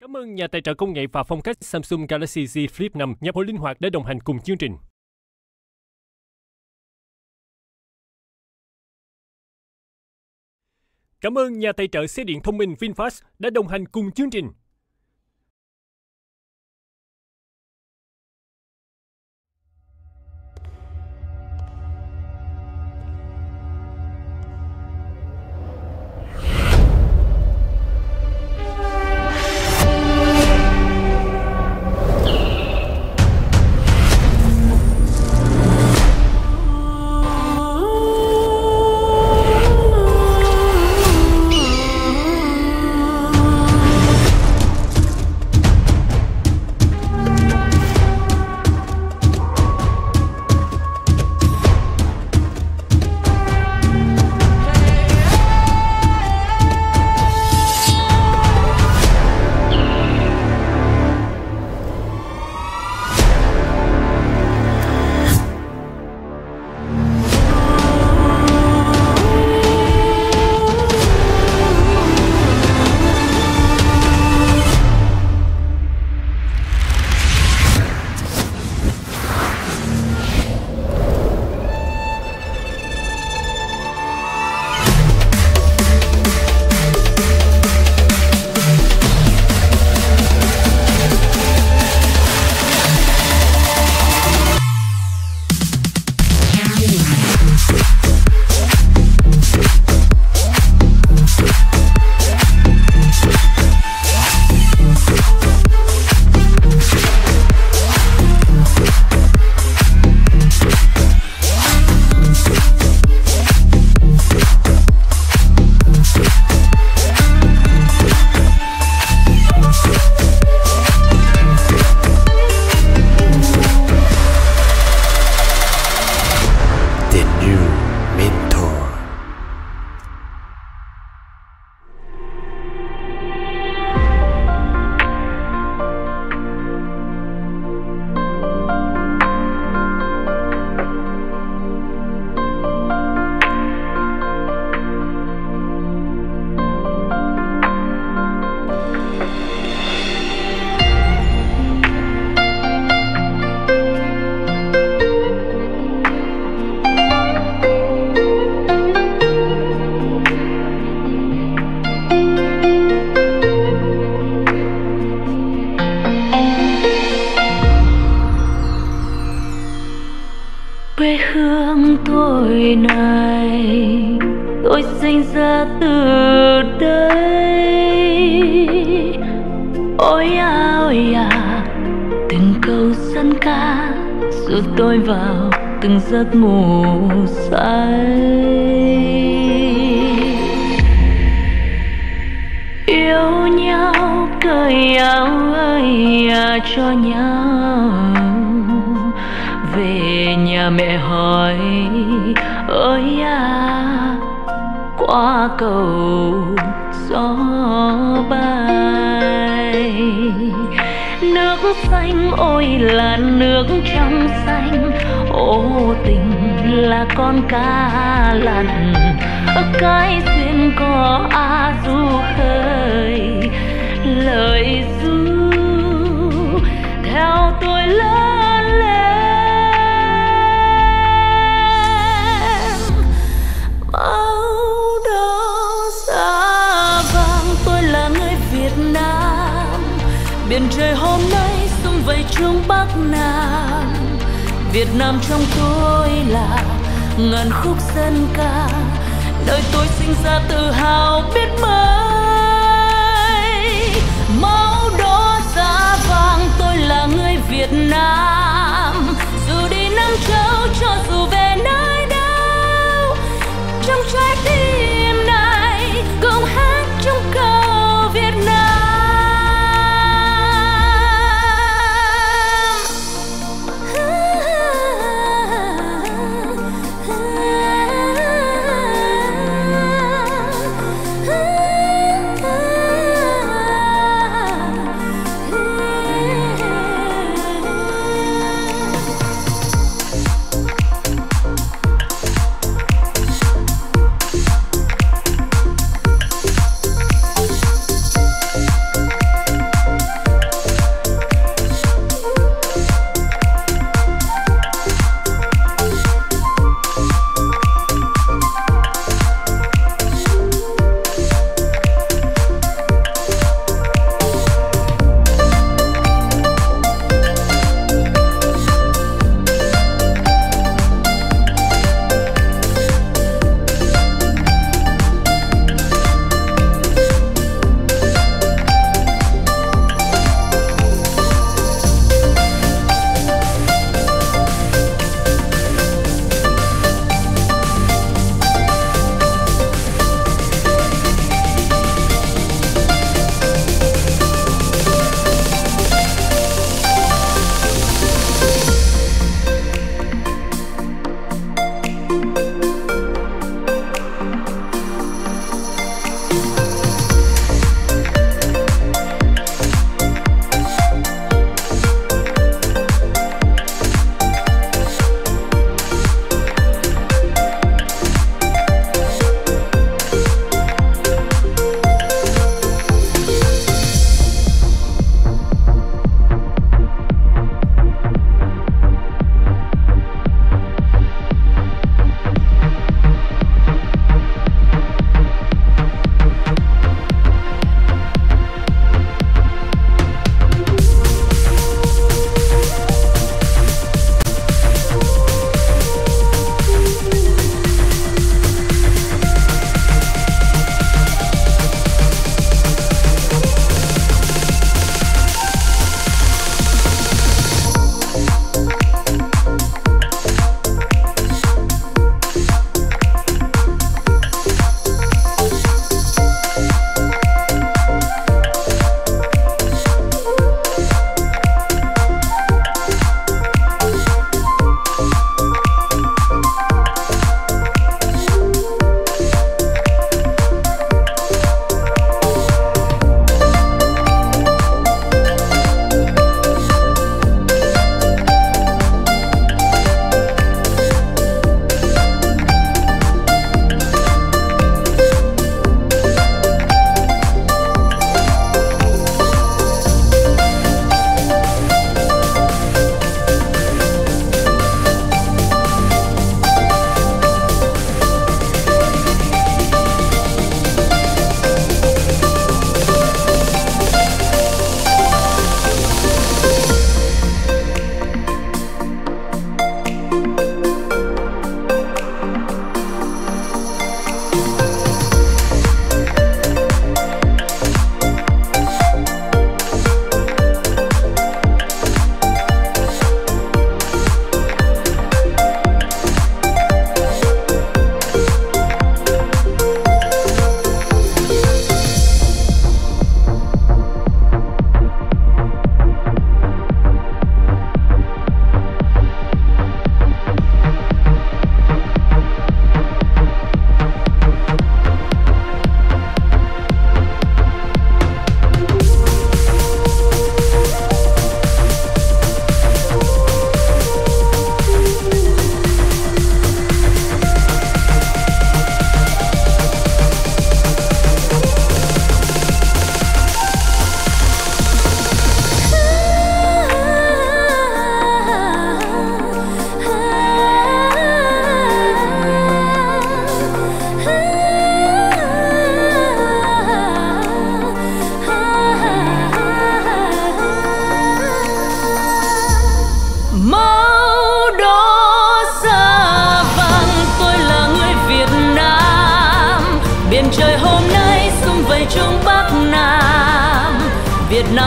Cảm ơn nhà tài trợ công nghệ và phong cách Samsung Galaxy Z Flip 5 nhập hội linh hoạt để đồng hành cùng chương trình. Cảm ơn nhà tài trợ xe điện thông minh VinFast đã đồng hành cùng chương trình. tôi này, tôi sinh ra từ đây. Ôi à, từng câu dân ca dụ tôi vào từng giấc ngủ say. Yêu nhau cởi áo ơi cho nhau, về nhà mẹ hỏi ơi qua cầu gió bay. Nước xanh ôi là nước trong xanh, ô tình là con cá lặn. Cái duyên có du khơi lời ru theo tôi lớn lên. Màu đỏ da vàng, tôi là người Việt Nam. Biển trời hôm nay sum vầy chung Bắc Nam. Việt Nam trong tôi là ngàn khúc dân ca, nơi tôi sinh ra tự hào biết mấy. Máu đỏ da vàng, tôi là người Việt Nam. Dù đi Nam Châu cho dù về nơi đâu, trong trái tim này cùng hát chung câu Việt Nam.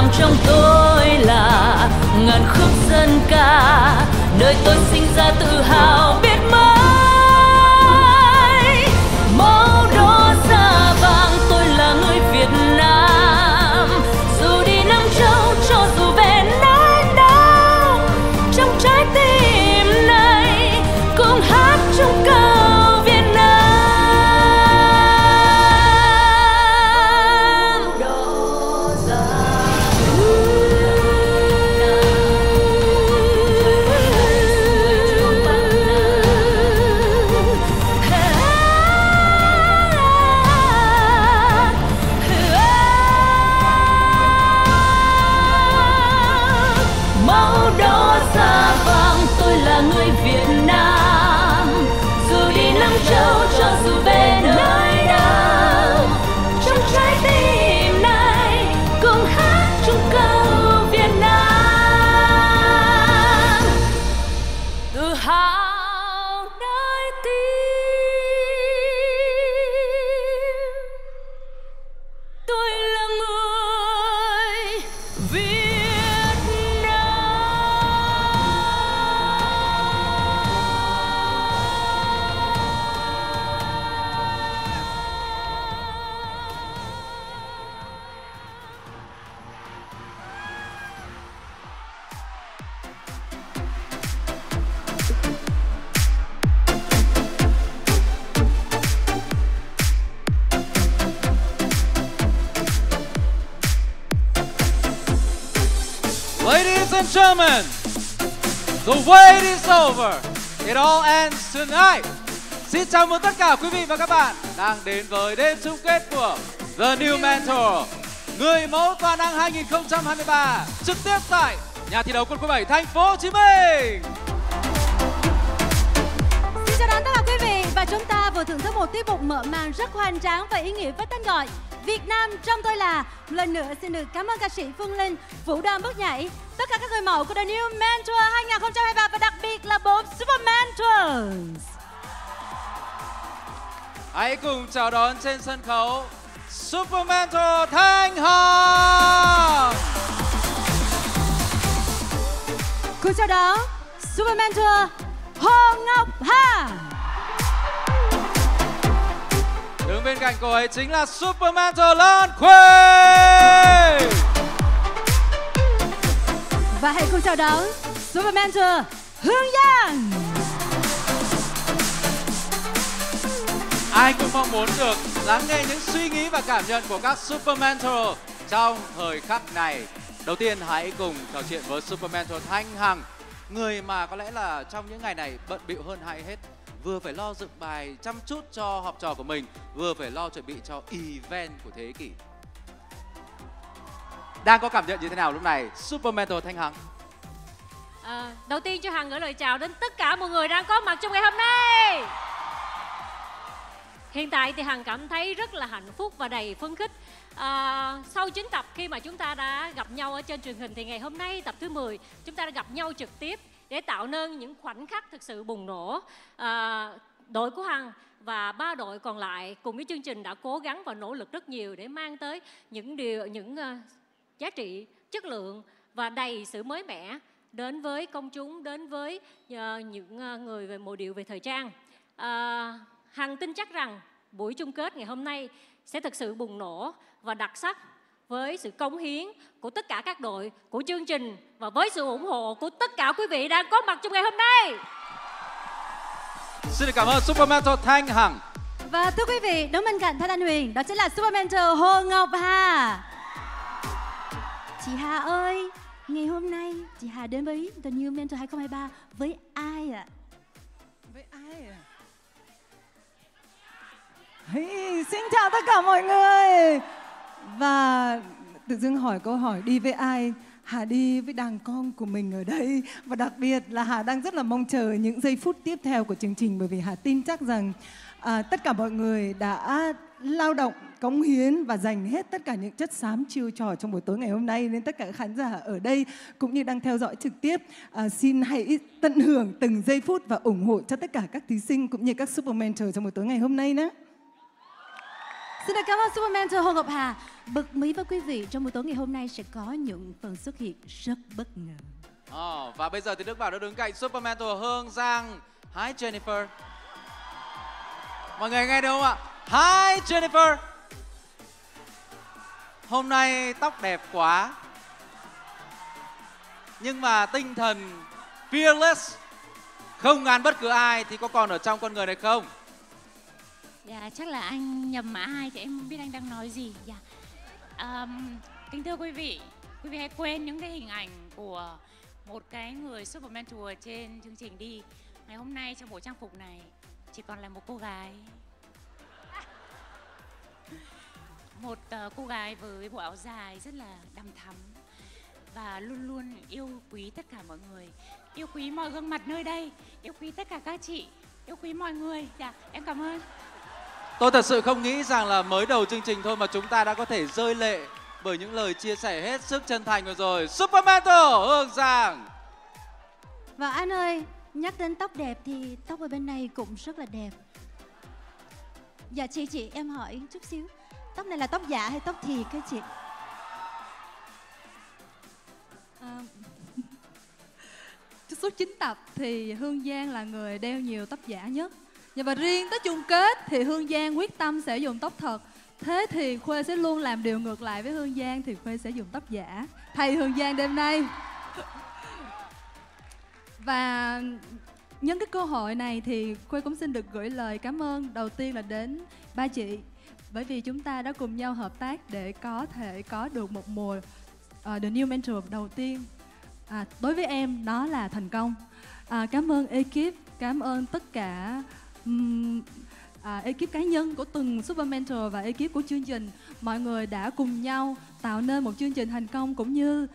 Nam trong tôi là ngàn khúc dân ca, nơi tôi sinh ra tự hào biết mấy. Máu đỏ da vàng tôi là người Việt Nam, dù đi Nam Châu cho dù về nơi đâu, trong trái tim này cùng hát chung câu Việt Nam. Người Việt Nam, dù đi Nam Châu cho dù về nơi đâu, trong trái tim này cùng hát chung câu Việt Nam. Tự hào nơi tim tôi là người Việt. Ladies and gentlemen, the wait is over. It all ends tonight. Xin chào mừng tất cả quý vị và các bạn đang đến với đêm chung kết của The New Mentor, người mẫu toàn năng 2023, trực tiếp tại nhà thi đấu Quân khu 7 thành phố Hồ Chí Minh. Xin chào đón tất cả quý vị và chúng ta vừa thưởng thức một tiết mục mở màn rất hoành tráng và ý nghĩa với tên gọi Việt Nam trong tôi là. Lần nữa xin được cảm ơn ca sĩ Phương Linh, vũ đoàn bước nhảy, tất cả các người mẫu của The New Mentor 2023 và đặc biệt là 4 Super Mentors. Hãy cùng chào đón trên sân khấu Super Mentor Thanh Hằng. Cùng chào đón Super Mentor Hồ Ngọc Hà. Đứng bên cạnh cô ấy chính là Super Mentor Lan Khuê. Và hãy cùng chào đón Super Mentor Hương Giang. Ai cũng mong muốn được lắng nghe những suy nghĩ và cảm nhận của các Super Mentor trong thời khắc này. Đầu tiên hãy cùng trò chuyện với Super Mentor Thanh Hằng, người mà có lẽ là trong những ngày này bận bịu hơn ai hết. Vừa phải lo dựng bài chăm chút cho học trò của mình, vừa phải lo chuẩn bị cho event của thế kỷ. Đang có cảm nhận như thế nào lúc này, Super Mentor Thanh Hằng? Đầu tiên cho Hằng gửi lời chào đến tất cả mọi người đang có mặt trong ngày hôm nay. Hiện tại thì Hằng cảm thấy rất là hạnh phúc và đầy phấn khích. Sau 9 tập khi mà chúng ta đã gặp nhau ở trên truyền hình thì ngày hôm nay tập thứ 10 chúng ta đã gặp nhau trực tiếp để tạo nên những khoảnh khắc thực sự bùng nổ. Đội của Hằng và 3 đội còn lại cùng với chương trình đã cố gắng và nỗ lực rất nhiều để mang tới những giá trị, chất lượng và đầy sự mới mẻ đến với công chúng, đến với những người về mộ điệu, về thời trang. Hằng tin chắc rằng buổi chung kết ngày hôm nay sẽ thực sự bùng nổ và đặc sắc với sự cống hiến của tất cả các đội của chương trình và với sự ủng hộ của tất cả quý vị đang có mặt trong ngày hôm nay. Xin được cảm ơn Super Mentor Thanh Hằng. Và thưa quý vị, đứng bên cạnh Thanh Thanh Huyền đó chính là Super Mentor Hồ Ngọc Hà. Chị Hà ơi, ngày hôm nay chị Hà đến với The New Mentor 2023 với ai ạ? Với ai ạ? Hey, xin chào tất cả mọi người. Và tự dưng hỏi câu hỏi đi với ai? Hà đi với đàn con của mình ở đây. Và đặc biệt là Hà đang rất là mong chờ những giây phút tiếp theo của chương trình. Bởi vì Hà tin chắc rằng tất cả mọi người đã lao động, cống hiến và dành hết tất cả những chất xám chiêu trò trong buổi tối ngày hôm nay. Nên tất cả các khán giả ở đây cũng như đang theo dõi trực tiếp, xin hãy tận hưởng từng giây phút và ủng hộ cho tất cả các thí sinh cũng như các Super Mentor trong buổi tối ngày hôm nay nhé. Xin được cảm ơn Superman Hồ Ngọc Hà. Bật mí với quý vị, trong buổi tối ngày hôm nay sẽ có những phần xuất hiện rất bất ngờ. Và bây giờ thì Đức Bảo đã đứng cạnh Superman Hương Giang. Hi Jennifer. Mọi người nghe được không ạ? Hi Jennifer. Hôm nay tóc đẹp quá, nhưng mà tinh thần fearless, không ngán bất cứ ai thì có còn ở trong con người này không? Dạ, chắc là anh nhầm mã 2 thì em không biết anh đang nói gì. Dạ. Kính thưa quý vị hãy quên những cái hình ảnh của một cái người Superman Tour trên chương trình đi. Ngày hôm nay trong bộ trang phục này chỉ còn là một cô gái. Một cô gái với bộ áo dài rất là đằm thắm và luôn luôn yêu quý tất cả mọi người, yêu quý mọi gương mặt nơi đây, yêu quý tất cả các chị, yêu quý mọi người. Dạ, em cảm ơn. Tôi thật sự không nghĩ rằng là mới đầu chương trình thôi mà chúng ta đã có thể rơi lệ bởi những lời chia sẻ hết sức chân thành vừa rồi. Superman Hương Giang. Và anh ơi, nhắc đến tóc đẹp thì tóc ở bên này cũng rất là đẹp. Dạ chị em hỏi chút xíu, tóc này là tóc giả hay tóc thiệt hả chị? Suốt 9 tập thì Hương Giang là người đeo nhiều tóc giả nhất. Nhưng mà riêng tới chung kết thì Hương Giang quyết tâm sẽ dùng tóc thật. Thế thì Khuê sẽ luôn làm điều ngược lại với Hương Giang, thì Khuê sẽ dùng tóc giả thay Hương Giang đêm nay. Và nhân cái cơ hội này thì Khuê cũng xin được gửi lời cảm ơn đầu tiên là đến ba chị, bởi vì chúng ta đã cùng nhau hợp tác để có thể có được một mùa The New Mentor đầu tiên. Đối với em nó là thành công. Cảm ơn ekip, cảm ơn tất cả ekip cá nhân của từng Super Mentor và ekip của chương trình. Mọi người đã cùng nhau tạo nên một chương trình thành công cũng như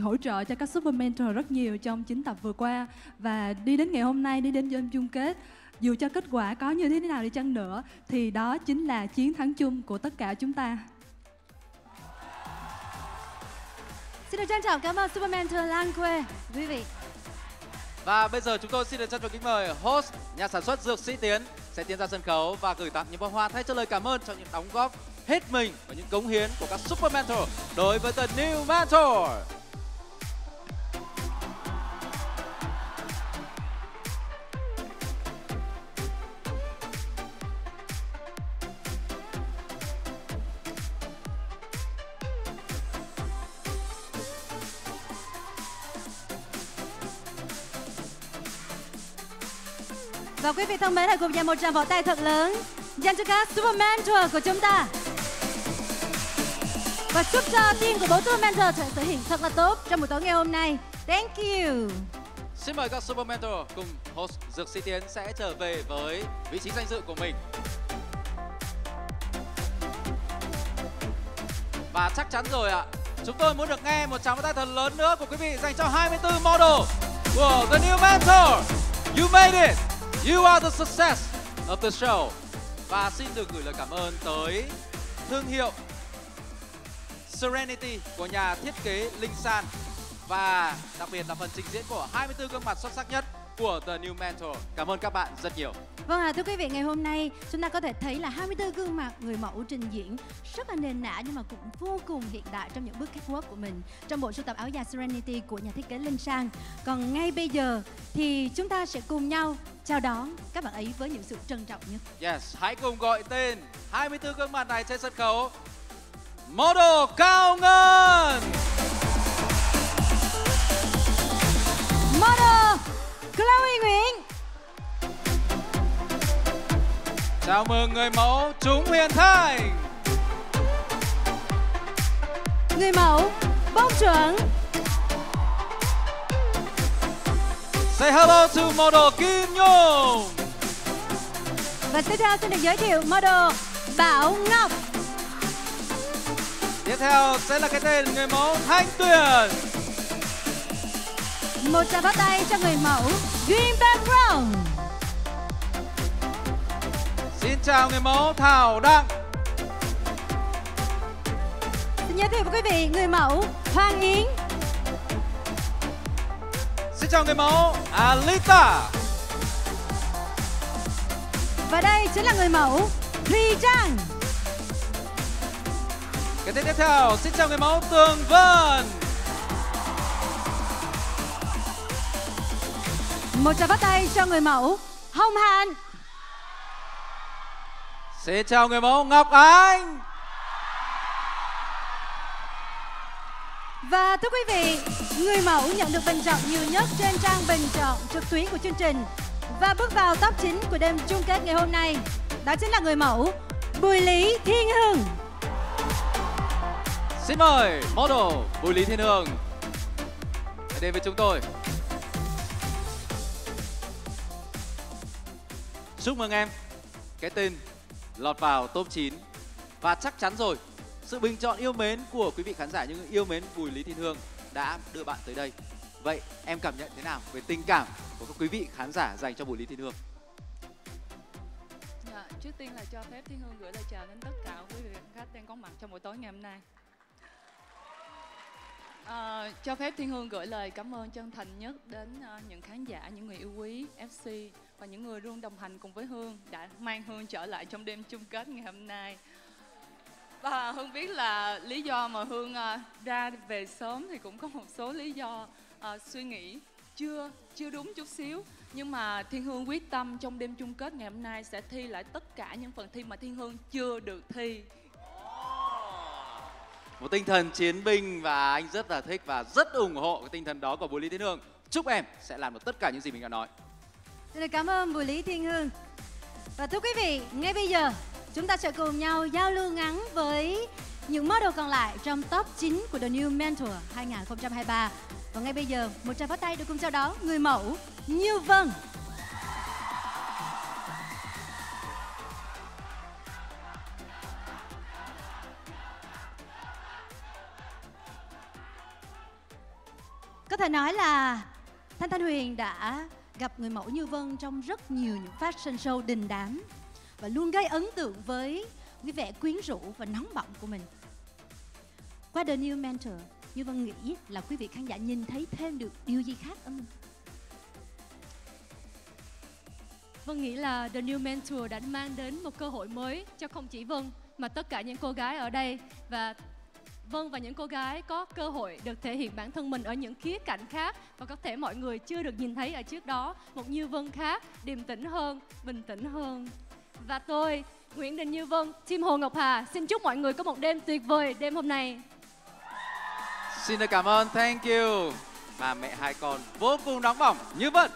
hỗ trợ cho các Super Mentor rất nhiều trong 9 tập vừa qua. Và đi đến ngày hôm nay, đi đến đêm chung kết, dù cho kết quả có như thế nào đi chăng nữa thì đó chính là chiến thắng chung của tất cả chúng ta. Xin được trân trọng cảm ơn Superman Lan Khuê, quý vị. Và bây giờ chúng tôi xin được trân trọng kính mời host, nhà sản xuất Dược Sĩ Tiến sẽ tiến ra sân khấu và gửi tặng những bông hoa thay cho lời cảm ơn cho những đóng góp hết mình và những cống hiến của các Super Mentor đối với The New Mentor. Và quý vị thân mến, hãy cùng dành một tràng vỗ tay thật lớn dành cho các Super Mentor của chúng ta. Và chúc cho team của 4 Super Mentor thể hiện thật là tốt trong buổi tối ngày hôm nay. Thank you. Xin mời các Super Mentor cùng host Dược Sĩ Tiến sẽ trở về với vị trí danh dự của mình. Và chắc chắn rồi ạ, chúng tôi muốn được nghe một tràng vỗ tay thật lớn nữa của quý vị dành cho 24 model của The New Mentor. You made it! You are the success of the show. Và xin được gửi lời cảm ơn tới thương hiệu Serenity của nhà thiết kế Linh San. Và đặc biệt là phần trình diễn của 24 gương mặt xuất sắc nhất của The New Mentor. Cảm ơn các bạn rất nhiều. Vâng thưa quý vị, ngày hôm nay chúng ta có thể thấy là 24 gương mặt người mẫu trình diễn rất là nền nã nhưng mà cũng vô cùng hiện đại trong những bước catwalk của mình trong bộ sưu tập áo dài Serenity của nhà thiết kế Linh Sang. Còn ngay bây giờ thì chúng ta sẽ cùng nhau chào đón các bạn ấy với những sự trân trọng nhất. Yes, hãy cùng gọi tên 24 gương mặt này trên sân khấu. Model Cao Ngân, Model Chloe Nguyễn, chào mừng người mẫu Trúng Huyền Thanh, người mẫu Bông Chuẩn. Say hello to model Kim Nhung. Và tiếp theo xin được giới thiệu model Bảo Ngọc. Tiếp theo sẽ là cái tên người mẫu Thanh Tuyền. Một tràng pháo tay cho người mẫu Dream Background. Xin chào người mẫu Thảo Đăng. Xin giới thiệu với quý vị người mẫu Hoàng Yến. Xin chào người mẫu Alita. Và đây chính là người mẫu Thùy Trang. Cái tên tiếp theo, xin chào người mẫu Tường Vân. Một tràng bắt tay cho người mẫu Hồng Hạnh. Xin chào người mẫu Ngọc Anh. Và thưa quý vị, người mẫu nhận được bình chọn nhiều nhất trên trang bình chọn trực tuyến của chương trình và bước vào top 9 của đêm chung kết ngày hôm nay, đó chính là người mẫu Bùi Lý Thiên Hương. Xin mời model Bùi Lý Thiên Hương hãy đến với chúng tôi. Chúc mừng em, cái tên lọt vào top 9 và chắc chắn rồi, sự bình chọn yêu mến của quý vị khán giả, những người yêu mến Bùi Lý Thiên Hương đã đưa bạn tới đây. Vậy em cảm nhận thế nào về tình cảm của các quý vị khán giả dành cho Bùi Lý Thiên Hương? Dạ, trước tiên là cho phép Thiên Hương gửi lời chào đến tất cả quý vị khách đang có mặt trong buổi tối ngày hôm nay. Cho phép Thiên Hương gửi lời cảm ơn chân thành nhất đến những khán giả, những người yêu quý FC và những người luôn đồng hành cùng với Hương đã mang Hương trở lại trong đêm chung kết ngày hôm nay. Và Hương biết là lý do mà Hương ra về sớm thì cũng có một số lý do suy nghĩ chưa đúng chút xíu. Nhưng mà Thiên Hương quyết tâm trong đêm chung kết ngày hôm nay sẽ thi lại tất cả những phần thi mà Thiên Hương chưa được thi. Một tinh thần chiến binh và anh rất là thích và rất ủng hộ cái tinh thần đó của Bùi Lý Thiên Hương. Chúc em sẽ làm được tất cả những gì mình đã nói. Xin được cảm ơn Bùi Lý Thiên Hương. Và thưa quý vị, ngay bây giờ chúng ta sẽ cùng nhau giao lưu ngắn với những model còn lại trong top 9 của The New Mentor 2023. Và ngay bây giờ, một tràng pháo tay được cùng chào đón người mẫu Như Vân. Có thể nói là Thanh Huyền đã gặp người mẫu Như Vân trong rất nhiều những fashion show đình đám và luôn gây ấn tượng với cái vẻ quyến rũ và nóng bỏng của mình. Qua The New Mentor, Như Vân nghĩ là quý vị khán giả nhìn thấy thêm được điều gì khác ở mình? Vân nghĩ là The New Mentor đã mang đến một cơ hội mới cho không chỉ Vân mà tất cả những cô gái ở đây. Và Vân và những cô gái có cơ hội được thể hiện bản thân mình ở những khía cạnh khác và có thể mọi người chưa được nhìn thấy ở trước đó. Một Như Vân khác, điềm tĩnh hơn, bình tĩnh hơn. Và tôi, Nguyễn Đình Như Vân, team Hồ Ngọc Hà xin chúc mọi người có một đêm tuyệt vời đêm hôm nay. Xin được cảm ơn, thank you. Bà mẹ hai con vô cùng nóng bỏng Như Vân.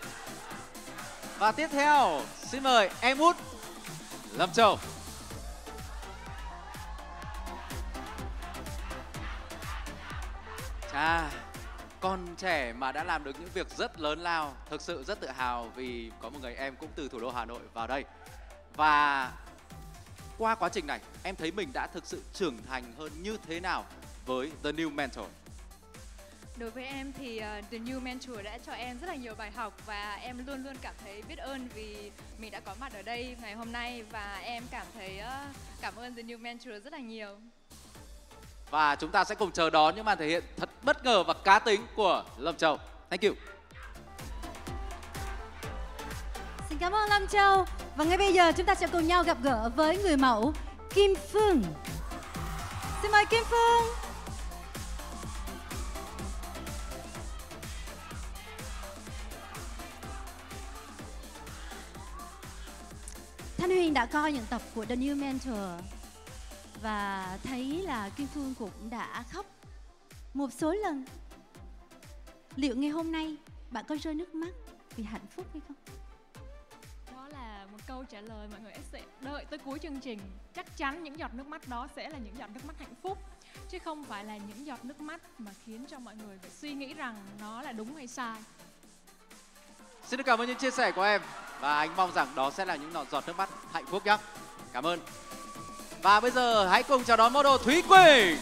Và tiếp theo, xin mời em út Lâm Châu. Chà, con trẻ mà đã làm được những việc rất lớn lao. Thực sự rất tự hào vì có một người em cũng từ thủ đô Hà Nội vào đây. Và qua quá trình này, em thấy mình đã thực sự trưởng thành hơn như thế nào với The New Mentor? Đối với em thì The New Mentor đã cho em rất là nhiều bài học và em luôn luôn cảm thấy biết ơn vì mình đã có mặt ở đây ngày hôm nay và em cảm thấy cảm ơn The New Mentor rất là nhiều. Và chúng ta sẽ cùng chờ đón những màn thể hiện thật bất ngờ và cá tính của Lâm Châu. Thank you. Xin cảm ơn Lâm Châu. Và ngay bây giờ chúng ta sẽ cùng nhau gặp gỡ với người mẫu Kim Phương. Xin mời Kim Phương. Thanh Huyền đã coi những tập của The New Mentor và thấy là Kim Phương cũng đã khóc một số lần. Liệu ngày hôm nay bạn có rơi nước mắt vì hạnh phúc hay không? Đó là một câu trả lời mọi người sẽ đợi tới cuối chương trình. Chắc chắn những giọt nước mắt đó sẽ là những giọt nước mắt hạnh phúc, chứ không phải là những giọt nước mắt mà khiến cho mọi người phải suy nghĩ rằng nó là đúng hay sai. Xin được cảm ơn những chia sẻ của em và anh mong rằng đó sẽ là những giọt nước mắt hạnh phúc nhé. Cảm ơn. Và bây giờ hãy cùng chào đón model Thúy Quỳnh.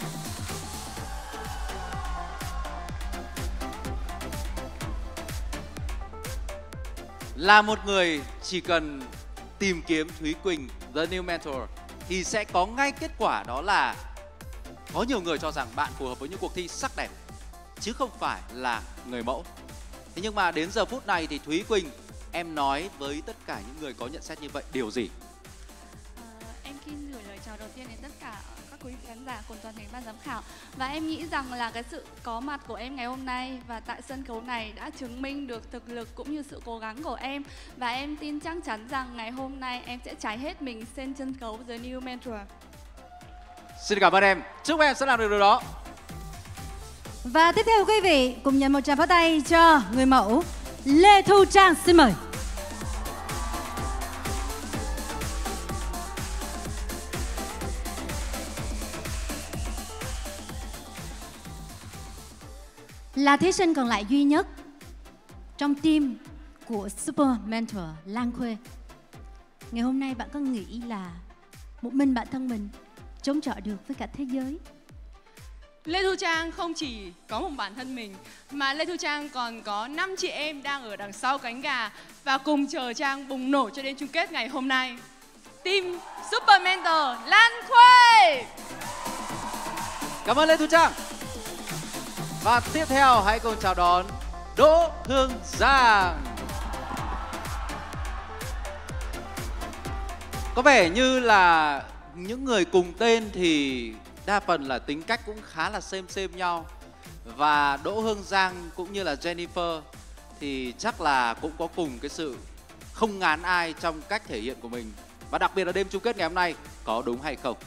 Là một người chỉ cần tìm kiếm Thúy Quỳnh The New Mentor thì sẽ có ngay kết quả, đó là có nhiều người cho rằng bạn phù hợp với những cuộc thi sắc đẹp chứ không phải là người mẫu. Thế nhưng mà đến giờ phút này thì Thúy Quỳnh, em nói với tất cả những người có nhận xét như vậy điều gì? Em xin gửi lời chào đầu tiên đến tất cả các quý khán giả, cùng toàn thể ban giám khảo. Và em nghĩ rằng là cái sự có mặt của em ngày hôm nay và tại sân khấu này đã chứng minh được thực lực cũng như sự cố gắng của em. Và em tin chắc chắn rằng ngày hôm nay em sẽ cháy hết mình trên sân khấu The New Mentor. Xin cảm ơn em. Chúc em sẽ làm được điều đó. Và tiếp theo quý vị cùng nhận một tràng pháo tay cho người mẫu Lê Thu Trang, xin mời. Là thí sinh còn lại duy nhất trong team của Super Mentor Lan Khuê. Ngày hôm nay bạn có nghĩ là một mình bản thân mình chống chọi được với cả thế giới? Lê Thu Trang không chỉ có một bản thân mình mà Lê Thu Trang còn có 5 chị em đang ở đằng sau cánh gà và cùng chờ Trang bùng nổ cho đến chung kết ngày hôm nay. Team Super Mentor Lan Khuê. Cảm ơn Lê Thu Trang. Và tiếp theo hãy cùng chào đón Đỗ Hương Giang. Có vẻ như là những người cùng tên thì đa phần là tính cách cũng khá là xem nhau. Và Đỗ Hương Giang cũng như là Jennifer thì chắc là cũng có cùng cái sự không ngán ai trong cách thể hiện của mình. Và đặc biệt là đêm chung kết ngày hôm nay, có đúng hay không?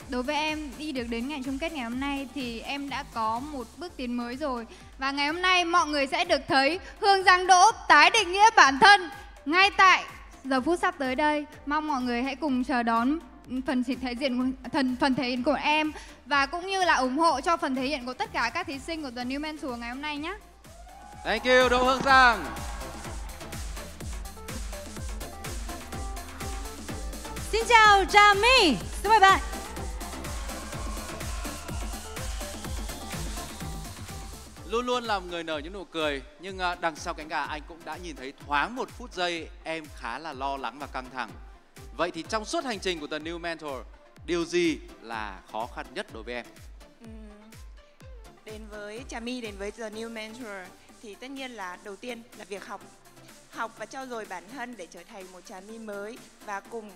Đối với em, đi được đến ngày chung kết ngày hôm nay thì em đã có một bước tiến mới rồi. Và ngày hôm nay mọi người sẽ được thấy Hương Giang Đỗ tái định nghĩa bản thân ngay tại giờ phút sắp tới đây. Mong mọi người hãy cùng chờ đón phần thể hiện của em và cũng như là ủng hộ cho phần thể hiện của tất cả các thí sinh của The New Mentor ngày hôm nay nhé. Thank you Đỗ Hương Giang. Xin chào Trà My, xin mời bạn. Luôn luôn là người nở những nụ cười, nhưng đằng sau cánh gà anh cũng đã nhìn thấy thoáng một phút giây em khá là lo lắng và căng thẳng. Vậy thì trong suốt hành trình của The New Mentor, điều gì là khó khăn nhất đối với em? Đến với Trà My, đến với The New Mentor thì tất nhiên là đầu tiên là việc học và trau dồi bản thân để trở thành một Trà My mới và cùng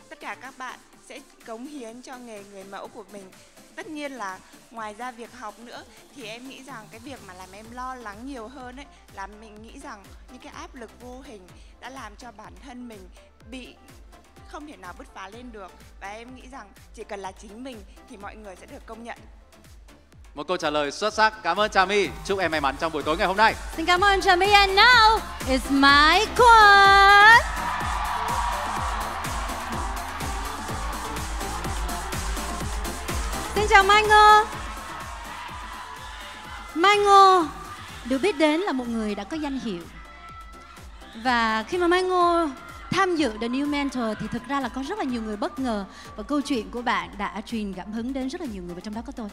tất cả các bạn sẽ cống hiến cho nghề người mẫu của mình. Tất nhiên là ngoài ra việc học nữa thì em nghĩ rằng cái việc mà làm em lo lắng nhiều hơn ấy là mình nghĩ rằng những cái áp lực vô hình đã làm cho bản thân mình bị không thể nào bứt phá lên được. Và em nghĩ rằng chỉ cần là chính mình thì mọi người sẽ được công nhận. Một câu trả lời xuất sắc. Cảm ơn Trà My. Chúc em may mắn trong buổi tối ngày hôm nay. Xin cảm ơn Trà My. And now it's my quad. Xin chào Mai Ngô. Mai Ngô được biết đến là một người đã có danh hiệu. Và khi mà Mai Ngô tham dự The New Mentor thì thực ra là có rất là nhiều người bất ngờ. Và câu chuyện của bạn đã truyền cảm hứng đến rất là nhiều người và trong đó có tôi.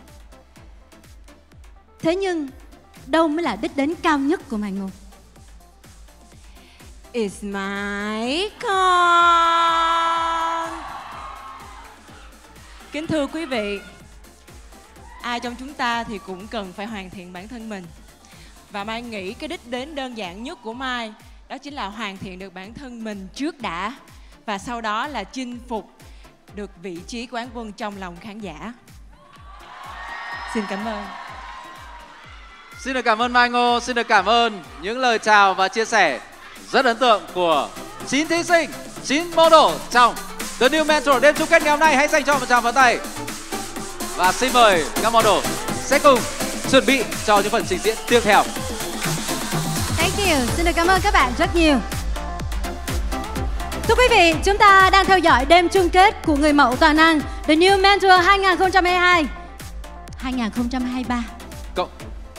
Thế nhưng đâu mới là đích đến cao nhất của Mai Ngô? It's my con. Kính thưa quý vị, ai trong chúng ta thì cũng cần phải hoàn thiện bản thân mình. Và Mai nghĩ cái đích đến đơn giản nhất của Mai đó chính là hoàn thiện được bản thân mình trước đã. Và sau đó là chinh phục được vị trí quán quân trong lòng khán giả. Xin cảm ơn. Xin được cảm ơn Mai Ngô, xin được cảm ơn những lời chào và chia sẻ rất ấn tượng của 9 thí sinh, 9 model trong The New Mentor đêm chung kết ngày hôm nay. Hãy dành cho một tràng pháo tay. Và xin mời các model sẽ cùng chuẩn bị cho những phần trình diễn tiếp theo. Thank you, xin được cảm ơn các bạn rất nhiều. Thưa quý vị, chúng ta đang theo dõi đêm chung kết của người mẫu toàn năng The New Mentor 2022 2023 cộng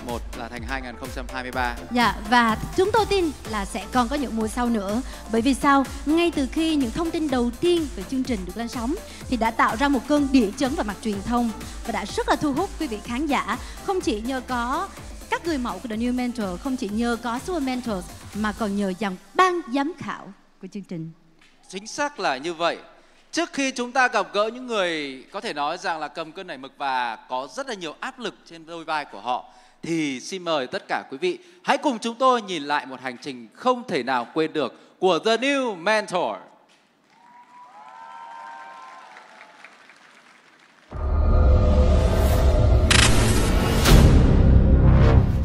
1 là thành 2023. Dạ, và chúng tôi tin là sẽ còn có những mùa sau nữa. Bởi vì sao? Ngay từ khi những thông tin đầu tiên về chương trình được lên sóng thì đã tạo ra một cơn địa chấn về mặt truyền thông và đã rất là thu hút quý vị khán giả. Không chỉ nhờ có các người mẫu của The New Mentor, không chỉ nhờ có Super Mentors mà còn nhờ dòng ban giám khảo của chương trình. Chính xác là như vậy. Trước khi chúng ta gặp gỡ những người có thể nói rằng là cầm cân nảy mực và có rất là nhiều áp lực trên đôi vai của họ, thì xin mời tất cả quý vị hãy cùng chúng tôi nhìn lại một hành trình không thể nào quên được của The New Mentor.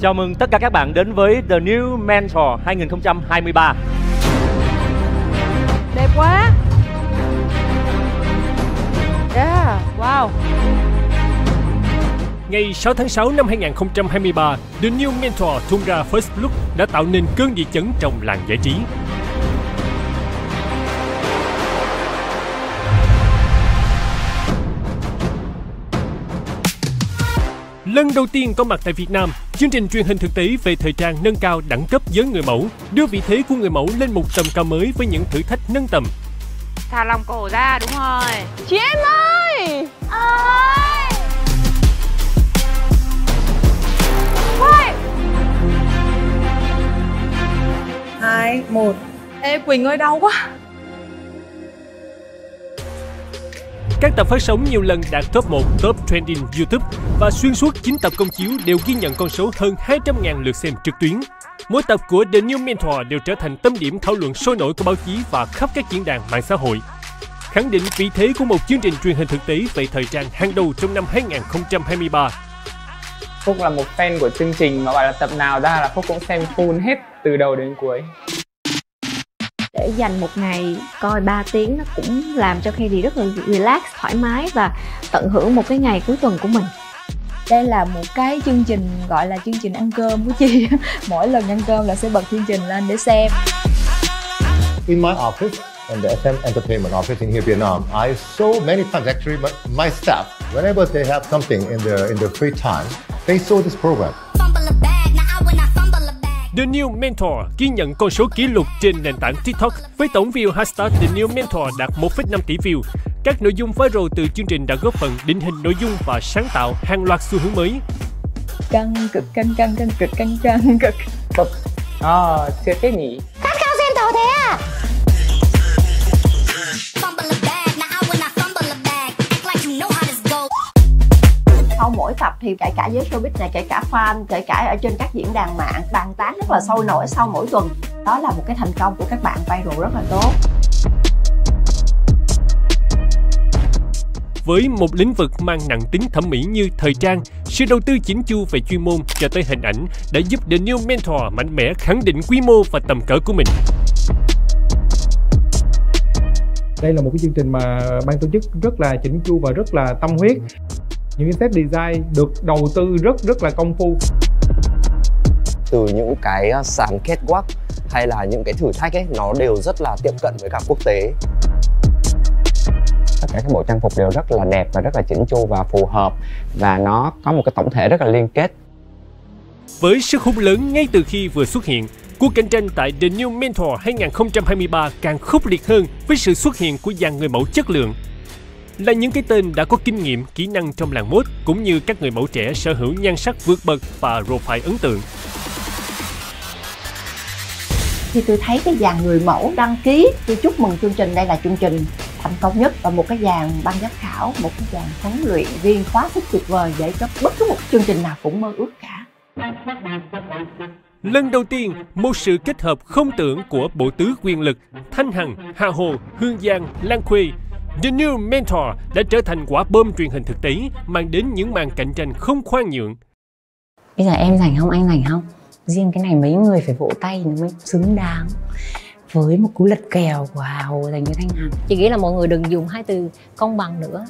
Chào mừng tất cả các bạn đến với The New Mentor 2023. Đẹp quá. Yeah, wow. Ngày 6 tháng 6 năm 2023, The New Mentor tung ra First Look đã tạo nên cơn địa chấn trong làng giải trí. Lần đầu tiên có mặt tại Việt Nam, chương trình truyền hình thực tế về thời trang nâng cao đẳng cấp với người mẫu, đưa vị thế của người mẫu lên một tầm cao mới với những thử thách nâng tầm. Thả lòng cổ ra, đúng rồi. Chị em ơi! Ơi! 2, 1. Ê Quỳnh ơi, đau quá. Các tập phát sóng nhiều lần đạt top 1, top trending YouTube và xuyên suốt 9 tập công chiếu đều ghi nhận con số hơn 200.000 lượt xem trực tuyến. Mỗi tập của The New Mentor đều trở thành tâm điểm thảo luận sôi nổi của báo chí và khắp các diễn đàn mạng xã hội. Khẳng định vị thế của một chương trình truyền hình thực tế về thời trang hàng đầu trong năm 2023. Phúc là một fan của chương trình mà gọi là tập nào ra là Phúc cũng xem full hết từ đầu đến cuối. Để dành một ngày coi 3 tiếng nó cũng làm cho Candy rất là relax, thoải mái và tận hưởng một cái ngày cuối tuần của mình. Đây là một cái chương trình gọi là chương trình ăn cơm của Chi. Mỗi lần ăn cơm là sẽ bật chương trình lên để xem. In my office, and the FM Entertainment office in here in Vietnam, I saw many times actually my staff, whenever they have something in their free time, they saw this program. The New Mentor ghi nhận con số kỷ lục trên nền tảng TikTok với tổng view hashtag The New Mentor đạt 1,5 tỷ view. Các nội dung viral từ chương trình đã góp phần định hình nội dung và sáng tạo hàng loạt xu hướng mới. Căng cực. Chưa thế nhỉ? Khát khao xem tàu thế à? Sau mỗi tập thì kể cả giới showbiz này, kể cả fan, kể cả ở trên các diễn đàn mạng bàn tán rất là sôi nổi sau mỗi tuần. Đó là một cái thành công của các bạn viral rất là tốt. Với một lĩnh vực mang nặng tính thẩm mỹ như thời trang, sự đầu tư chỉnh chu về chuyên môn cho tới hình ảnh đã giúp The New Mentor mạnh mẽ khẳng định quy mô và tầm cỡ của mình. Đây là một cái chương trình mà ban tổ chức rất là chỉnh chu và rất là tâm huyết. Những cái set design được đầu tư rất là công phu. Từ những cái sàn catwalk hay là những cái thử thách ấy, nó đều rất là tiệm cận với cả quốc tế. Tất cả các bộ trang phục đều rất là đẹp và rất là chỉnh chu và phù hợp, và nó có một cái tổng thể rất là liên kết. Với sức hút lớn ngay từ khi vừa xuất hiện, cuộc cạnh tranh tại The New Mentor 2023 càng khốc liệt hơn với sự xuất hiện của dàn người mẫu chất lượng. Là những cái tên đã có kinh nghiệm, kỹ năng trong làng mốt, cũng như các người mẫu trẻ sở hữu nhan sắc vượt bậc và profile ấn tượng. Thì tôi thấy cái dàn người mẫu đăng ký, tôi chúc mừng chương trình, đây là chương trình thành công nhất, và một cái dàn ban giám khảo, một cái dàn huấn luyện viên khóa sức tuyệt vời để cho bất cứ một chương trình nào cũng mơ ước cả. Lần đầu tiên, một sự kết hợp không tưởng của bộ tứ quyền lực Thanh Hằng, Hà Hồ, Hương Giang, Lan Khuê. The New Mentor đã trở thành quả bom truyền hình thực tế, mang đến những màn cạnh tranh không khoan nhượng. Bây giờ em rảnh không, anh rảnh không? Riêng cái này mấy người phải vỗ tay nó mới xứng đáng với một cú lật kèo của Hà Hồ dành cho Thanh Hằng. Chị nghĩ là mọi người đừng dùng hai từ công bằng nữa.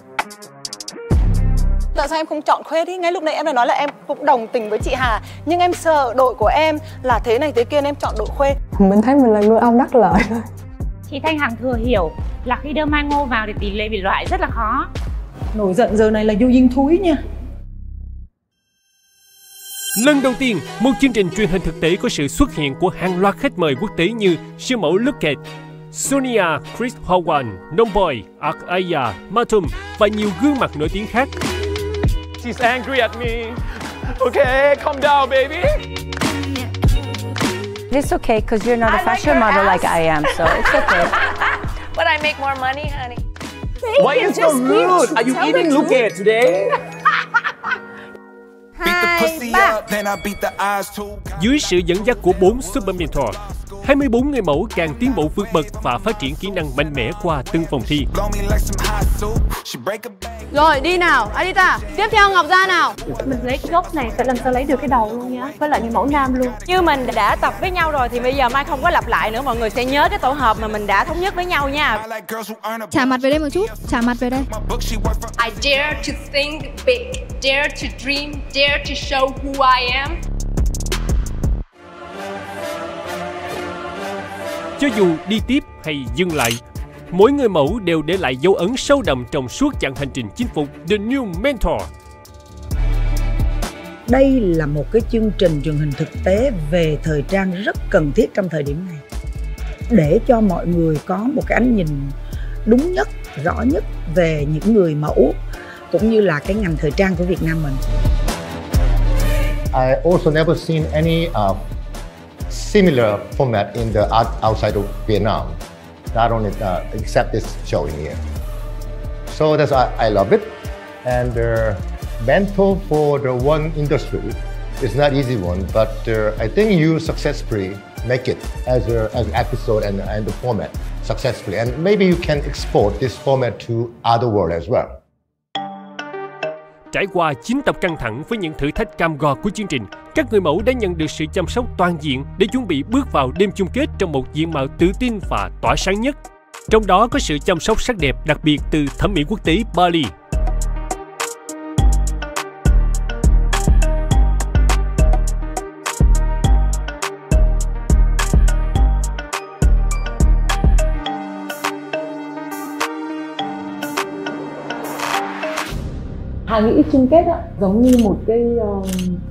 Tại sao em không chọn Khuê đi? Ngay lúc nãy em đã nói là em cũng đồng tình với chị Hà, nhưng em sợ đội của em là thế này thế kia nên em chọn đội Khuê. Mình thấy mình là nuôi ong đắc lợi thôi. Chị Thanh Hằng thừa hiểu là khi đưa Mai Ngô vào thì tỷ lệ bị loại rất là khó. Nổi giận giờ này là vô duyên thúi nha. Lần đầu tiên, một chương trình truyền hình thực tế có sự xuất hiện của hàng loạt khách mời quốc tế như siêu mẫu Luket, Sonia, Chris Hogan, Nomboy, Ark Aya, Matum và nhiều gương mặt nổi tiếng khác. She's angry at me. Okay, calm down, baby. It's okay because you're not a fashion model like I am, so it's okay. But I make more money, honey. Why are you so rude? Are you eating Luket today? Dưới sự dẫn dắt của 4 Super Mentor, 24 người mẫu càng tiến bộ vượt bậc và phát triển kỹ năng mạnh mẽ qua từng vòng thi. Rồi đi nào, Anita, tiếp theo Ngọc Gia nào. Mình lấy gốc này phải làm sao lấy được cái đầu luôn nhá, với lại những mẫu nam luôn. Như mình đã tập với nhau rồi thì bây giờ Mai không có lặp lại nữa, mọi người sẽ nhớ cái tổ hợp mà mình đã thống nhất với nhau nha. Trả mặt về đây một chút, trả mặt về đây. I dare to think big, dare to dream, dare to show who I am. Cho dù đi tiếp hay dừng lại, mỗi người mẫu đều để lại dấu ấn sâu đậm trong suốt chặng hành trình chinh phục The New Mentor. Đây là một cái chương trình truyền hình thực tế về thời trang rất cần thiết trong thời điểm này, để cho mọi người có một cái ánh nhìn đúng nhất, rõ nhất về những người mẫu cũng như là cái ngành thời trang của Việt Nam mình. I also never seen any similar format in the outside of Vietnam. Not only except this show in here. So that's why I love it. And the mentor for the one industry is not easy one, but I think you successfully make it as an episode and the format successfully. And maybe you can export this format to other world as well. Trải qua 9 tập căng thẳng với những thử thách cam go của chương trình, các người mẫu đã nhận được sự chăm sóc toàn diện để chuẩn bị bước vào đêm chung kết trong một diện mạo tự tin và tỏa sáng nhất. Trong đó có sự chăm sóc sắc đẹp đặc biệt từ thẩm mỹ quốc tế Bali. Hà nghĩ chung kết á, giống như một cái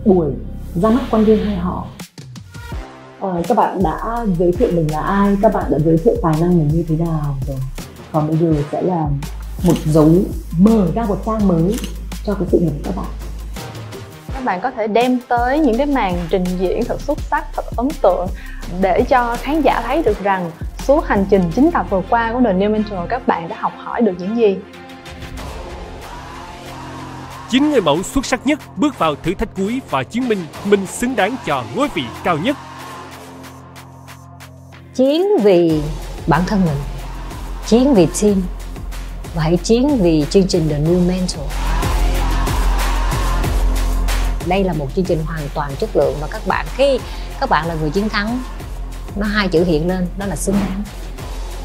buổi ra mắt quan viên hai họ. Các bạn đã giới thiệu mình là ai, các bạn đã giới thiệu tài năng mình như thế nào rồi. Còn bây giờ sẽ là một dấu mở ra một trang mới cho cái sự nghiệp của các bạn. Các bạn có thể đem tới những cái màn trình diễn thật xuất sắc, thật ấn tượng để cho khán giả thấy được rằng suốt hành trình 9 tập vừa qua của The New Mentor các bạn đã học hỏi được những gì. 9 người mẫu xuất sắc nhất bước vào thử thách cuối và chứng minh mình xứng đáng cho ngôi vị cao nhất. Chiến vì bản thân mình, chiến vì team và hãy chiến vì chương trình The New Mentor. Đây là một chương trình hoàn toàn chất lượng và khi các bạn là người chiến thắng, nó hai chữ hiện lên, đó là xứng đáng.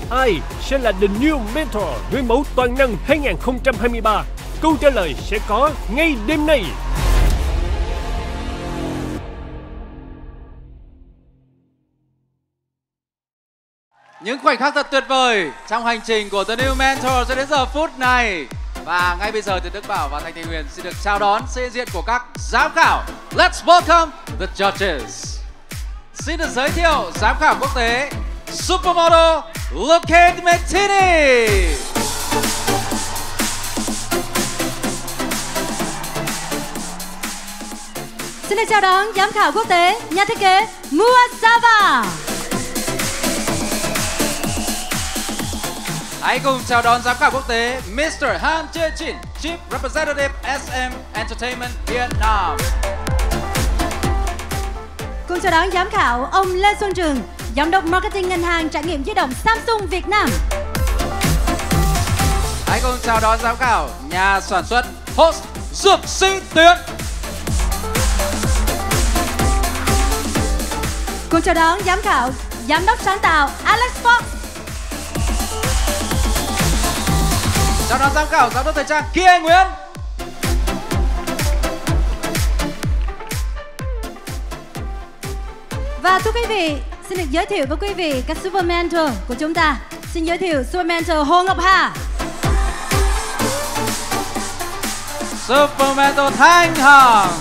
Ai sẽ là The New Mentor người mẫu toàn năng 2023? Câu trả lời sẽ có ngay đêm nay. Những khoảnh khắc thật tuyệt vời trong hành trình của The New Mentor cho đến giờ phút này. Và ngay bây giờ thì Đức Bảo và Thanh Thanh Huyền xin được chào đón sự hiện diện của các giám khảo. Let's welcome the judges. Xin được giới thiệu giám khảo quốc tế Supermodel Lucas Mettini. Xin được chào đón giám khảo quốc tế, nhà thiết kế Muasava. Hãy cùng chào đón giám khảo quốc tế Mr. Han Jae-jin, Chief Representative SM Entertainment Vietnam. Cùng chào đón giám khảo ông Lê Xuân Trường, Giám đốc Marketing Ngân hàng Trải nghiệm di động Samsung Việt Nam. Hãy cùng chào đón giám khảo nhà sản xuất Host Dược Sĩ Tiến. Cùng chào đón giám khảo, giám đốc sáng tạo Alex Fox. Chào đón giám khảo, giám đốc thời trang Kia Nguyễn. Và thưa quý vị, xin được giới thiệu với quý vị các Super Mentor của chúng ta. Xin giới thiệu Super Mentor Hồ Ngọc Hà, Super Mentor Thanh Hằng,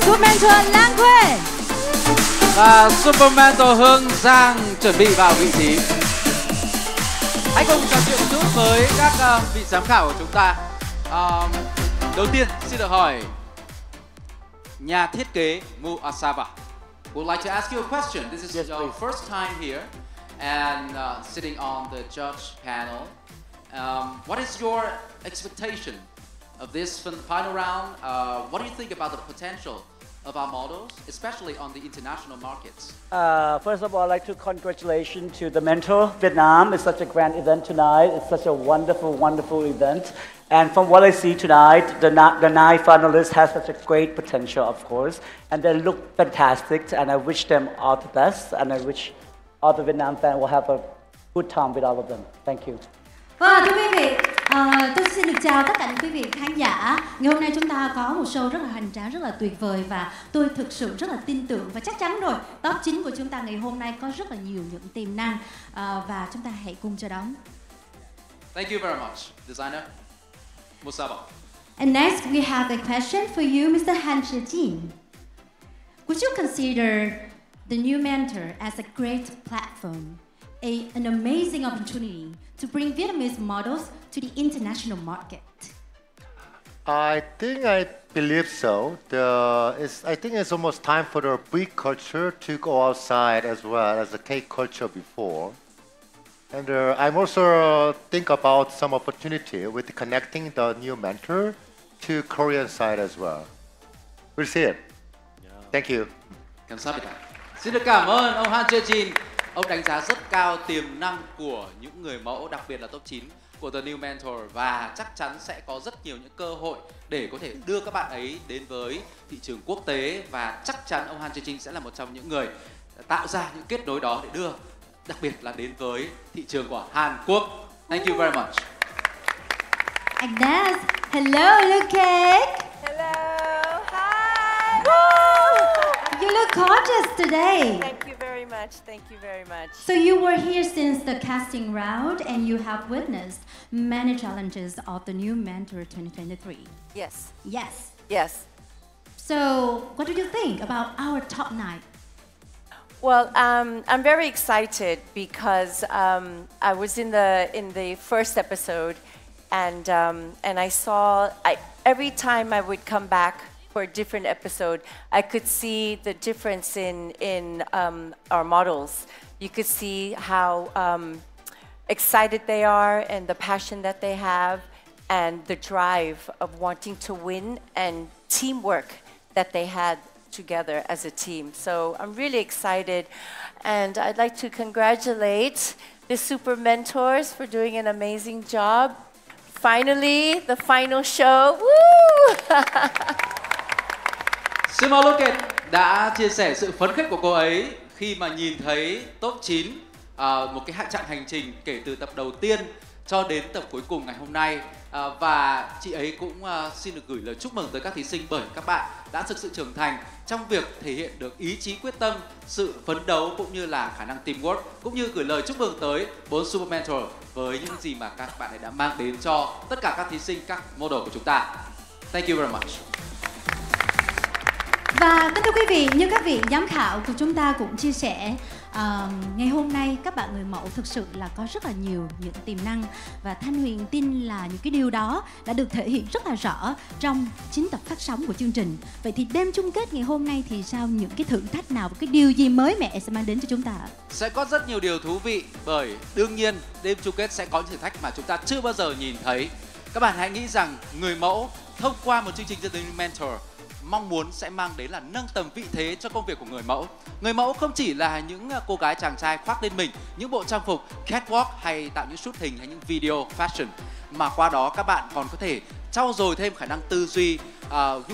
Super Mentor Lan Khuê và Super Mentor Hương Giang chuẩn bị vào vị trí. Hãy cùng trò chuyện một chút với các vị giám khảo của chúng ta. Đầu tiên xin được hỏi nhà thiết kế Muasava. Would like to ask you a question. This is your first time here and sitting on the judge panel. What is your expectation of this final round? What do you think about the potential of our models, especially on the international markets? First of all, I'd like to congratulate to the Mentor Vietnam. It's such a grand event tonight. It's such a wonderful, wonderful event. And from what I see tonight, the 9 finalists have such a great potential, of course, and they look fantastic. And I wish them all the best. And I wish all the Vietnam fans will have a good time with all of them. Thank you. Vâng, thưa quý vị, tôi xin được chào tất cả những quý vị khán giả. Ngày hôm nay chúng ta có một show rất là hoành tráng, rất là tuyệt vời và tôi thực sự rất là tin tưởng và chắc chắn rồi, top 9 của chúng ta ngày hôm nay có rất là nhiều những tiềm năng và chúng ta hãy cùng chờ đón. Thank you very much, designer Musaba. And next we have a question for you, Mr. Han Jin. Would you consider the new mentor as a great platform, an amazing opportunity to bring Vietnamese models to the international market? I believe so. I think it's almost time for the big culture to go outside as well as the K culture before. And I'm also think about some opportunity with connecting the new mentor to Korean side as well. We'll see it. Thank you. 감사합니다. Xin được cảm ơn ông Han Jae-jin. Ông đánh giá rất cao tiềm năng của những người mẫu, đặc biệt là top 9 của The New Mentor và chắc chắn sẽ có rất nhiều những cơ hội để có thể đưa các bạn ấy đến với thị trường quốc tế và chắc chắn ông Han Jae-jin sẽ là một trong những người tạo ra những kết nối đó để đưa đặc biệt là đến với thị trường của Hàn Quốc. Thank you very much. Agnes, hello, Lucas. Hello, hi. You look gorgeous today. Thank you very much. Thank you very much. So you were here since the casting round and you have witnessed many challenges of the New Mentor 2023. Yes. Yes. Yes. So what do you think about our top 9? Well, I'm very excited because I was in the first episode, and I saw every time I would come back for a different episode, I could see the difference in our models. You could see how excited they are and the passion that they have and the drive of wanting to win and teamwork that they had together as a team. So I'm really excited, and I'd like to congratulate the Super Mentors for doing an amazing job. Finally, the final show. Woo! Sima Loket đã chia sẻ sự phấn khích của cô ấy khi mà nhìn thấy top 9 một cái chặng hành trình kể từ tập đầu tiên cho đến tập cuối cùng ngày hôm nay. Và chị ấy cũng xin được gửi lời chúc mừng tới các thí sinh bởi các bạn đã thực sự trưởng thành trong việc thể hiện được ý chí quyết tâm, sự phấn đấu cũng như là khả năng teamwork, cũng như gửi lời chúc mừng tới 4 Super Mentor với những gì mà các bạn ấy đã mang đến cho tất cả các thí sinh, các model của chúng ta. Thank you very much. Và kính thưa quý vị, như các vị giám khảo của chúng ta cũng chia sẻ, ngày hôm nay các bạn người mẫu thực sự là có rất là nhiều những tiềm năng và Thanh Huyền tin là những cái điều đó đã được thể hiện rất là rõ trong 9 tập phát sóng của chương trình. Vậy thì đêm chung kết ngày hôm nay thì sao, những cái thử thách nào và cái điều gì mới mẻ sẽ mang đến cho chúng ta? Sẽ có rất nhiều điều thú vị bởi đương nhiên đêm chung kết sẽ có những thử thách mà chúng ta chưa bao giờ nhìn thấy. Các bạn hãy nghĩ rằng người mẫu thông qua một chương trình The New Mentor mong muốn sẽ mang đến là nâng tầm vị thế cho công việc của người mẫu. Người mẫu không chỉ là những cô gái chàng trai khoác lên mình những bộ trang phục catwalk hay tạo những shoot hình hay những video fashion, mà qua đó các bạn còn có thể trau dồi thêm khả năng tư duy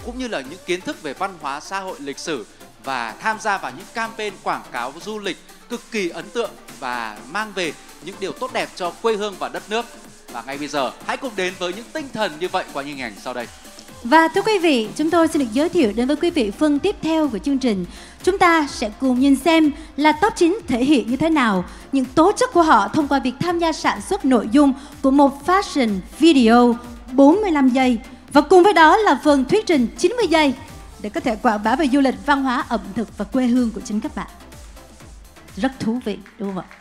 cũng như là những kiến thức về văn hóa, xã hội, lịch sử và tham gia vào những campaign quảng cáo du lịch cực kỳ ấn tượng và mang về những điều tốt đẹp cho quê hương và đất nước. Và ngay bây giờ hãy cùng đến với những tinh thần như vậy qua những hình ảnh sau đây. Và thưa quý vị, chúng tôi xin được giới thiệu đến với quý vị phần tiếp theo của chương trình. Chúng ta sẽ cùng nhìn xem là top 9 thể hiện như thế nào những tố chất của họ thông qua việc tham gia sản xuất nội dung của một fashion video 45 giây. Và cùng với đó là phần thuyết trình 90 giây để có thể quảng bá về du lịch, văn hóa, ẩm thực và quê hương của chính các bạn. Rất thú vị, đúng không ạ?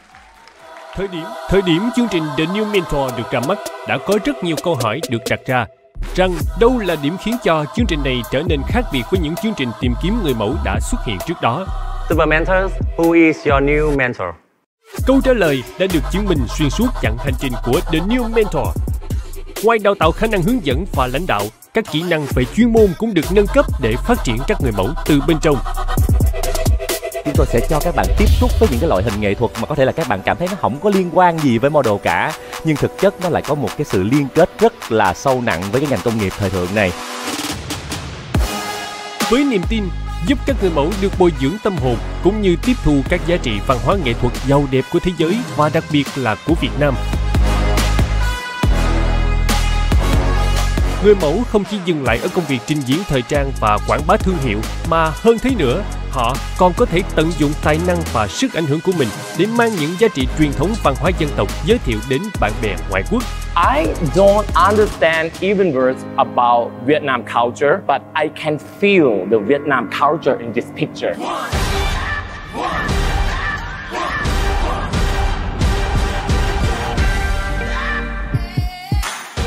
Thời điểm chương trình The New Mentor được ra mắt, đã có rất nhiều câu hỏi được đặt ra rằng đâu là điểm khiến cho chương trình này trở nên khác biệt với những chương trình tìm kiếm người mẫu đã xuất hiện trước đó. Super Mentors, who is your new mentor? Câu trả lời đã được chứng minh xuyên suốt chặng hành trình của The New Mentor. Ngoài đào tạo khả năng hướng dẫn và lãnh đạo, các kỹ năng về chuyên môn cũng được nâng cấp để phát triển các người mẫu từ bên trong. Chúng tôi sẽ cho các bạn tiếp xúc với những cái loại hình nghệ thuật mà có thể là các bạn cảm thấy nó không có liên quan gì với model cả, nhưng thực chất nó lại có một cái sự liên kết rất là sâu nặng với cái ngành công nghiệp thời thượng này. Với niềm tin giúp các người mẫu được bồi dưỡng tâm hồn cũng như tiếp thu các giá trị văn hóa nghệ thuật giàu đẹp của thế giới và đặc biệt là của Việt Nam. Người mẫu không chỉ dừng lại ở công việc trình diễn thời trang và quảng bá thương hiệu, mà hơn thế nữa, họ còn có thể tận dụng tài năng và sức ảnh hưởng của mình để mang những giá trị truyền thống văn hóa dân tộc giới thiệu đến bạn bè ngoại quốc. I don't understand even words about Vietnam culture, but I can feel the Vietnam culture in this picture.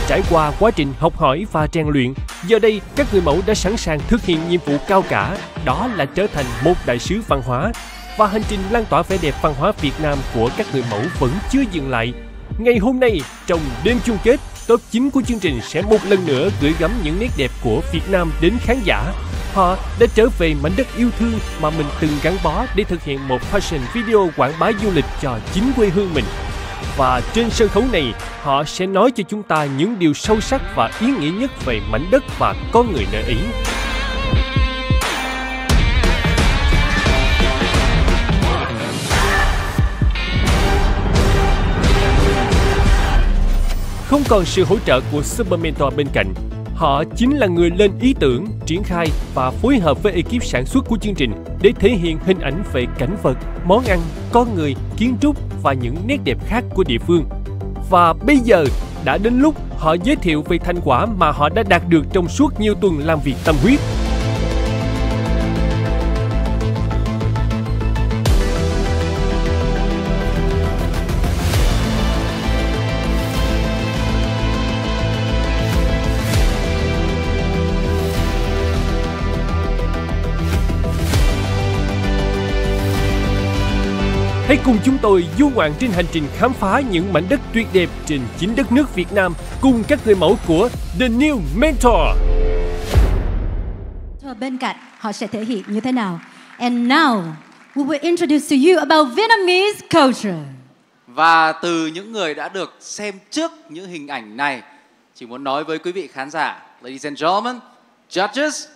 Trải qua quá trình học hỏi và rèn luyện, giờ đây các người mẫu đã sẵn sàng thực hiện nhiệm vụ cao cả, đó là trở thành một đại sứ văn hóa. Và hành trình lan tỏa vẻ đẹp văn hóa Việt Nam của các người mẫu vẫn chưa dừng lại. Ngày hôm nay, trong đêm chung kết, top 9 của chương trình sẽ một lần nữa gửi gắm những nét đẹp của Việt Nam đến khán giả. Họ đã trở về mảnh đất yêu thương mà mình từng gắn bó để thực hiện một fashion video quảng bá du lịch cho chính quê hương mình. Và trên sân khấu này, họ sẽ nói cho chúng ta những điều sâu sắc và ý nghĩa nhất về mảnh đất và con người nơi ấy. Không còn sự hỗ trợ của Super Mentor bên cạnh, họ chính là người lên ý tưởng, triển khai và phối hợp với ekip sản xuất của chương trình để thể hiện hình ảnh về cảnh vật, món ăn, con người, kiến trúc và những nét đẹp khác của địa phương. Và bây giờ đã đến lúc họ giới thiệu về thành quả mà họ đã đạt được trong suốt nhiều tuần làm việc tâm huyết. Hãy cùng chúng tôi du ngoạn trên hành trình khám phá những mảnh đất tuyệt đẹp trên chính đất nước Việt Nam cùng các người mẫu của The New Mentor. Bên cạnh họ sẽ thể hiện như thế nào. And now we will introduce to you about Vietnamese culture. Và từ những người đã được xem trước những hình ảnh này, chỉ muốn nói với quý vị khán giả, ladies and gentlemen, judges,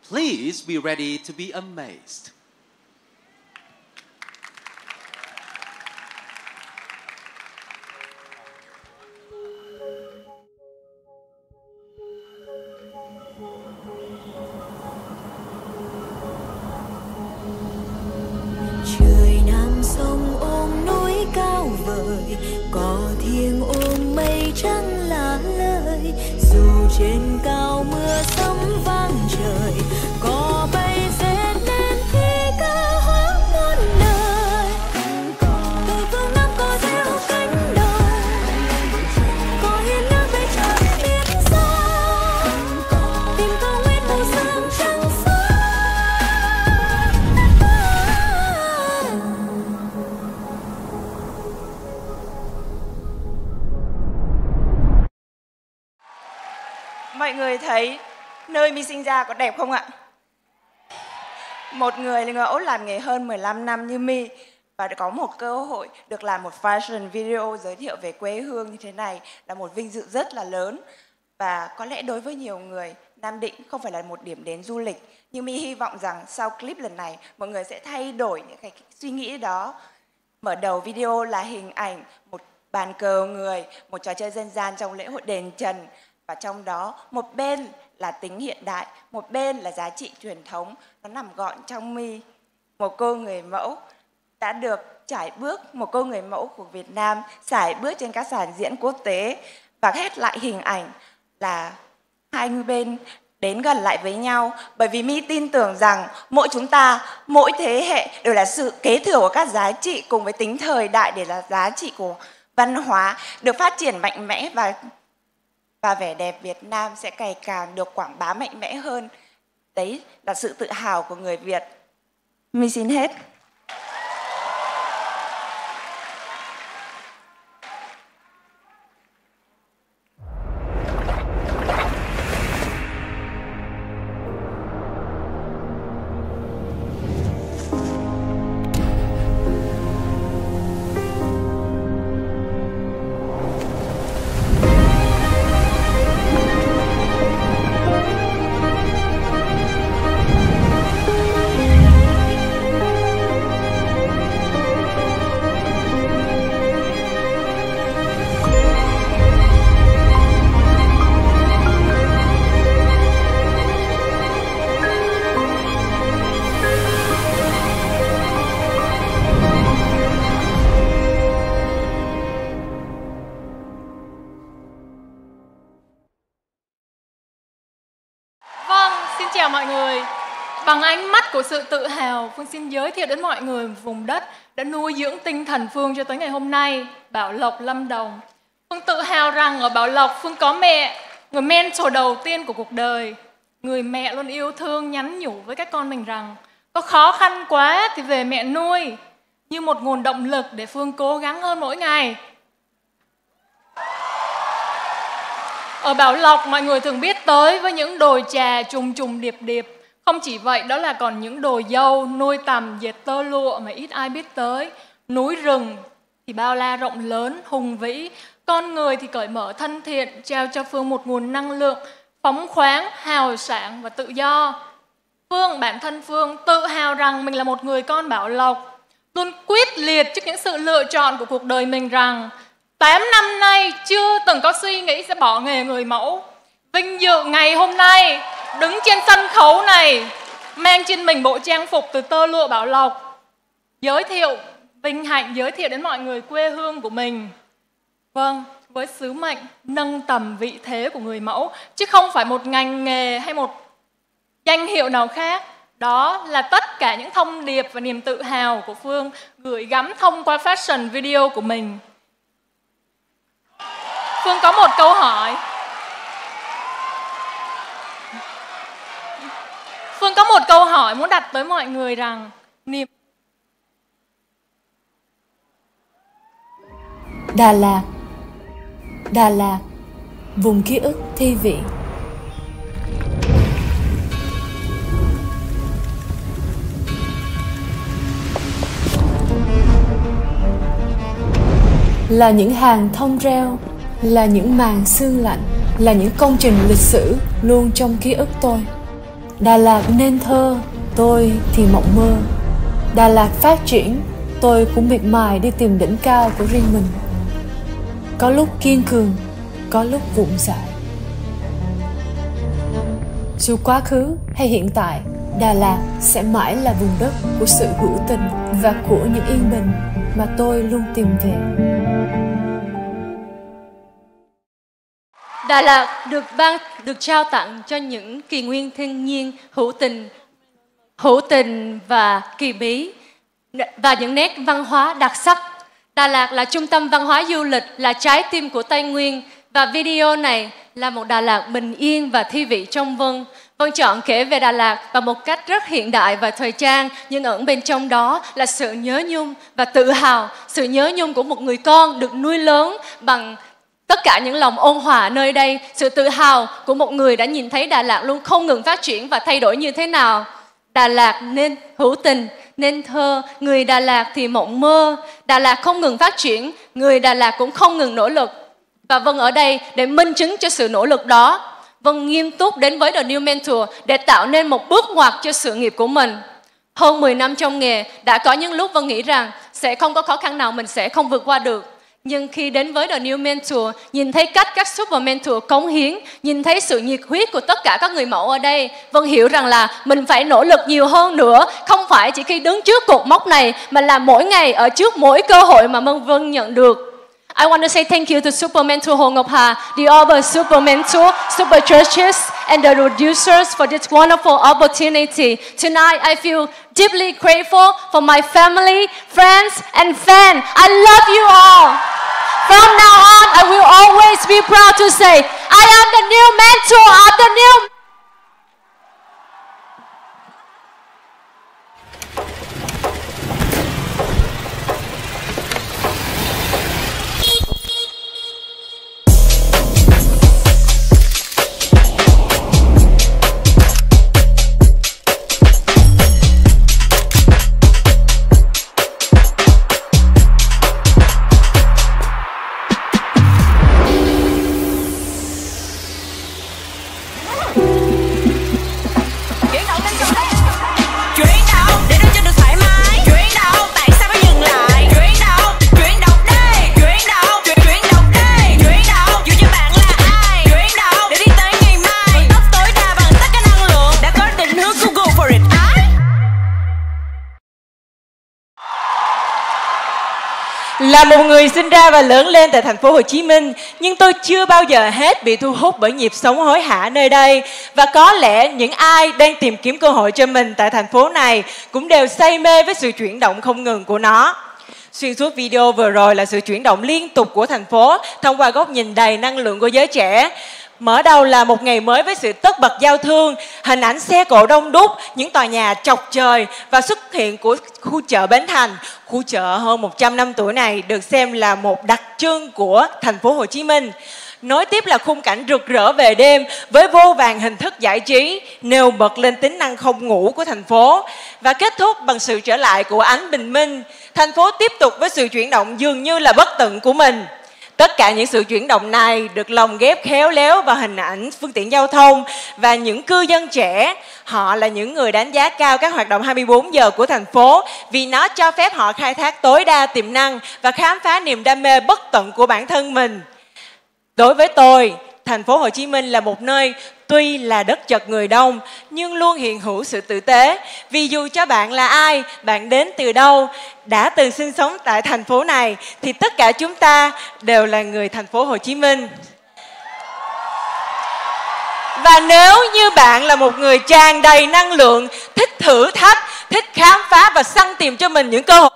please be ready to be amazed. Sông ôm núi cao vời, cỏ thiêng ôm mây trắng lá lời. Dù trên cao mưa sấm vang trời, cỏ bay rét nên khi ca hát muôn đời. Từ phương Nam có reo cánh đồng, cỏ hiên ngang về trắng biết xa. Tìm cầu nguyện màu sương trắng xa. Mọi người thấy nơi My sinh ra có đẹp không ạ? Một người là người Úc làm nghề hơn 15 năm như My và đã có một cơ hội được làm một fashion video giới thiệu về quê hương như thế này là một vinh dự rất là lớn. Và có lẽ đối với nhiều người, Nam Định không phải là một điểm đến du lịch. Nhưng My hy vọng rằng sau clip lần này, mọi người sẽ thay đổi những cái suy nghĩ đó. Mở đầu video là hình ảnh một bàn cờ người, một trò chơi dân gian trong lễ hội đền Trần. Và trong đó một bên là tính hiện đại, một bên là giá trị truyền thống. Nó nằm gọn trong My. Một cô người mẫu đã được trải bước, một cô người mẫu của Việt Nam trải bước trên các sàn diễn quốc tế. Và hết lại hình ảnh là hai bên đến gần lại với nhau. Bởi vì My tin tưởng rằng mỗi chúng ta, mỗi thế hệ đều là sự kế thừa của các giá trị cùng với tính thời đại để là giá trị của văn hóa được phát triển mạnh mẽ và vẻ đẹp Việt Nam sẽ ngày càng được quảng bá mạnh mẽ hơn. Đấy là sự tự hào của người Việt. My xin hết. Bằng ánh mắt của sự tự hào, Phương xin giới thiệu đến mọi người vùng đất đã nuôi dưỡng tinh thần Phương cho tới ngày hôm nay, Bảo Lộc, Lâm Đồng. Phương tự hào rằng ở Bảo Lộc, Phương có mẹ, người mentor đầu tiên của cuộc đời. Người mẹ luôn yêu thương, nhắn nhủ với các con mình rằng có khó khăn quá thì về mẹ nuôi, như một nguồn động lực để Phương cố gắng hơn mỗi ngày. Ở Bảo Lộc, mọi người thường biết tới với những đồi trà trùng trùng điệp điệp. Không chỉ vậy, đó là còn những đồi dâu, nuôi tằm, dệt tơ lụa mà ít ai biết tới. Núi rừng thì bao la rộng lớn, hùng vĩ. Con người thì cởi mở thân thiện, trao cho Phương một nguồn năng lượng phóng khoáng, hào sảng và tự do. Phương, bản thân Phương tự hào rằng mình là một người con Bảo Lộc, luôn quyết liệt trước những sự lựa chọn của cuộc đời mình rằng 8 năm nay chưa từng có suy nghĩ sẽ bỏ nghề người mẫu. Vinh dự ngày hôm nay đứng trên sân khấu này, mang trên mình bộ trang phục từ tơ lụa Bảo Lộc, vinh hạnh giới thiệu đến mọi người quê hương của mình. Vâng, với sứ mệnh nâng tầm vị thế của người mẫu, chứ không phải một ngành nghề hay một danh hiệu nào khác. Đó là tất cả những thông điệp và niềm tự hào của Phương gửi gắm thông qua fashion video của mình. Phương có một câu hỏi. Phương có một câu hỏi muốn đặt tới mọi người rằng Đà Lạt, Đà Lạt, vùng ký ức thi vị. Là những hàng thông reo, là những màn sương lạnh, là những công trình lịch sử luôn trong ký ức tôi. Đà Lạt nên thơ, tôi thì mộng mơ. Đà Lạt phát triển, tôi cũng miệt mài đi tìm đỉnh cao của riêng mình. Có lúc kiên cường, có lúc vụng dại. Dù quá khứ hay hiện tại, Đà Lạt sẽ mãi là vùng đất của sự hữu tình và của những yên bình mà tôi luôn tìm về. Đà Lạt được trao tặng cho những kỳ nguyên thiên nhiên hữu tình và kỳ bí, và những nét văn hóa đặc sắc. Đà Lạt là trung tâm văn hóa du lịch, là trái tim của Tây Nguyên, và video này là một Đà Lạt bình yên và thi vị trong vân. Vân chọn kể về Đà Lạt bằng một cách rất hiện đại và thời trang, nhưng ẩn bên trong đó là sự nhớ nhung và tự hào, sự nhớ nhung của một người con được nuôi lớn bằng tất cả những lòng ôn hòa nơi đây, sự tự hào của một người đã nhìn thấy Đà Lạt luôn không ngừng phát triển và thay đổi như thế nào. Đà Lạt nên hữu tình, nên thơ, người Đà Lạt thì mộng mơ. Đà Lạt không ngừng phát triển, người Đà Lạt cũng không ngừng nỗ lực. Và Vân ở đây để minh chứng cho sự nỗ lực đó. Vân nghiêm túc đến với The New Mentor để tạo nên một bước ngoặt cho sự nghiệp của mình. Hơn 10 năm trong nghề, đã có những lúc Vân nghĩ rằng sẽ không có khó khăn nào mình sẽ không vượt qua được. Nhưng khi đến với The New Mentor, nhìn thấy cách các Super Mentor cống hiến, nhìn thấy sự nhiệt huyết của tất cả các người mẫu ở đây, Vân hiểu rằng là mình phải nỗ lực nhiều hơn nữa. Không phải chỉ khi đứng trước cột mốc này, mà là mỗi ngày ở trước mỗi cơ hội mà Vân nhận được. I want to say thank you to Super Mentor Hồ Ngọc Hà, the other Super Mentor, Super Churches, and the producers for this wonderful opportunity. Tonight, I feel deeply grateful for my family, friends, and fans. I love you all. From now on, I will always be proud to say, I am the new mentor of the new. Hãy subscribe cho kênh Ghiền Mì Gõ để không bỏ lỡ Là một người sinh ra và lớn lên tại thành phố Hồ Chí Minh, nhưng tôi chưa bao giờ hết bị thu hút bởi nhịp sống hối hả nơi đây. Và có lẽ những ai đang tìm kiếm cơ hội cho mình tại thành phố này cũng đều say mê với sự chuyển động không ngừng của nó. Xuyên suốt video vừa rồi là sự chuyển động liên tục của thành phố thông qua góc nhìn đầy năng lượng của giới trẻ. Mở đầu là một ngày mới với sự tất bật giao thương, hình ảnh xe cộ đông đúc, những tòa nhà chọc trời và xuất hiện của khu chợ Bến Thành. Khu chợ hơn 100 năm tuổi này được xem là một đặc trưng của thành phố Hồ Chí Minh. Nối tiếp là khung cảnh rực rỡ về đêm với vô vàn hình thức giải trí, nêu bật lên tính năng không ngủ của thành phố. Và kết thúc bằng sự trở lại của ánh bình minh. Thành phố tiếp tục với sự chuyển động dường như là bất tận của mình. Tất cả những sự chuyển động này được lồng ghép khéo léo vào hình ảnh phương tiện giao thông và những cư dân trẻ. Họ là những người đánh giá cao các hoạt động 24 giờ của thành phố vì nó cho phép họ khai thác tối đa tiềm năng và khám phá niềm đam mê bất tận của bản thân mình. Đối với tôi, thành phố Hồ Chí Minh là một nơi tuy là đất chật người đông nhưng luôn hiện hữu sự tử tế. Vì dù cho bạn là ai, bạn đến từ đâu, đã từng sinh sống tại thành phố này thì tất cả chúng ta đều là người thành phố Hồ Chí Minh. Và nếu như bạn là một người tràn đầy năng lượng, thích thử thách, thích khám phá và săn tìm cho mình những cơ hội,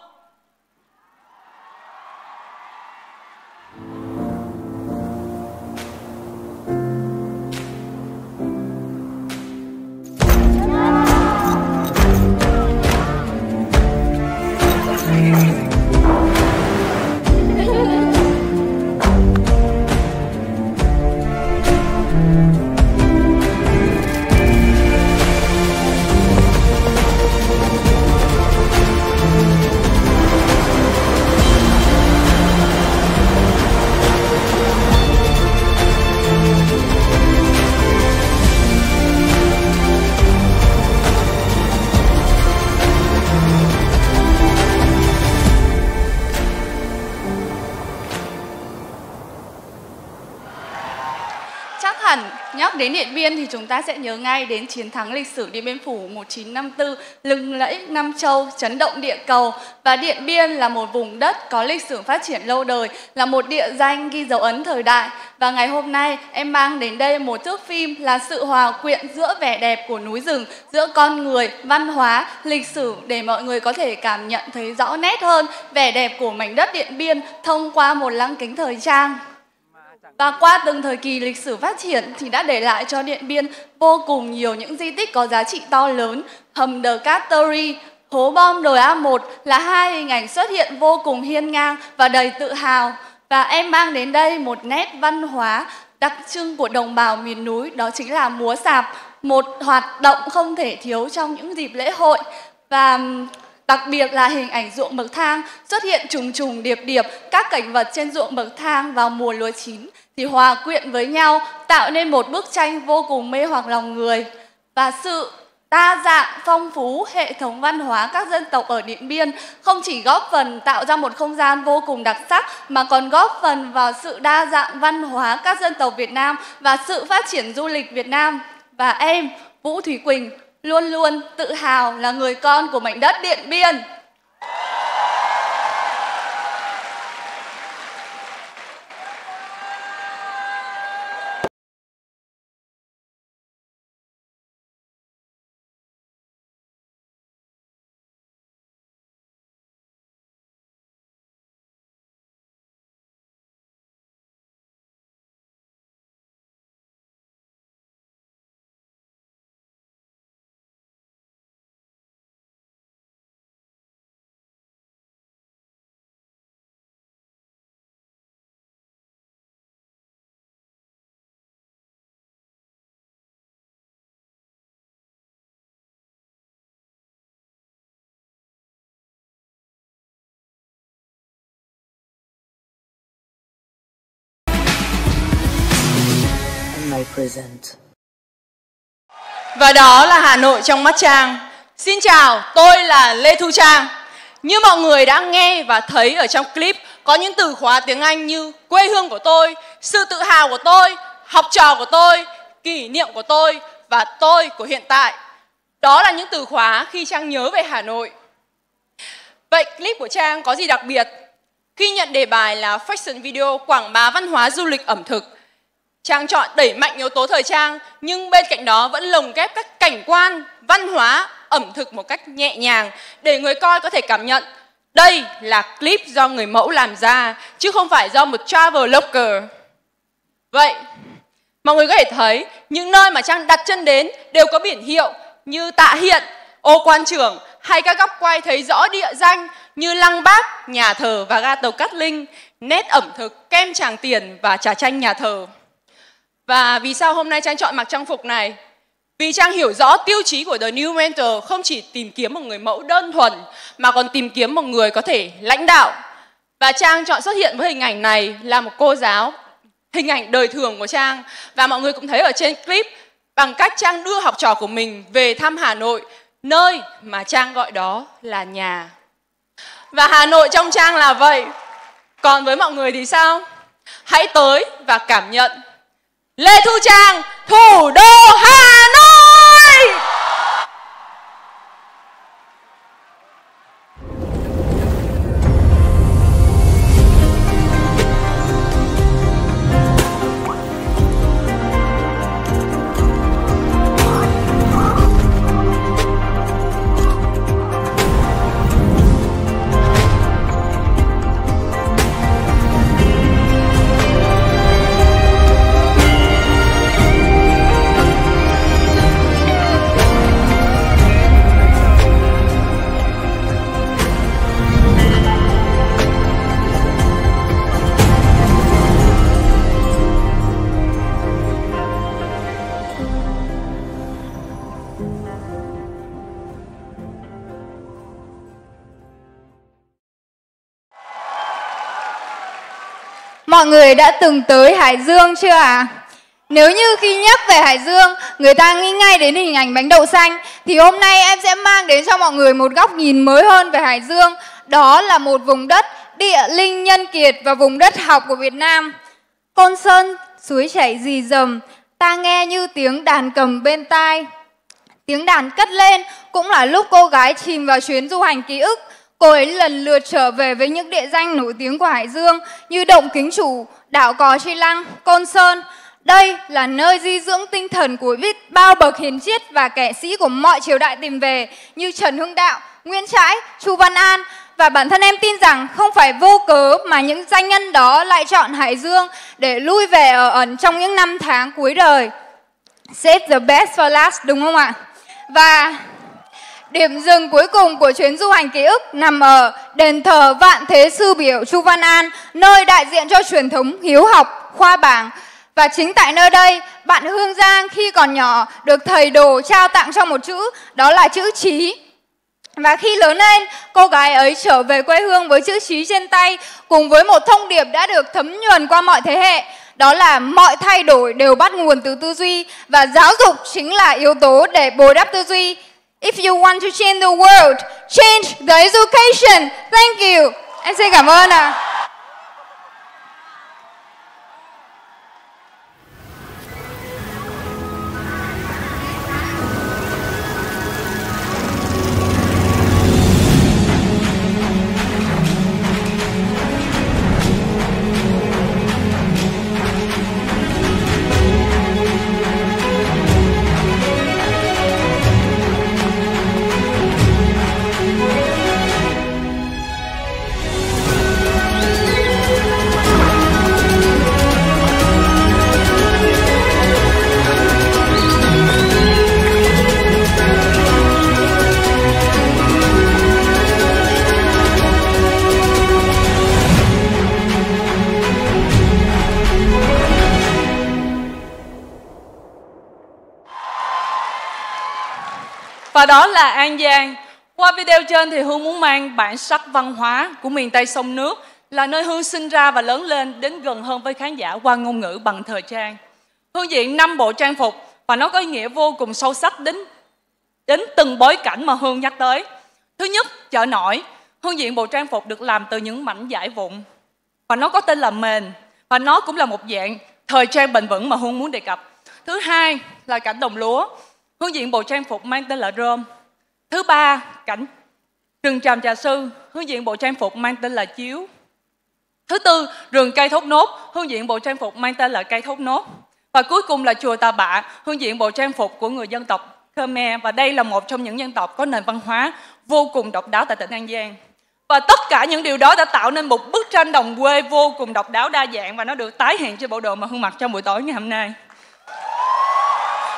nhắc đến Điện Biên thì chúng ta sẽ nhớ ngay đến chiến thắng lịch sử Điện Biên Phủ 1954, lừng lẫy Nam Châu, chấn động địa cầu. Và Điện Biên là một vùng đất có lịch sử phát triển lâu đời, là một địa danh ghi dấu ấn thời đại. Và ngày hôm nay em mang đến đây một thước phim là sự hòa quyện giữa vẻ đẹp của núi rừng, giữa con người, văn hóa, lịch sử để mọi người có thể cảm nhận thấy rõ nét hơn vẻ đẹp của mảnh đất Điện Biên thông qua một lăng kính thời trang. Và qua từng thời kỳ lịch sử phát triển thì đã để lại cho Điện Biên vô cùng nhiều những di tích có giá trị to lớn. Hầm The Cattery, hố bom đồi A1 là hai hình ảnh xuất hiện vô cùng hiên ngang và đầy tự hào. Và em mang đến đây một nét văn hóa đặc trưng của đồng bào miền núi, đó chính là múa sạp, một hoạt động không thể thiếu trong những dịp lễ hội. Và đặc biệt là hình ảnh ruộng bậc thang xuất hiện trùng trùng điệp điệp, các cảnh vật trên ruộng bậc thang vào mùa lúa chín thì hòa quyện với nhau tạo nên một bức tranh vô cùng mê hoặc lòng người. Và sự đa dạng, phong phú hệ thống văn hóa các dân tộc ở Điện Biên không chỉ góp phần tạo ra một không gian vô cùng đặc sắc mà còn góp phần vào sự đa dạng văn hóa các dân tộc Việt Nam và sự phát triển du lịch Việt Nam. Và em, Vũ Thúy Quỳnh, luôn luôn tự hào là người con của mảnh đất Điện Biên. Và đó là Hà Nội trong mắt Trang. Xin chào, tôi là Lê Thu Trang. Như mọi người đã nghe và thấy ở trong clip, có những từ khóa tiếng Anh như quê hương của tôi, sự tự hào của tôi, học trò của tôi, kỷ niệm của tôi và tôi của hiện tại. Đó là những từ khóa khi Trang nhớ về Hà Nội. Vậy clip của Trang có gì đặc biệt? Khi nhận đề bài là Fashion Video quảng bá văn hóa du lịch ẩm thực, Trang chọn đẩy mạnh yếu tố thời trang nhưng bên cạnh đó vẫn lồng ghép các cảnh quan, văn hóa, ẩm thực một cách nhẹ nhàng để người coi có thể cảm nhận đây là clip do người mẫu làm ra chứ không phải do một travel blogger. Vậy, mọi người có thể thấy những nơi mà Trang đặt chân đến đều có biển hiệu như Tạ Hiện, Ô Quan Trưởng hay các góc quay thấy rõ địa danh như Lăng Bác, nhà thờ và ga tàu Cát Linh, nét ẩm thực, kem Tràng Tiền và trà chanh nhà thờ. Và vì sao hôm nay Trang chọn mặc trang phục này? Vì Trang hiểu rõ tiêu chí của The New Mentor không chỉ tìm kiếm một người mẫu đơn thuần mà còn tìm kiếm một người có thể lãnh đạo. Và Trang chọn xuất hiện với hình ảnh này là một cô giáo, hình ảnh đời thường của Trang. Và mọi người cũng thấy ở trên clip bằng cách Trang đưa học trò của mình về thăm Hà Nội, nơi mà Trang gọi đó là nhà. Và Hà Nội trong Trang là vậy. Còn với mọi người thì sao? Hãy tới và cảm nhận Lê Thu Trang, thủ đô Hà Nội! Mọi người đã từng tới Hải Dương chưa ạ? Nếu như khi nhắc về Hải Dương, người ta nghĩ ngay đến hình ảnh bánh đậu xanh, thì hôm nay em sẽ mang đến cho mọi người một góc nhìn mới hơn về Hải Dương. Đó là một vùng đất địa linh nhân kiệt và vùng đất học của Việt Nam. Côn Sơn, suối chảy rì rầm, ta nghe như tiếng đàn cầm bên tai. Tiếng đàn cất lên cũng là lúc cô gái chìm vào chuyến du hành ký ức. Cô ấy lần lượt trở về với những địa danh nổi tiếng của Hải Dương như Động Kính Chủ, đảo Cò Chi Lăng, Côn Sơn. Đây là nơi di dưỡng tinh thần của biết bao bậc hiền triết và kẻ sĩ của mọi triều đại tìm về như Trần Hưng Đạo, Nguyễn Trãi, Chu Văn An. Và bản thân em tin rằng không phải vô cớ mà những danh nhân đó lại chọn Hải Dương để lui về ở ẩn trong những năm tháng cuối đời. Save the best for last, đúng không ạ? Và điểm dừng cuối cùng của chuyến du hành ký ức nằm ở đền thờ Vạn Thế Sư Biểu Chu Văn An, nơi đại diện cho truyền thống hiếu học, khoa bảng. Và chính tại nơi đây, bạn Hương Giang khi còn nhỏ được thầy Đồ trao tặng cho một chữ, đó là chữ Chí. Và khi lớn lên, cô gái ấy trở về quê hương với chữ Chí trên tay, cùng với một thông điệp đã được thấm nhuần qua mọi thế hệ. Đó là mọi thay đổi đều bắt nguồn từ tư duy, và giáo dục chính là yếu tố để bồi đắp tư duy. If you want to change the world, change the education. Thank you. Em xin cảm ơn ạ. Và đó là An Giang. Qua video trên thì Hương muốn mang bản sắc văn hóa của miền Tây sông nước, là nơi Hương sinh ra và lớn lên, đến gần hơn với khán giả qua ngôn ngữ bằng thời trang. Hương diện 5 bộ trang phục và nó có ý nghĩa vô cùng sâu sắc đến từng bối cảnh mà Hương nhắc tới. Thứ nhất, chợ nổi. Hương diện bộ trang phục được làm từ những mảnh vải vụn và nó có tên là mền, và nó cũng là một dạng thời trang bền vững mà Hương muốn đề cập. Thứ hai là cảnh đồng lúa. Hương diện bộ trang phục mang tên là rơm. Thứ ba, cảnh rừng tràm trà sư. Hương diện bộ trang phục mang tên là chiếu. Thứ tư, rừng cây thốt nốt, hương diện bộ trang phục mang tên là cây thốt nốt. Và cuối cùng là chùa Tà Bạ, hương diện bộ trang phục của người dân tộc Khmer. Và đây là một trong những dân tộc có nền văn hóa vô cùng độc đáo tại tỉnh An Giang. Và tất cả những điều đó đã tạo nên một bức tranh đồng quê vô cùng độc đáo đa dạng, và nó được tái hiện trên bộ đồ mà Hương mặc trong buổi tối ngày hôm nay.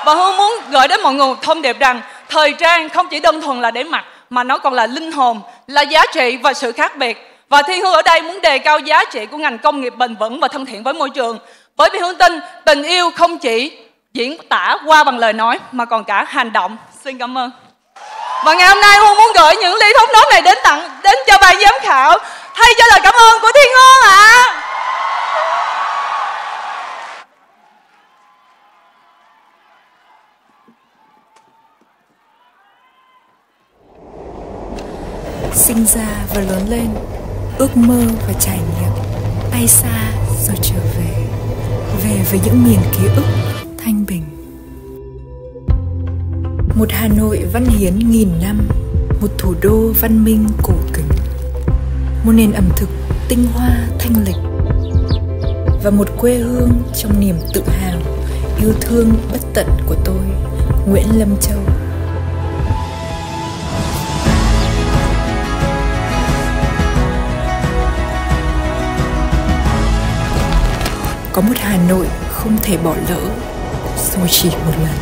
Và Hương muốn gửi đến mọi người một thông điệp rằng thời trang không chỉ đơn thuần là để mặc, mà nó còn là linh hồn, là giá trị và sự khác biệt. Và Thiên Hương ở đây muốn đề cao giá trị của ngành công nghiệp bền vững và thân thiện với môi trường. Bởi vì Hương tin tình yêu không chỉ diễn tả qua bằng lời nói mà còn cả hành động. Xin cảm ơn. Và ngày hôm nay Hương muốn gửi những ly thốt nốt này đến cho ban giám khảo, thay cho lời cảm ơn của Thiên Hương ạ. Sinh ra và lớn lên, ước mơ và trải nghiệm, bay xa rồi trở về, về với những miền ký ức thanh bình. Một Hà Nội văn hiến nghìn năm, một thủ đô văn minh cổ kính, một nền ẩm thực tinh hoa thanh lịch, và một quê hương trong niềm tự hào, yêu thương bất tận của tôi, Nguyễn Lâm Châu. Có một Hà Nội không thể bỏ lỡ, dù chỉ một lần.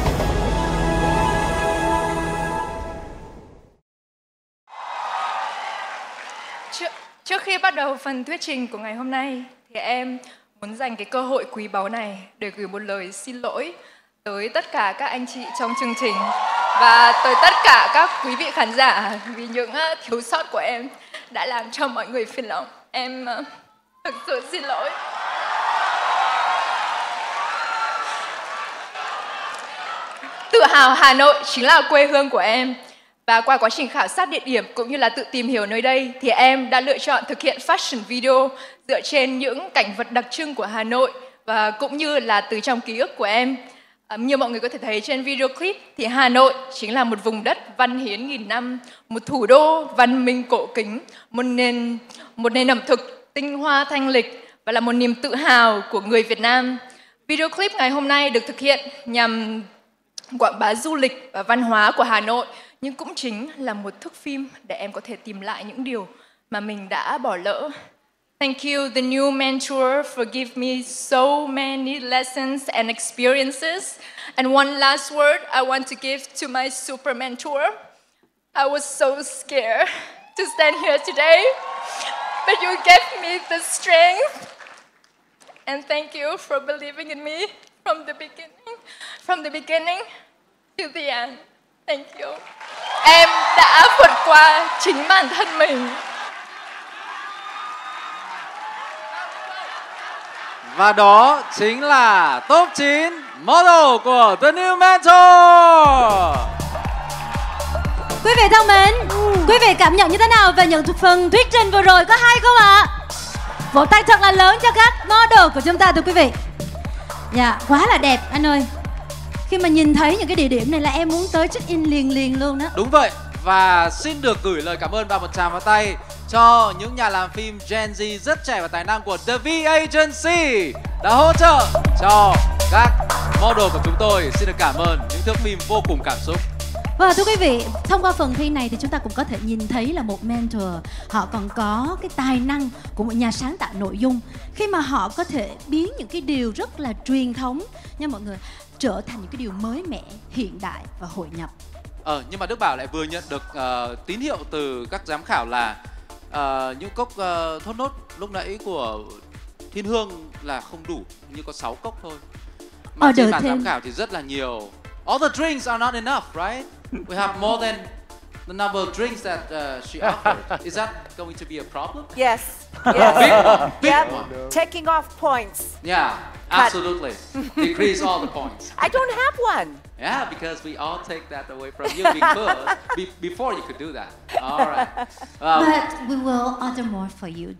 Trước khi bắt đầu phần thuyết trình của ngày hôm nay, thì em muốn dành cái cơ hội quý báu này để gửi một lời xin lỗi tới tất cả các anh chị trong chương trình và tới tất cả các quý vị khán giả vì những thiếu sót của em đã làm cho mọi người phiền lòng. Em thực sự xin lỗi. Tự hào Hà Nội chính là quê hương của em. Và qua quá trình khảo sát địa điểm cũng như là tự tìm hiểu nơi đây thì em đã lựa chọn thực hiện fashion video dựa trên những cảnh vật đặc trưng của Hà Nội và cũng như là từ trong ký ức của em. Như mọi người có thể thấy trên video clip thì Hà Nội chính là một vùng đất văn hiến nghìn năm, một thủ đô văn minh cổ kính, một nền ẩm thực tinh hoa thanh lịch và là một niềm tự hào của người Việt Nam. Video clip ngày hôm nay được thực hiện nhằm quảng bá du lịch và văn hóa của Hà Nội, nhưng cũng chính là một thước phim để em có thể tìm lại những điều mà mình đã bỏ lỡ. Thank you, the new mentor, for giving me so many lessons and experiences. And one last word I want to give to my super mentor. I was so scared to stand here today, but you gave me the strength. And thank you for believing in me from the beginning to the end. Thank you. Em đã vượt qua chính bản thân mình. Và đó chính là top 9 model của The New Mentor. Quý vị thân mến, quý vị cảm nhận như thế nào về những phần thuyết trình vừa rồi, có hay không ạ? Vỗ tay thật là lớn cho các model của chúng ta thưa quý vị. Dạ, quá là đẹp anh ơi. Khi mà nhìn thấy những cái địa điểm này là em muốn tới check in liền luôn đó. Đúng vậy. Và xin được gửi lời cảm ơn và một tràng vào tay cho những nhà làm phim Gen Z rất trẻ và tài năng của The V Agency đã hỗ trợ cho các model của chúng tôi. Xin được cảm ơn những thước phim vô cùng cảm xúc. Và thưa quý vị, thông qua phần thi này thì chúng ta cũng có thể nhìn thấy là một mentor họ còn có cái tài năng của một nhà sáng tạo nội dung khi mà họ có thể biến những cái điều rất là truyền thống nha mọi người trở thành những cái điều mới mẻ, hiện đại và hội nhập. Nhưng mà Đức Bảo lại vừa nhận được tín hiệu từ các giám khảo là những cốc thốt nốt lúc nãy của Thiên Hương là không đủ, như có 6 cốc thôi. Mà trên bàn giám khảo thì rất là nhiều. All the drinks are not enough, right? We have more than the number of drinks that she offered. Is that going to be a problem? Yes. Big one. Taking off points. Yeah, absolutely. Decrease all the points. I don't have one. Yeah, because we all take that away from you before you could do that. All right. But we will order more for you.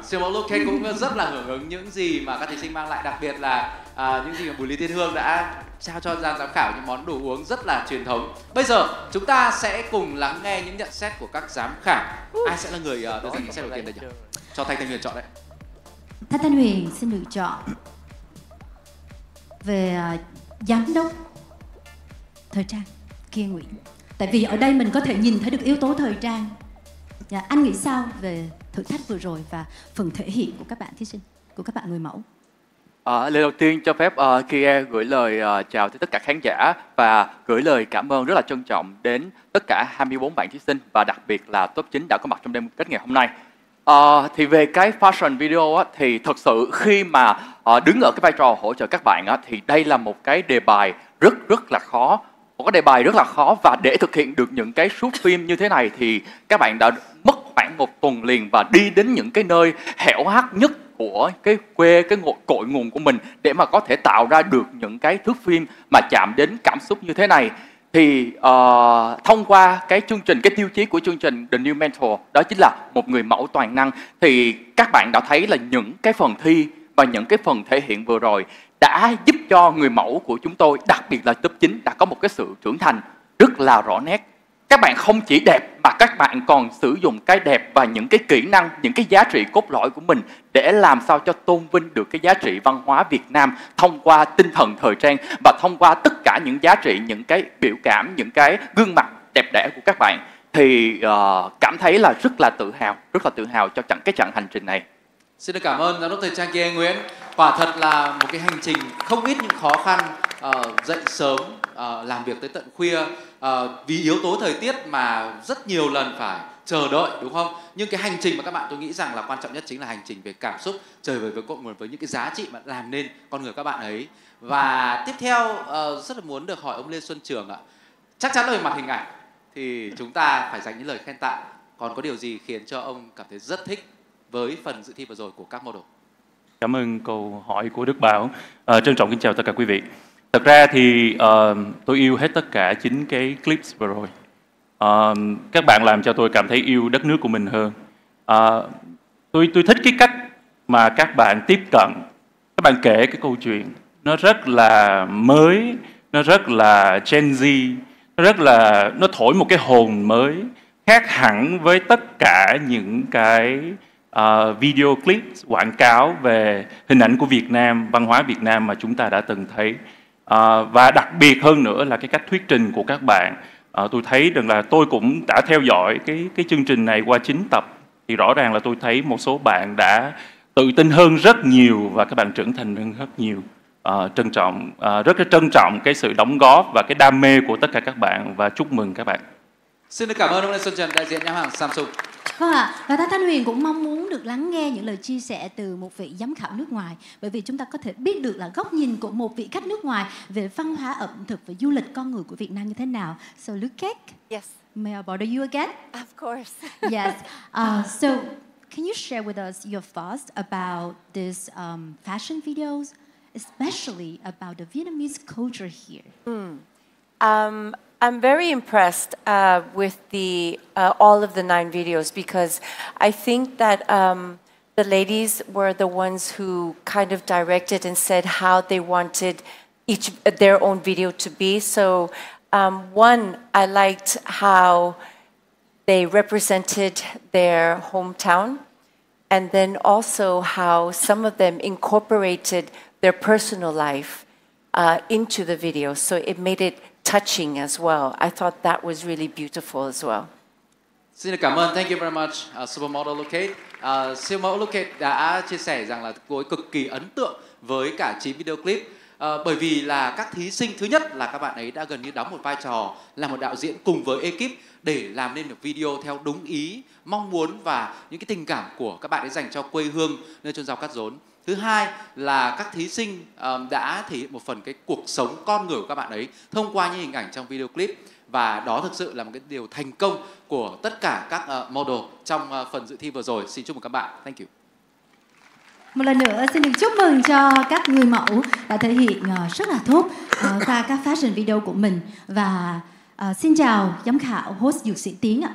Siêu mẫu Luke cũng rất là hưởng ứng những gì mà các thí sinh mang lại, đặc biệt là những gì mà Bùi Ly Thiên Hương đã trao cho giám khảo những món đồ uống rất là truyền thống. Bây giờ chúng ta sẽ cùng lắng nghe những nhận xét của các giám khảo. Ai sẽ là người đưa ra nhận xét đầu tiên đây nhỉ? Cho Thanh Huyền chọn đấy. Thanh Huyền xin lựa chọn về giám đốc thời trang Kiên Nguyễn. Tại vì ở đây mình có thể nhìn thấy được yếu tố thời trang. Dạ, anh nghĩ sao về thử thách vừa rồi và phần thể hiện của các bạn thí sinh, của các bạn người mẫu? Lời đầu tiên cho phép Kia gửi lời chào tới tất cả khán giả và gửi lời cảm ơn rất là trân trọng đến tất cả 24 bạn thí sinh và đặc biệt là top 9 đã có mặt trong đêm kết ngày hôm nay. Thì về cái fashion video á, thì thật sự khi mà đứng ở cái vai trò hỗ trợ các bạn á, thì đây là một cái đề bài rất là khó. Một cái đề bài rất là khó và để thực hiện được những cái shoot phim như thế này thì các bạn đã mất khoảng 1 tuần liền và đi đến những cái nơi hẻo hắt nhất của cái quê, cái cội nguồn của mình để mà có thể tạo ra được những cái thước phim mà chạm đến cảm xúc như thế này. Thì thông qua cái chương trình, cái tiêu chí của chương trình The New Mentor đó chính là một người mẫu toàn năng, thì các bạn đã thấy là những cái phần thi và những cái phần thể hiện vừa rồi đã giúp cho người mẫu của chúng tôi, đặc biệt là top 9 đã có một cái sự trưởng thành rất là rõ nét. Các bạn không chỉ đẹp mà các bạn còn sử dụng cái đẹp và những cái kỹ năng, những cái giá trị cốt lõi của mình để làm sao cho tôn vinh được cái giá trị văn hóa Việt Nam thông qua tinh thần thời trang và thông qua tất cả những giá trị, những cái biểu cảm, những cái gương mặt đẹp đẽ của các bạn. Thì cảm thấy là rất là tự hào cho cái chặng hành trình này. Xin được cảm ơn giám đốc thời trang Kiên Nguyễn. Quả thật là một cái hành trình không ít những khó khăn, dậy sớm, làm việc tới tận khuya, vì yếu tố thời tiết mà rất nhiều lần phải chờ đợi, đúng không? Nhưng cái hành trình mà các bạn, tôi nghĩ rằng là quan trọng nhất chính là hành trình về cảm xúc, trở về với cội nguồn, với những cái giá trị mà làm nên con người các bạn ấy. Và tiếp theo rất là muốn được hỏi ông Lê Xuân Trường ạ. Chắc chắn là về mặt hình ảnh thì chúng ta phải dành những lời khen tặng. Còn có điều gì khiến cho ông cảm thấy rất thích với phần dự thi vừa rồi của các model? Cảm ơn câu hỏi của Đức Bảo. Trân trọng kính chào tất cả quý vị. Thật ra thì tôi yêu hết tất cả 9 cái clips vừa rồi. Các bạn làm cho tôi cảm thấy yêu đất nước của mình hơn. Tôi thích cái cách mà các bạn tiếp cận, các bạn kể cái câu chuyện nó rất là mới, nó rất là Gen Z, nó thổi một cái hồn mới khác hẳn với tất cả những cái video clip quảng cáo về hình ảnh của Việt Nam, văn hóa Việt Nam mà chúng ta đã từng thấy. Và đặc biệt hơn nữa là cái cách thuyết trình của các bạn. Tôi thấy rằng là tôi cũng đã theo dõi cái chương trình này qua 9 tập. Thì rõ ràng là tôi thấy một số bạn đã tự tin hơn rất nhiều và các bạn trưởng thành hơn rất nhiều. Rất là trân trọng cái sự đóng góp và cái đam mê của tất cả các bạn và chúc mừng các bạn. Xin được cảm ơn ông Lê Xuân Trần, đại diện nhãn hàng Samsung. Vâng ạ, và Thanh Huyền cũng mong muốn được lắng nghe những lời chia sẻ từ một vị giám khảo nước ngoài, bởi vì chúng ta có thể biết được là góc nhìn của một vị khách nước ngoài về văn hóa ẩm thực và du lịch con người của Việt Nam như thế nào. So Lucas, yes, may I bother you again? Of course. Yes. So can you share with us your thoughts about this fashion videos, especially about the Vietnamese culture here? I'm very impressed with all of the 9 videos because I think that the ladies were the ones who kind of directed and said how they wanted their own video to be. So one, I liked how they represented their hometown, and then also how some of them incorporated their personal life into the video. So it made it touching as well. I thought that was really beautiful as well. Xin cảm ơn, thank you very much, Supermodel Lucas. Siêu mẫu Lucas đã chia sẻ rằng là cô ấy cực kỳ ấn tượng với cả 9 video clip. Bởi vì là các thí sinh, thứ nhất là các bạn ấy đã gần như đóng một vai trò là một đạo diễn cùng với ekip để làm nên được video theo đúng ý, mong muốn và những cái tình cảm của các bạn ấy dành cho quê hương nơi chôn rau cắt rốn. Thứ hai là các thí sinh đã thể hiện một phần cái cuộc sống con người của các bạn ấy thông qua những hình ảnh trong video clip, và đó thực sự là một cái điều thành công của tất cả các model trong phần dự thi vừa rồi. Xin chúc mừng các bạn. Thank you. Một lần nữa xin được chúc mừng cho các người mẫu đã thể hiện rất là tốt qua các fashion video của mình. Và xin chào giám khảo host Dược sĩ Tiến ạ.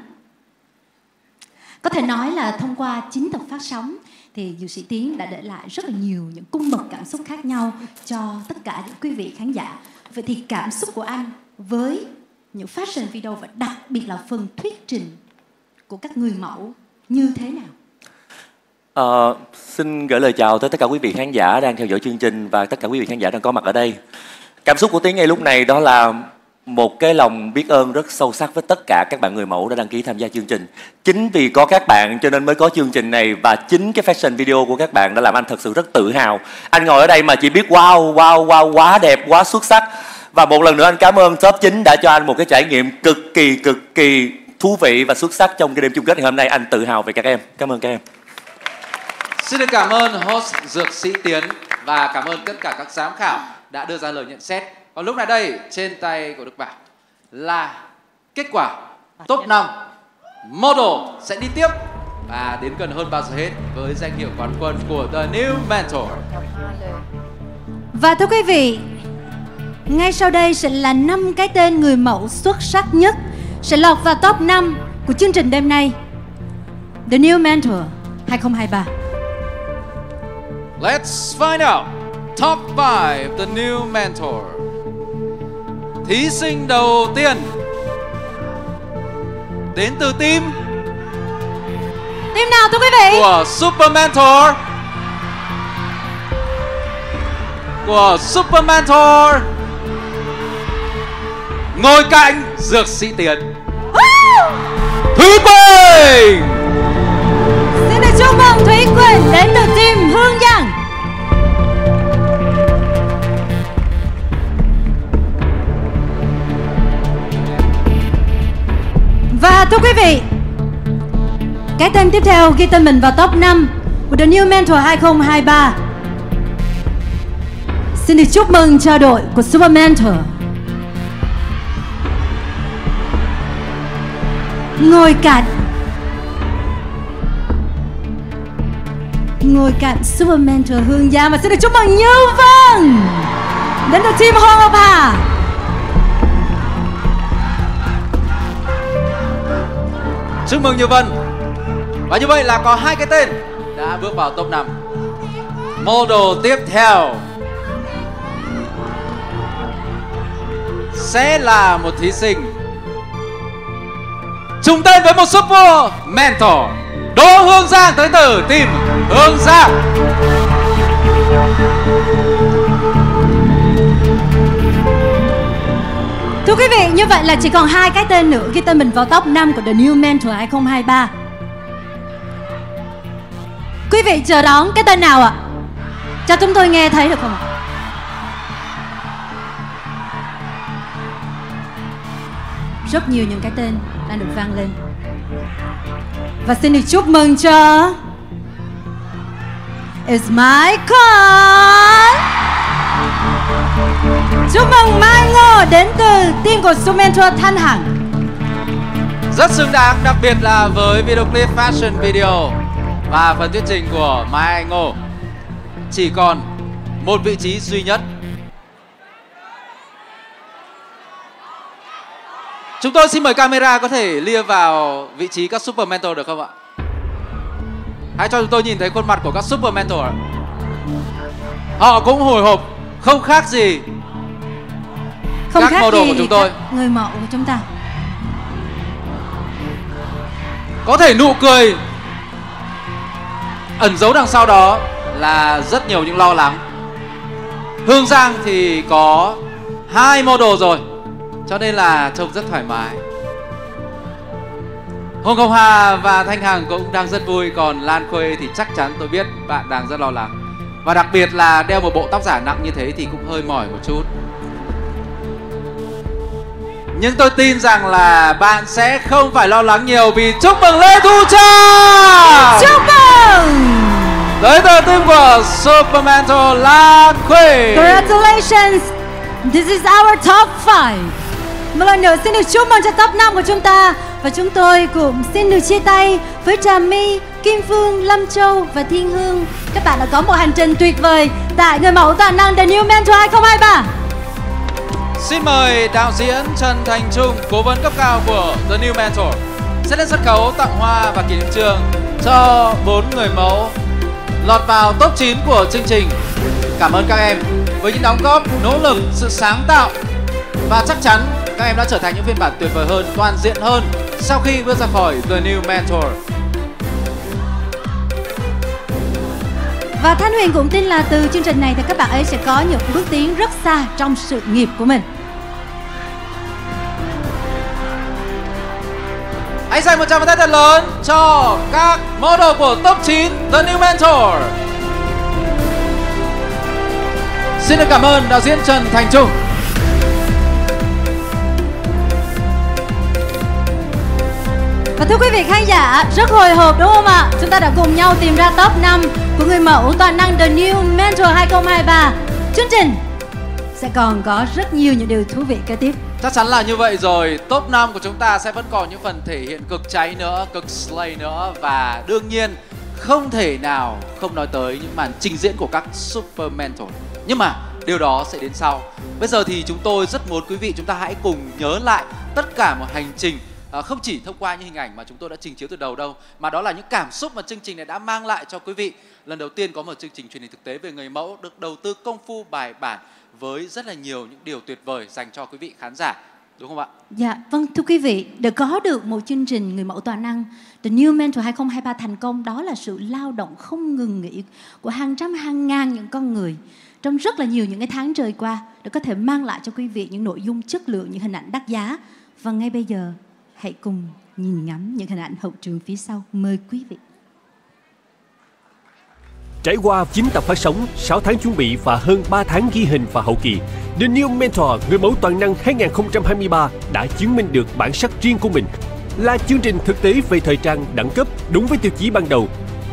Có thể nói là thông qua 9 tập phát sóng thì Dược sĩ Tiến đã để lại rất là nhiều những cung bậc cảm xúc khác nhau cho tất cả những quý vị khán giả. Vậy thì cảm xúc của anh với những fashion video và đặc biệt là phần thuyết trình của các người mẫu như thế nào? Xin gửi lời chào tới tất cả quý vị khán giả đang theo dõi chương trình và tất cả quý vị khán giả đang có mặt ở đây. Cảm xúc của Tiến ngay lúc này đó là một cái lòng biết ơn rất sâu sắc với tất cả các bạn người mẫu đã đăng ký tham gia chương trình. Chính vì có các bạn cho nên mới có chương trình này, và chính cái fashion video của các bạn đã làm anh thật sự rất tự hào. Anh ngồi ở đây mà chỉ biết wow, quá đẹp, quá xuất sắc. Và một lần nữa anh cảm ơn top 9 đã cho anh một cái trải nghiệm cực kỳ thú vị và xuất sắc trong cái đêm chung kết ngày hôm nay. Anh tự hào về các em. Cảm ơn các em. Xin được cảm ơn host Dược Sĩ Tiến và cảm ơn tất cả các giám khảo đã đưa ra lời nhận xét. Còn lúc này đây, trên tay của Đức Bảo là kết quả top 5 model sẽ đi tiếp và đến gần hơn bao giờ hết với danh hiệu quán quân của The New Mentor. Và thưa quý vị, ngay sau đây sẽ là 5 cái tên người mẫu xuất sắc nhất sẽ lọt vào top 5 của chương trình đêm nay The New Mentor 2023. Let's find out top 5 The New Mentor. Thí sinh đầu tiên đến từ team nào thưa quý vị? Của Super Mentor. Của Super Mentor ngồi cạnh Dược Sĩ Tiến. Thúy Quỳnh. Xin được chúc mừng Thúy Quỳnh đến từ team Hương Giang. Và thưa quý vị, cái tên tiếp theo ghi tên mình vào top 5 của The New Mentor 2023. Xin được chúc mừng cho đội của Super Mentor. Ngồi cạnh Super Mentor Hương Giang. Và xin được chúc mừng Như Vân đến từ team Hoàng Ngọc Hà. Chúc mừng Như Vân. Và như vậy là có 2 cái tên đã bước vào top 5. Model tiếp theo sẽ là một thí sinh trùng tên với một Super Mentor, Đỗ Hương Giang tới từ team Hương Giang. Thưa quý vị, như vậy là chỉ còn 2 cái tên nữa ghi tên mình vào top 5 của The New Mentor 2023. Quý vị chờ đón cái tên nào ạ? Cho chúng tôi nghe thấy được không ạ? Rất nhiều những cái tên đang được vang lên. Và xin được chúc mừng cho It's My Con. Chúc mừng Mai Ngô đến từ team của Super Mentor Thanh Hằng. Rất xứng đáng, đặc biệt là với video clip fashion video và phần thuyết trình của Mai Ngô. Chỉ còn một vị trí duy nhất. Chúng tôi xin mời camera có thể lia vào vị trí các Super Mentor được không ạ? Hãy cho chúng tôi nhìn thấy khuôn mặt của các Super Mentor. Họ cũng hồi hộp, không khác gì các model của chúng tôi. Người mẫu của chúng ta. Có thể nụ cười ẩn giấu đằng sau đó là rất nhiều những lo lắng. Hương Giang thì có 2 model rồi, cho nên là trông rất thoải mái. Hồng Ngọc Hà và Thanh Hằng cũng đang rất vui. Còn Lan Khuê thì chắc chắn tôi biết bạn đang rất lo lắng. Và đặc biệt là đeo một bộ tóc giả nặng như thế thì cũng hơi mỏi một chút. Nhưng tôi tin rằng là bạn sẽ không phải lo lắng nhiều vì chúc mừng Lê Thu Trang. Chúc mừng tới từ team của Super Mentor Lan Khuê. Congratulations, this is our top 5. Một lần nữa xin được chúc mừng cho top 5 của chúng ta. Và chúng tôi cũng xin được chia tay với Trà My, Kim Phương, Lâm Châu và Thiên Hương. Các bạn đã có một hành trình tuyệt vời tại Người mẫu toàn năng The New Mentor 2023. Xin mời đạo diễn Trần Thành Trung, cố vấn cấp cao của The New Mentor, sẽ lên sân khấu tặng hoa và kỷ niệm trường cho 4 người mẫu lọt vào top 9 của chương trình. Cảm ơn các em với những đóng góp, nỗ lực, sự sáng tạo. Và chắc chắn các em đã trở thành những phiên bản tuyệt vời hơn, toàn diện hơn sau khi bước ra khỏi The New Mentor. Và Thanh Huyền cũng tin là từ chương trình này thì các bạn ấy sẽ có những bước tiến rất xa trong sự nghiệp của mình. Hãy dành một tràng pháo tay thật lớn cho các model của top 9 The New Mentor. Xin được cảm ơn đạo diễn Trần Thành Trung. Và thưa quý vị khán giả, rất hồi hộp đúng không ạ? Chúng ta đã cùng nhau tìm ra top 5 của người mẫu toàn năng The New Mentor 2023. Chương trình sẽ còn có rất nhiều những điều thú vị kế tiếp. Chắc chắn là như vậy rồi. Top 5 của chúng ta sẽ vẫn còn những phần thể hiện cực cháy nữa, cực slay nữa. Và đương nhiên không thể nào không nói tới những màn trình diễn của các Super Mentor. Nhưng mà điều đó sẽ đến sau. Bây giờ thì chúng tôi rất muốn quý vị chúng ta hãy cùng nhớ lại tất cả một hành trình, không chỉ thông qua những hình ảnh mà chúng tôi đã trình chiếu từ đầu đâu, mà đó là những cảm xúc mà chương trình này đã mang lại cho quý vị. Lần đầu tiên có một chương trình truyền hình thực tế về người mẫu được đầu tư công phu bài bản với rất là nhiều những điều tuyệt vời dành cho quý vị khán giả, đúng không ạ? Dạ, vâng thưa quý vị, để có được một chương trình người mẫu toàn năng The New Mentor 2023 thành công, đó là sự lao động không ngừng nghỉ của hàng trăm hàng ngàn những con người trong rất là nhiều những cái tháng trời qua để có thể mang lại cho quý vị những nội dung chất lượng, những hình ảnh đắt giá. Và ngay bây giờ hãy cùng nhìn ngắm những hình ảnh hậu trường phía sau. Mời quý vị. Trải qua 9 tập phát sóng, 6 tháng chuẩn bị và hơn 3 tháng ghi hình và hậu kỳ, The New Mentor người mẫu toàn năng 2023 đã chứng minh được bản sắc riêng của mình. Là chương trình thực tế về thời trang đẳng cấp đúng với tiêu chí ban đầu,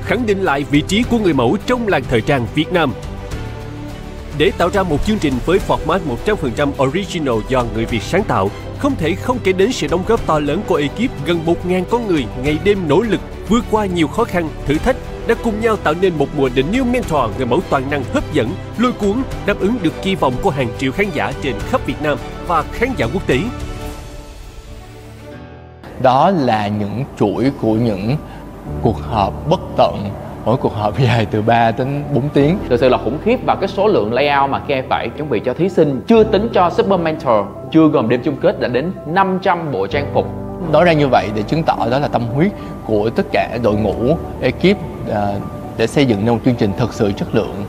khẳng định lại vị trí của người mẫu trong làng thời trang Việt Nam. Để tạo ra một chương trình với format 100% original do người Việt sáng tạo, không thể không kể đến sự đóng góp to lớn của ekip gần 1.000 con người ngày đêm nỗ lực vượt qua nhiều khó khăn, thử thách đã cùng nhau tạo nên một mùa The New Mentor người mẫu toàn năng hấp dẫn, lôi cuốn, đáp ứng được kỳ vọng của hàng triệu khán giả trên khắp Việt Nam và khán giả quốc tế. Đó là những chuỗi của những cuộc họp bất tận, mỗi cuộc họp dài từ 3 đến 4 tiếng. Thực sự là khủng khiếp, và cái số lượng layout mà các em phải chuẩn bị cho thí sinh, chưa tính cho Super Mentor, chưa gồm đêm chung kết, đã đến 500 bộ trang phục. Nói ra như vậy để chứng tỏ đó là tâm huyết của tất cả đội ngũ, ekip để xây dựng nên một chương trình thật sự chất lượng.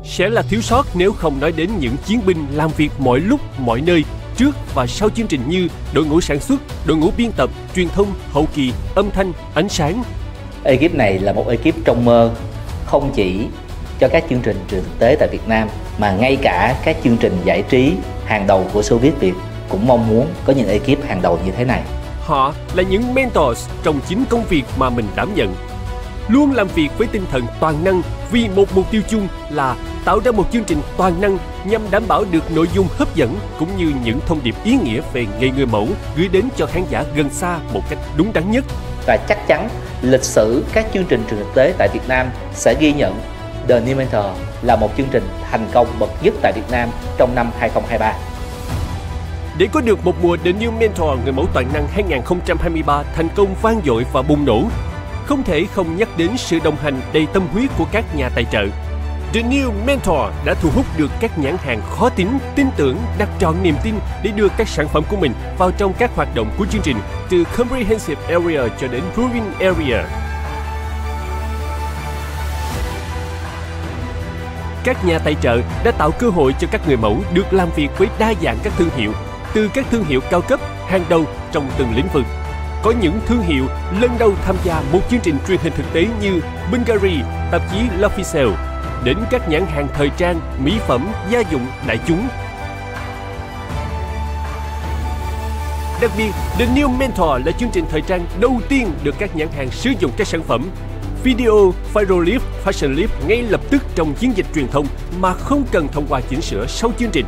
Sẽ là thiếu sót nếu không nói đến những chiến binh làm việc mọi lúc, mọi nơi, trước và sau chương trình như đội ngũ sản xuất, đội ngũ biên tập, truyền thông, hậu kỳ, âm thanh, ánh sáng. Ekip này là một ekip trong mơ, không chỉ cho các chương trình truyền thực tế tại Việt Nam mà ngay cả các chương trình giải trí hàng đầu của showbiz Việt cũng mong muốn có những ekip hàng đầu như thế này. Họ là những mentors trong chính công việc mà mình đảm nhận, luôn làm việc với tinh thần toàn năng vì một mục tiêu chung là tạo ra một chương trình toàn năng nhằm đảm bảo được nội dung hấp dẫn cũng như những thông điệp ý nghĩa về nghề người mẫu gửi đến cho khán giả gần xa một cách đúng đắn nhất. Và chắc chắn lịch sử các chương trình truyền thực tế tại Việt Nam sẽ ghi nhận The New Mentor là một chương trình thành công bậc nhất tại Việt Nam trong năm 2023. Để có được một mùa The New Mentor người mẫu toàn năng 2023 thành công vang dội và bùng nổ, không thể không nhắc đến sự đồng hành đầy tâm huyết của các nhà tài trợ. The New Mentor đã thu hút được các nhãn hàng khó tính, tin tưởng, đặt trọn niềm tin để đưa các sản phẩm của mình vào trong các hoạt động của chương trình, từ Comprehensive Area cho đến Ruin Area. Các nhà tài trợ đã tạo cơ hội cho các người mẫu được làm việc với đa dạng các thương hiệu, từ các thương hiệu cao cấp, hàng đầu trong từng lĩnh vực. Có những thương hiệu lần đầu tham gia một chương trình truyền hình thực tế như Bulgari, tạp chí L'Officiel, đến các nhãn hàng thời trang, mỹ phẩm, gia dụng, đại chúng. Đặc biệt, The New Mentor là chương trình thời trang đầu tiên được các nhãn hàng sử dụng các sản phẩm video, viral lift, fashion lift ngay lập tức trong chiến dịch truyền thông mà không cần thông qua chỉnh sửa sau chương trình.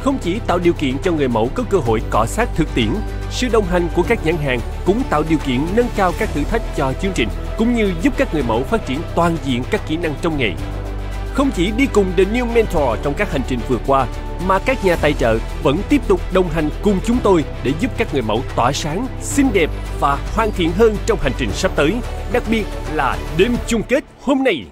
Không chỉ tạo điều kiện cho người mẫu có cơ hội cọ sát thực tiễn, sự đồng hành của các nhãn hàng cũng tạo điều kiện nâng cao các thử thách cho chương trình, cũng như giúp các người mẫu phát triển toàn diện các kỹ năng trong nghề. Không chỉ đi cùng The New Mentor trong các hành trình vừa qua, mà các nhà tài trợ vẫn tiếp tục đồng hành cùng chúng tôi để giúp các người mẫu tỏa sáng, xinh đẹp và hoàn thiện hơn trong hành trình sắp tới, đặc biệt là đêm chung kết hôm nay.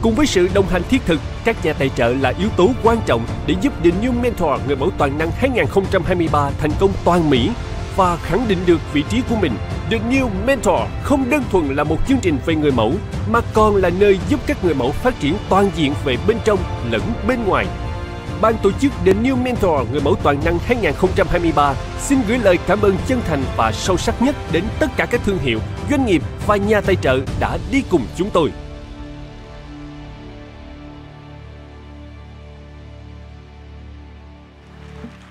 Cùng với sự đồng hành thiết thực, các nhà tài trợ là yếu tố quan trọng để giúp The New Mentor người mẫu toàn năng 2023 thành công toàn Mỹ và khẳng định được vị trí của mình. The New Mentor không đơn thuần là một chương trình về người mẫu, mà còn là nơi giúp các người mẫu phát triển toàn diện về bên trong lẫn bên ngoài. Ban tổ chức The New Mentor người mẫu toàn năng 2023 xin gửi lời cảm ơn chân thành và sâu sắc nhất đến tất cả các thương hiệu, doanh nghiệp và nhà tài trợ đã đi cùng chúng tôi.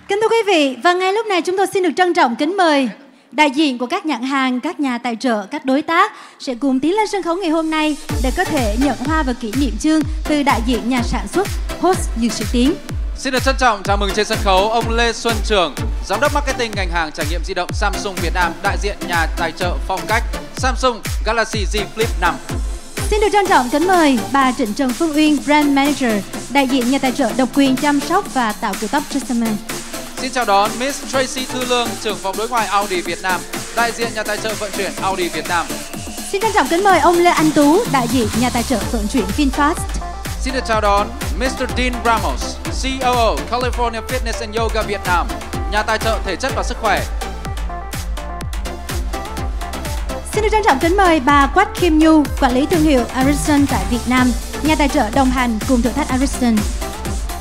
Kính thưa quý vị, và ngay lúc này chúng tôi xin được trân trọng kính mời đại diện của các nhãn hàng, các nhà tài trợ, các đối tác sẽ cùng tiến lên sân khấu ngày hôm nay để có thể nhận hoa và kỷ niệm chương từ đại diện nhà sản xuất Host Dương Sĩ Tiến. Xin được trân trọng chào mừng trên sân khấu ông Lê Xuân Trường, giám đốc marketing ngành hàng trải nghiệm di động Samsung Việt Nam, đại diện nhà tài trợ phong cách Samsung Galaxy Z Flip 5. Xin được trân trọng kính mời bà Trịnh Trần Phương Uyên, Brand Manager, đại diện nhà tài trợ độc quyền chăm sóc và tạo kiểu tóc Tristan. Xin chào đón Miss Tracy Thư Lương, trưởng phòng đối ngoại Audi Việt Nam, đại diện nhà tài trợ vận chuyển Audi Việt Nam. Xin trân trọng kính mời ông Lê Anh Tú, đại diện nhà tài trợ vận chuyển VinFast. Xin được chào đón Mr. Dean Ramos, COO California Fitness and Yoga Việt Nam, nhà tài trợ thể chất và sức khỏe. Xin được trân trọng kính mời bà Quách Kim Nhu, quản lý thương hiệu Ariston tại Việt Nam, nhà tài trợ đồng hành cùng thử thách Ariston.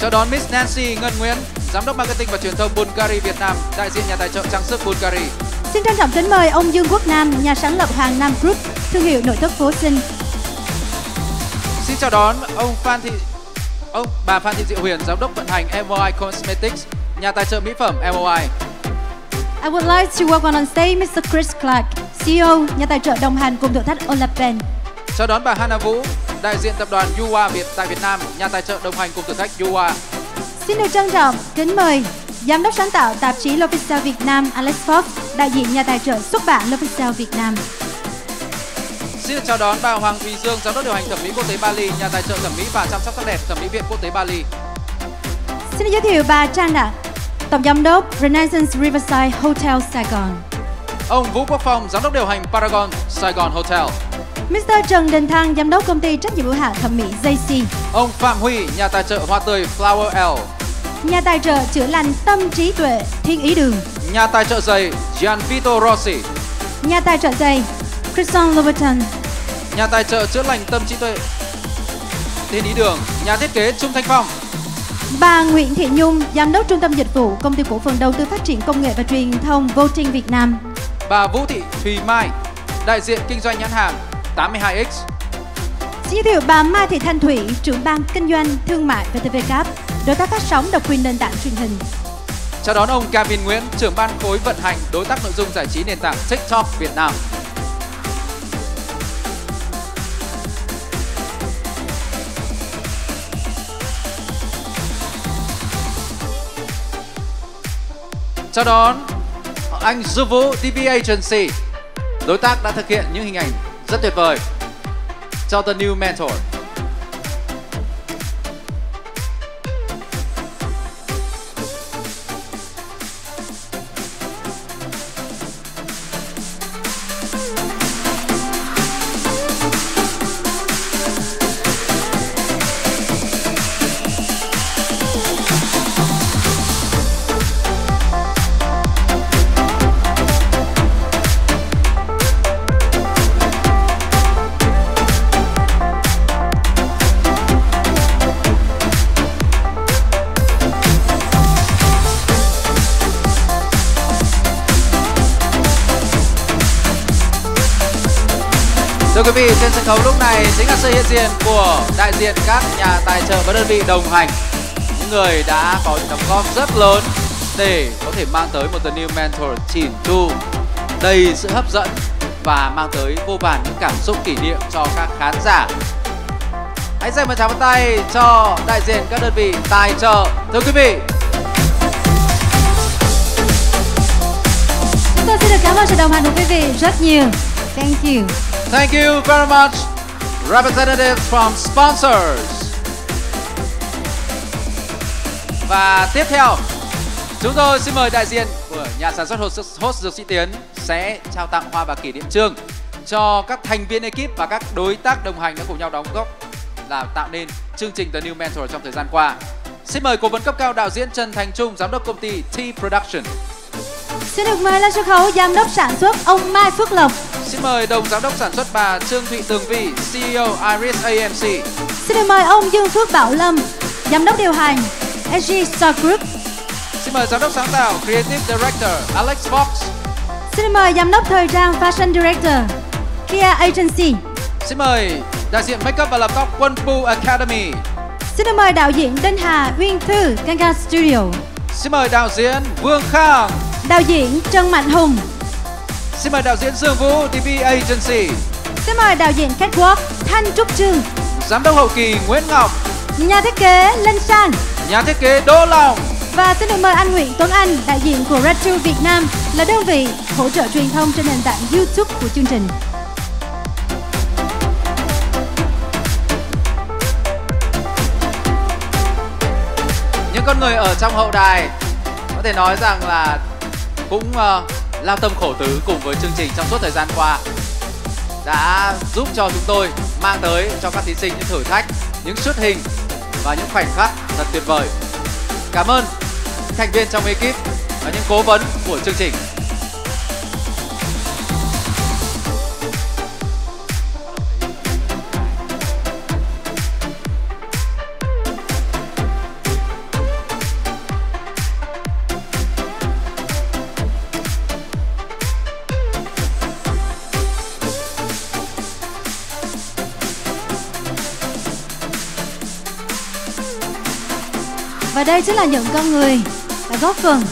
Chào đón Miss Nancy Ngân Nguyễn, giám đốc marketing và truyền thông Bulgari Việt Nam, đại diện nhà tài trợ trang sức Bulgari. Xin trân trọng kính mời ông Dương Quốc Nam, nhà sáng lập Hàng Nam Group, thương hiệu nội thất Phố Sinh. Xin chào đón bà Phan Thị Diệu Huyền, giám đốc vận hành MOI Cosmetics, nhà tài trợ mỹ phẩm MOI. I would like to welcome on stage Mr. Chris Clark, CEO, nhà tài trợ đồng hành cùng thử thách Olapen. Chào đón bà Hana Vũ, đại diện tập đoàn Yua tại Việt Nam, nhà tài trợ đồng hành cùng thử thách Yua. Xin được trân trọng kính mời giám đốc sáng tạo tạp chí L'Officiel Việt Nam Alex Fox, đại diện nhà tài trợ xuất bản L'Officiel Việt Nam. Xin được chào đón bà Hoàng Thùy Dương, giám đốc điều hành thẩm mỹ quốc tế Bali, nhà tài trợ thẩm mỹ và chăm sóc sắc đẹp thẩm mỹ viện quốc tế Bali. Xin được giới thiệu bà Trang Đặng, tổng giám đốc Renaissance Riverside Hotel Sài Gòn. Ông Vũ Quốc Phong, giám đốc điều hành Paragon Sài Gòn Hotel. Mr. Trần Đình Thăng, giám đốc công ty trách nhiệm hữu hạn thẩm mỹ JC. Ông Phạm Huy, nhà tài trợ hoa tươi Flower L. Nhà tài trợ chữa lành tâm trí tuệ Thiên Ý Đường. Nhà tài trợ giày Gianvito Rossi. Nhà tài trợ giày Christian Louboutin. Nhà tài trợ chữa lành tâm trí tuệ Thiên Ý Đường, nhà thiết kế Trung Thanh Phong. Bà Nguyễn Thị Nhung, giám đốc trung tâm dịch vụ công ty cổ phần đầu tư phát triển công nghệ và truyền thông Voting Việt Nam. Bà Vũ Thị Thùy Mai, đại diện kinh doanh nhãn hàng 82X. Xin giới thiệu bà Mai Thị Thanh Thủy, trưởng ban kinh doanh thương mại VTVCap, đối tác phát sóng độc quyền nền tảng truyền hình. Chào đón ông Gavin Nguyễn, trưởng ban khối vận hành đối tác nội dung giải trí nền tảng TikTok Việt Nam. Chào đón anh Du Vũ TV Agency, đối tác đã thực hiện những hình ảnh rất tuyệt vời cho The New Mentor. Thưa quý vị, trên sân khấu lúc này chính là sự hiện diện của đại diện các nhà tài trợ và đơn vị đồng hành, những người đã có những đóng góp rất lớn để có thể mang tới một The New Mentor chỉn chu, đầy sự hấp dẫn và mang tới vô vàn những cảm xúc kỷ niệm cho các khán giả. Hãy dành một tràng pháo tay cho đại diện các đơn vị tài trợ. Thưa quý vị, chúng tôi xin được cảm ơn sự đồng hành của quý vị rất nhiều. Thank you. Thank you very much, representatives from sponsors. Và tiếp theo, chúng tôi xin mời đại diện của nhà sản xuất Host Dược Sĩ Tiến sẽ trao tặng hoa và kỷ niệm chương cho các thành viên ekip và các đối tác đồng hành đã cùng nhau đóng góp là tạo nên chương trình The New Mentor trong thời gian qua. Xin mời cố vấn cấp cao đạo diễn Trần Thành Trung, giám đốc công ty T Production. Xin được mời lên sân khấu giám đốc sản xuất ông Mai Phước Lộc. Xin mời đồng giám đốc sản xuất bà Trương Thị Tường Vi, CEO Iris AMC. Xin được mời ông Dương Phước Bảo Lâm, giám đốc điều hành SG Star Group. Xin mời giám đốc sáng tạo Creative Director Alex Fox. Xin được mời giám đốc thời trang Fashion Director Kia Agency. Xin mời đại diện Makeup và làm tóc Quân Pu Academy. Xin được mời đạo diễn Đinh Hà Uyên Thư Ganga Studio. Xin mời đạo diễn Vương Khang. Đạo diễn Trần Mạnh Hùng. Xin mời đạo diễn Dương Vũ TV Agency. Xin mời đạo diễn Catwalk Thanh Trúc Trương. Giám đốc hậu kỳ Nguyễn Ngọc. Nhà thiết kế Linh San. Nhà thiết kế Đỗ Long. Và xin được mời anh Nguyễn Tuấn Anh, đại diện của Retro Việt Nam, là đơn vị hỗ trợ truyền thông trên nền tảng YouTube của chương trình. Những con người ở trong hậu đài có thể nói rằng là cũng lao tâm khổ tứ cùng với chương trình trong suốt thời gian qua, đã giúp cho chúng tôi mang tới cho các thí sinh những thử thách, những shoot hình và những khoảnh khắc thật tuyệt vời. Cảm ơn thành viên trong ekip và những cố vấn của chương trình. Và đây chính là những con người đã góp phần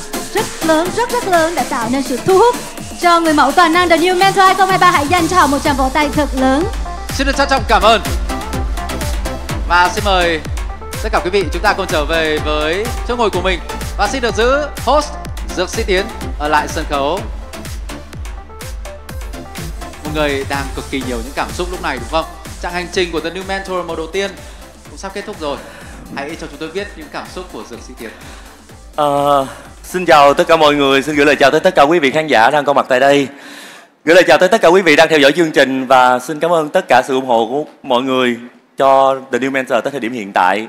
rất lớn đã tạo nên sự thu hút cho người mẫu toàn năng The New Mentor 2023. Hãy dành cho họ một tràng vỗ tay thật lớn. Xin được trân trọng cảm ơn. Và xin mời tất cả quý vị chúng ta cùng trở về với chỗ ngồi của mình. Và xin được giữ host Dược Sĩ Tiến ở lại sân khấu. Một người đang cực kỳ nhiều những cảm xúc lúc này đúng không? Chặng hành trình của The New Mentor mùa đầu tiên cũng sắp kết thúc rồi. Hãy cho chúng tôi biết những cảm xúc của Dược Sĩ Tiến. Xin chào tất cả mọi người, xin gửi lời chào tới tất cả quý vị khán giả đang có mặt tại đây. Gửi lời chào tới tất cả quý vị đang theo dõi chương trình và xin cảm ơn tất cả sự ủng hộ của mọi người cho The New Mentor tới thời điểm hiện tại.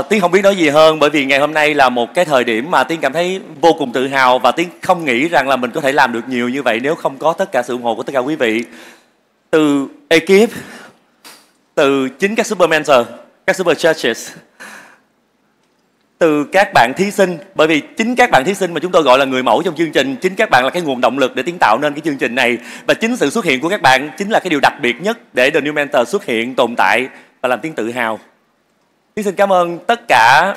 Tiến không biết nói gì hơn bởi vì ngày hôm nay là một cái thời điểm mà Tiến cảm thấy vô cùng tự hào và Tiến không nghĩ rằng là mình có thể làm được nhiều như vậy nếu không có tất cả sự ủng hộ của tất cả quý vị. Từ ekip, từ chính các Super Mentor, các Super Churches, từ các bạn thí sinh, bởi vì chính các bạn thí sinh mà chúng tôi gọi là người mẫu trong chương trình, chính các bạn là cái nguồn động lực để Tiến tạo nên cái chương trình này, và chính sự xuất hiện của các bạn chính là cái điều đặc biệt nhất để The New Mentor xuất hiện, tồn tại và làm Tiến tự hào. Tiến xin cảm ơn tất cả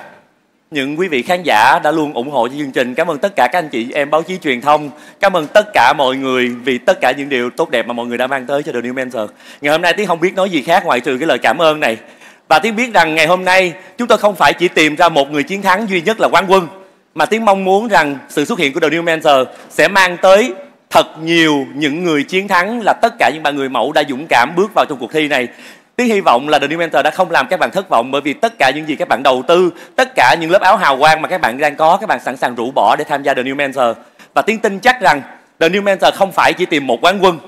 những quý vị khán giả đã luôn ủng hộ cho chương trình, cảm ơn tất cả các anh chị em báo chí truyền thông, cảm ơn tất cả mọi người vì tất cả những điều tốt đẹp mà mọi người đã mang tới cho The New Mentor. Ngày hôm nay Tiến không biết nói gì khác ngoại trừ cái lời cảm ơn này. Và Tiến biết rằng ngày hôm nay chúng tôi không phải chỉ tìm ra một người chiến thắng duy nhất là quán quân, mà Tiến mong muốn rằng sự xuất hiện của The New Mentor sẽ mang tới thật nhiều những người chiến thắng, là tất cả những bạn người mẫu đã dũng cảm bước vào trong cuộc thi này. Tiến hy vọng là The New Mentor đã không làm các bạn thất vọng, bởi vì tất cả những gì các bạn đầu tư, tất cả những lớp áo hào quang mà các bạn đang có, các bạn sẵn sàng rũ bỏ để tham gia The New Mentor. Và Tiến tin chắc rằng The New Mentor không phải chỉ tìm một quán quân,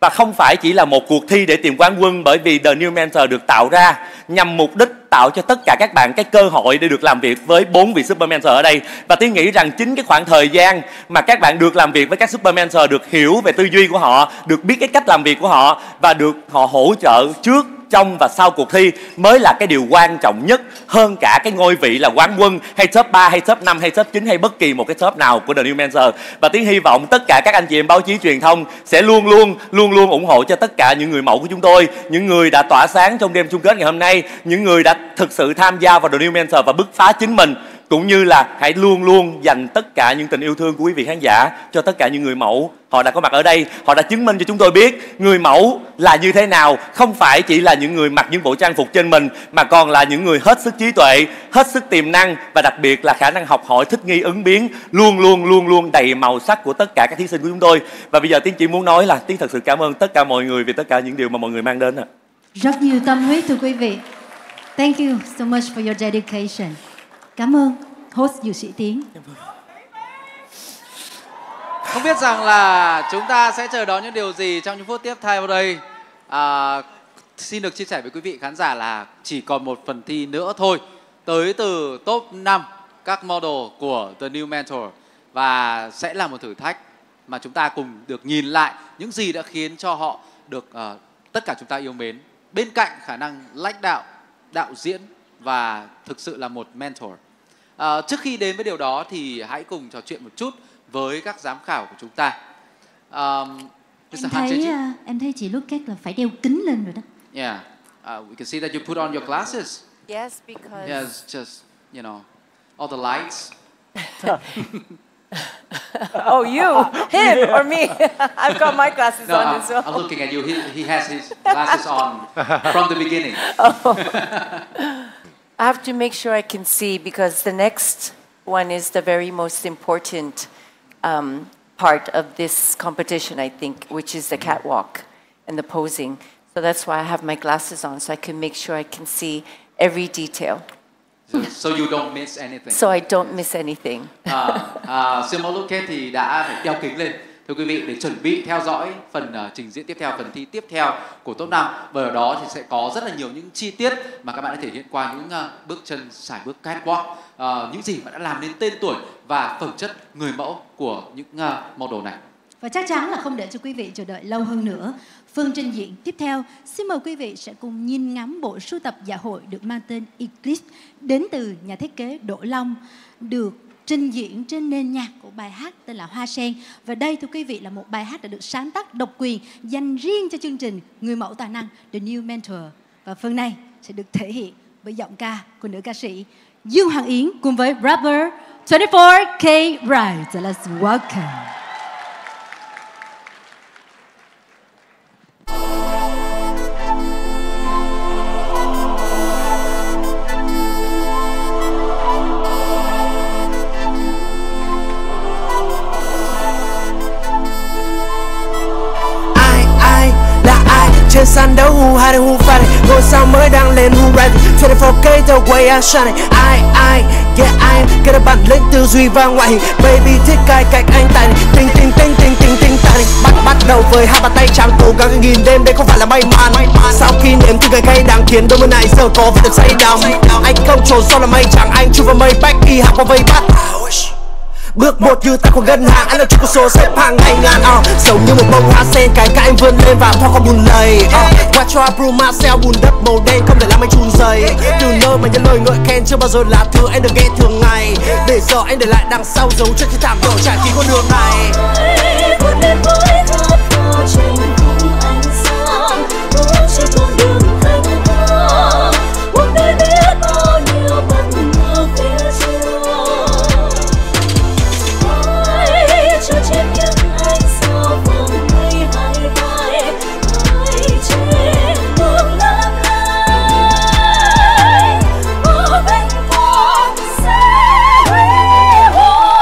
và không phải chỉ là một cuộc thi để tìm quán quân, bởi vì The New Mentor được tạo ra nhằm mục đích tạo cho tất cả các bạn cái cơ hội để được làm việc với 4 vị Super Mentor ở đây. Và Tiến nghĩ rằng chính cái khoảng thời gian mà các bạn được làm việc với các Super Mentor, được hiểu về tư duy của họ, được biết cái cách làm việc của họ và được họ hỗ trợ trước, trong và sau cuộc thi mới là cái điều quan trọng nhất, hơn cả cái ngôi vị là quán quân hay top 3 hay top 5 hay top 9 hay bất kỳ một cái top nào của The New Mentor. Và Tiến hy vọng tất cả các anh chị em báo chí truyền thông sẽ luôn luôn ủng hộ cho tất cả những người mẫu của chúng tôi, những người đã tỏa sáng trong đêm chung kết ngày hôm nay, những người đã thực sự tham gia vào The New Mentor và bứt phá chính mình, cũng như là hãy luôn luôn dành tất cả những tình yêu thương của quý vị khán giả cho tất cả những người mẫu. Họ đã có mặt ở đây, họ đã chứng minh cho chúng tôi biết người mẫu là như thế nào, không phải chỉ là những người mặc những bộ trang phục trên mình, mà còn là những người hết sức trí tuệ, hết sức tiềm năng và đặc biệt là khả năng học hỏi, thích nghi, ứng biến, luôn luôn đầy màu sắc của tất cả các thí sinh của chúng tôi. Và bây giờ Tiến chỉ muốn nói là Tiến thật sự cảm ơn tất cả mọi người vì tất cả những điều mà mọi người mang đến. Rất nhiều tâm huyết thưa quý vị. Thank you so much for your dedication. Cảm ơn host Dược Sĩ Tiến. Không biết rằng là chúng ta sẽ chờ đón những điều gì trong những phút tiếp theo đây. xin được chia sẻ với quý vị khán giả là chỉ còn một phần thi nữa thôi, tới từ top 5 các model của The New Mentor, và sẽ là một thử thách mà chúng ta cùng được nhìn lại những gì đã khiến cho họ được tất cả chúng ta yêu mến, bên cạnh khả năng lãnh đạo, đạo diễn và thực sự là một mentor. Trước khi đến với điều đó thì hãy cùng trò chuyện một chút với các giám khảo của chúng ta. Em thấy chị Lucas là phải đeo kính lên rồi đó. Yeah, we can see that you put on your glasses. Yes, because Yes, just you know, all the lights. Oh, you, him, or me? I've got my glasses on as well. I'm looking at you. He has his glasses on from the beginning. I have to make sure I can see because the next one is the very most important part of this competition, I think, which is the catwalk and the posing. So that's why I have my glasses on, so I can make sure I can see every detail. So you don't miss anything. So I don't miss anything. Simon Lucas thì đã phải đeo kính lên, thưa quý vị, để chuẩn bị theo dõi phần trình diễn tiếp theo, phần thi tiếp theo của top 5. Và ở đó thì sẽ có rất là nhiều những chi tiết mà các bạn đã thể hiện qua những bước chân sải bước catwalk, những gì mà đã làm nên tên tuổi và phẩm chất người mẫu của những model này. Và chắc chắn là không để cho quý vị chờ đợi lâu hơn nữa. Phần trình diễn tiếp theo, xin mời quý vị sẽ cùng nhìn ngắm bộ sưu tập dạ hội được mang tên Eclipse đến từ nhà thiết kế Đỗ Long, được trình diễn trên nền nhạc của bài hát tên là Hoa Sen. Và đây thưa quý vị là một bài hát đã được sáng tác độc quyền dành riêng cho chương trình Người mẫu tài năng The New Mentor. Và phần này sẽ được thể hiện với giọng ca của nữ ca sĩ Dương Hoàng Yến cùng với rapper 24K Ride. So let's welcome. Trên sàn đấu who hiding who fighting, ngôi sao mới đang lên who rising, 24K the way I shining. I get a bản lĩnh tư duy và ngoại hình, baby thích cài cạnh anh tài tình tài bắt đầu với hai bàn tay trắng, cố gắng nghìn đêm đây không phải là may mắn. Sau khi nếm từ cái cay đang khiến đôi mươi này giờ có vẻ được say đắm. Anh không trốn sau là mây trắng, anh chui vào mây bách y học vào vây bắt. Bước một như ta của ngân hàng, anh là chủ của số xếp hàng ngày ngàn. Giống như một bông hoa sen, cái anh vươn lên và thoát qua bùn lầy. Watch out bro myself, bùn đất màu đen không thể làm anh chùn dày. Từ nơi mà những lời ngợi khen chưa bao giờ là thứ anh được nghe thường ngày. Để giờ anh để lại đằng sau dấu chân khi thảm đỏ trải khi con đường này. Vươn lên với khát khao trên cùng ánh sáng, trên con đường thanh thang. Cuộc đời biết bao nhiêu bất ngờ phía trước. Cho trên những ánh sao vòng mây hai vai, hai trên đường lắm lại có vinh quang sẽ huy hoàng.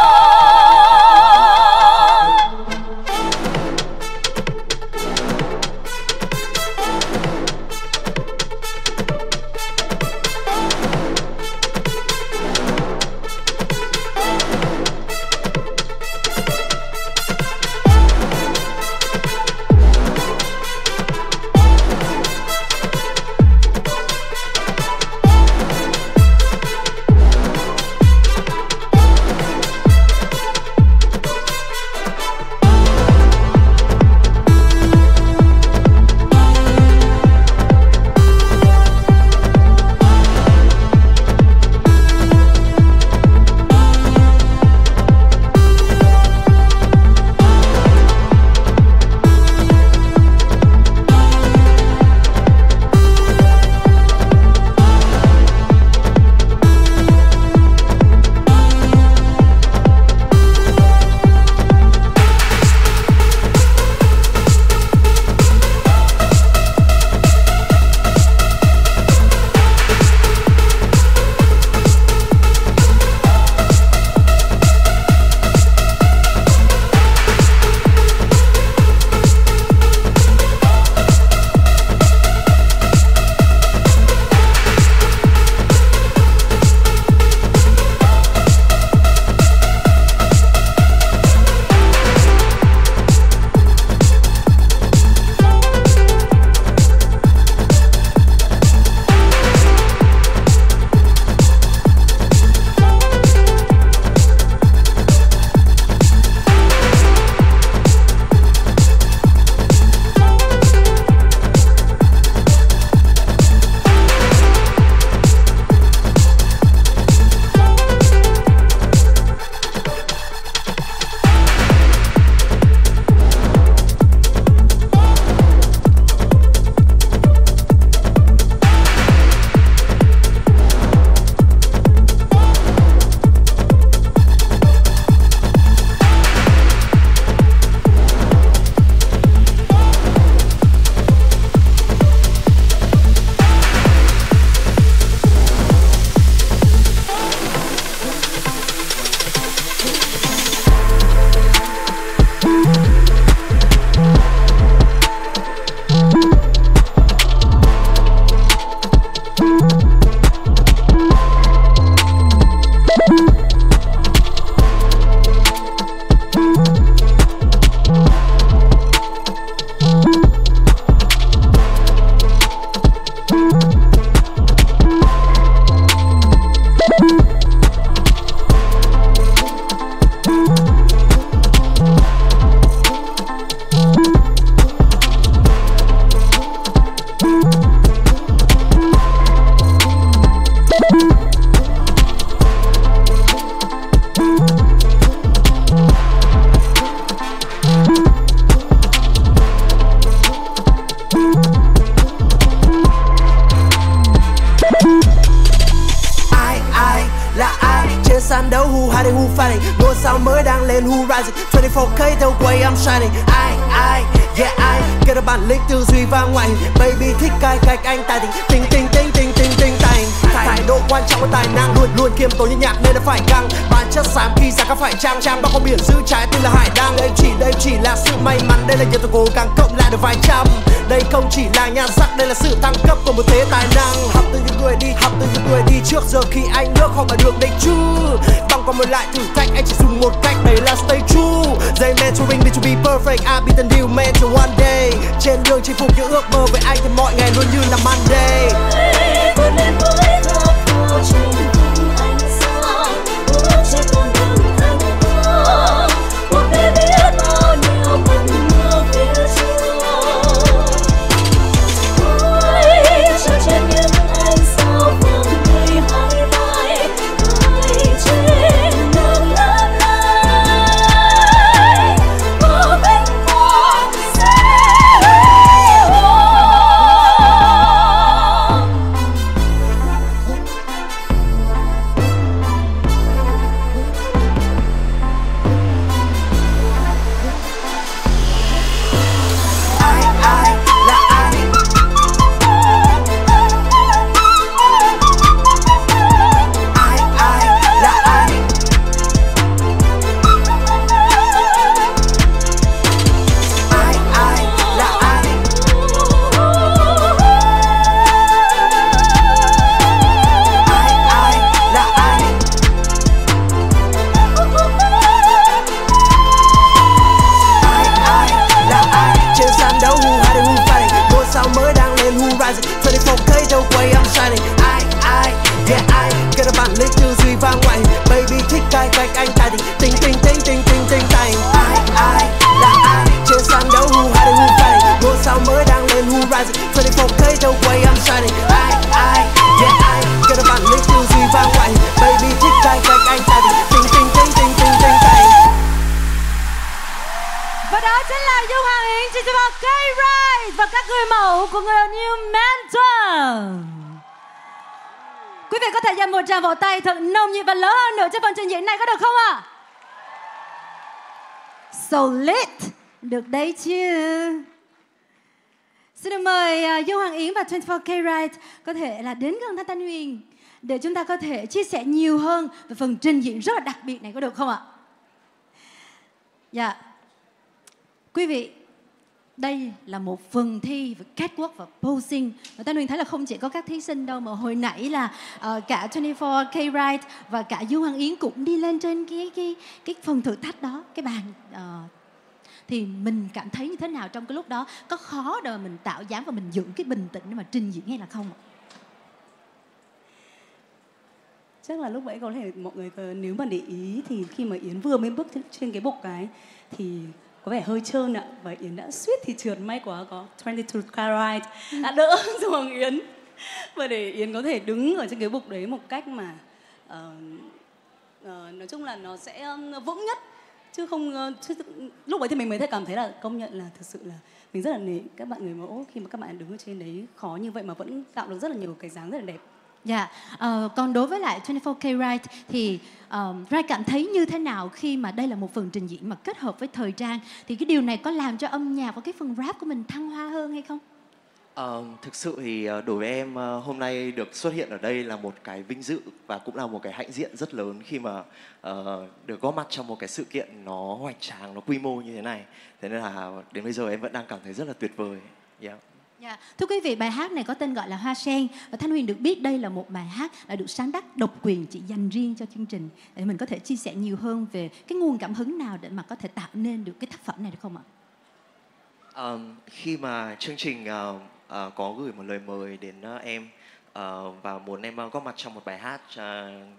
hiding, who fighting? Ngôi sao mới đang lên, who rising? 24K the way I'm shining. I, yeah I get bản lĩnh tư duy và ngoại hình. Baby thích cai cách anh tài tình, tình tài. Thái độ quan trọng của tài năng, luôn kiêm tốn như nhạc nên là phải căng. Bản chất xám khi ra các phải trang bao con biển giữ trái tim là hải đăng. Đây chỉ là sự may mắn, đây là nhiều tôi cố gắng cộng lại được vài trăm. Đây không chỉ là nhan sắc, đây là sự tăng cấp của một thế tài năng. Học từ những người đi trước giờ khi anh nước họ mà được đấy chứ. Bằng qua một lại thử thách, anh chỉ dùng một cách, đấy là stay true. They mentoring me to be perfect, I'll be the new mentor one day. Trên đường chinh phục những ước mơ với anh thì mọi ngày luôn như là Monday. Vươn lên với khát khao trên cùng ánh sáng, bước trên con đường thăng hoa. Cuộc đời biết bao nhiêu mừng mưa phía trước. Hãy trao trên những ánh sao vàng đầy hai vai, hãy trên đường lần này có vinh quang sẽ của người New Mentor. Quý vị có thể dành một tràng vỗ tay thật nồng nhiệt và lớn hơn nữa cho phần trình diễn này có được không ạ? So lit, được đấy chứ. Xin được mời Du Hoàng Yến và 24K Ride có thể là đến gần Thanh Thanh Huyền để chúng ta có thể chia sẻ nhiều hơn về phần trình diễn rất là đặc biệt này có được không ạ? Dạ. Quý vị, đây là một phần thi về catwalk và posing. Và Thanh Huyền thấy là không chỉ có các thí sinh đâu, mà hồi nãy là cả 24K Ride và cả Du Hoàng Yến cũng đi lên trên cái phần thử thách đó, cái bàn. Thì mình cảm thấy như thế nào trong cái lúc đó? Có khó để mà mình tạo dáng và mình giữ cái bình tĩnh để mà trình diễn hay là không ạ? Chắc là lúc nãy có thể mọi người nếu mà để ý thì khi mà Yến vừa mới bước trên cái bục cái thì có vẻ hơi trơn ạ, và Yến đã suýt thì trượt, may quá có 22K Ride đã đỡ Du Hoàng Yến và để Yến có thể đứng ở trên cái bục đấy một cách mà nói chung là nó sẽ vững nhất, chứ không lúc ấy thì mình mới thấy cảm thấy là công nhận là thực sự là mình rất là nể các bạn người mẫu khi mà các bạn đứng ở trên đấy khó như vậy mà vẫn tạo được rất là nhiều cái dáng rất là đẹp. Dạ, còn đối với lại 24K Ride thì Ride cảm thấy như thế nào khi mà đây là một phần trình diễn mà kết hợp với thời trang, thì cái điều này có làm cho âm nhạc và cái phần rap của mình thăng hoa hơn hay không? Thực sự thì đối với em hôm nay được xuất hiện ở đây là một cái vinh dự và cũng là một cái hãnh diện rất lớn khi mà được góp mặt trong một cái sự kiện nó hoành tráng, nó quy mô như thế này. Thế nên là đến bây giờ em vẫn đang cảm thấy rất là tuyệt vời. Yeah. Yeah. Thưa quý vị, bài hát này có tên gọi là Hoa Sen và Thanh Huyền được biết đây là một bài hát đã được sáng tác độc quyền chỉ dành riêng cho chương trình, để mình có thể chia sẻ nhiều hơn về cái nguồn cảm hứng nào để mà có thể tạo nên được cái tác phẩm này được không ạ? Khi mà chương trình có gửi một lời mời đến em và muốn em góp mặt trong một bài hát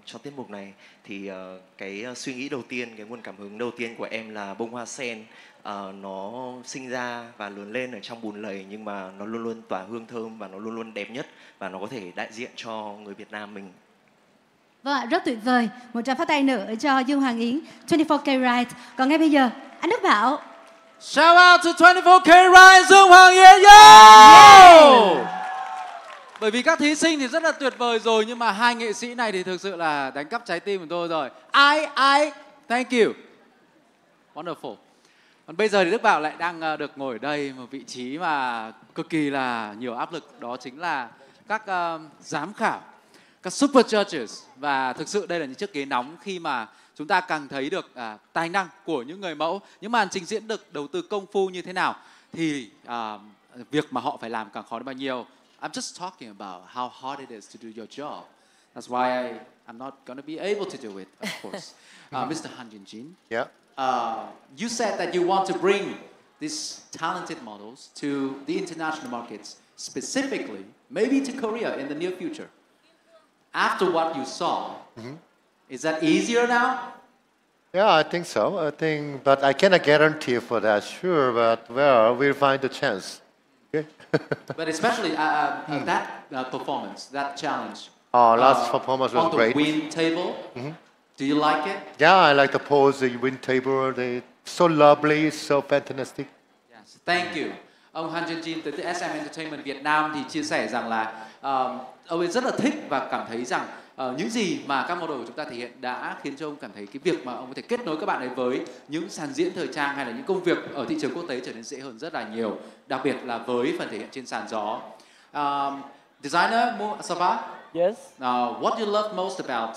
cho tiết mục này, thì cái suy nghĩ đầu tiên, cái nguồn cảm hứng đầu tiên của em là bông hoa sen. Nó sinh ra và lớn lên ở trong bùn lầy, nhưng mà nó luôn luôn tỏa hương thơm và nó luôn luôn đẹp nhất, và nó có thể đại diện cho người Việt Nam mình. Vâng, rất tuyệt vời. Một tràng phát tay nữa cho Dương Hoàng Yến, 24K Ride. Còn ngay bây giờ, anh Đức Bảo. Shout out to 24K Ride, Dương Hoàng Yến, yo! Yeah! Bởi vì các thí sinh thì rất là tuyệt vời rồi, nhưng mà hai nghệ sĩ này thì thực sự là đánh cắp trái tim của tôi rồi. I thank you. Wonderful. Còn bây giờ thì Đức Bảo lại đang được ngồi ở đây, một vị trí mà cực kỳ là nhiều áp lực, đó chính là các giám khảo, các super judges. Và thực sự đây là những chiếc ghế nóng khi mà chúng ta càng thấy được tài năng của những người mẫu, những màn trình diễn được đầu tư công phu như thế nào thì việc mà họ phải làm càng khó đến bao nhiêu. I'm just talking about how hard it is to do your job. That's why I'm not going to be able to do it, of course. Mr. Han Jin. Yeah. You said that you want to bring these talented models to the international markets, specifically, maybe to Korea in the near future. After what you saw, is that easier now? Yeah, I think so. But I cannot guarantee for that, sure. But well, we'll find the chance. Okay. But especially that performance, that challenge. Last performance was great. On the wind table. Do you like it? Yeah, I like the pose, the wind table. They so lovely, so fantastic. Yes, thank you. Ông Han Jin tới từ SM Entertainment Việt Nam thì chia sẻ rằng là ông ấy rất là thích và cảm thấy rằng những gì mà các model của chúng ta thể hiện đã khiến cho ông cảm thấy cái việc mà ông có thể kết nối các bạn ấy với những sàn diễn thời trang hay là những công việc ở thị trường quốc tế trở nên dễ hơn rất là nhiều, đặc biệt là với phần thể hiện trên sàn gió. Designer Mu Asaba. Yes. What do you love most about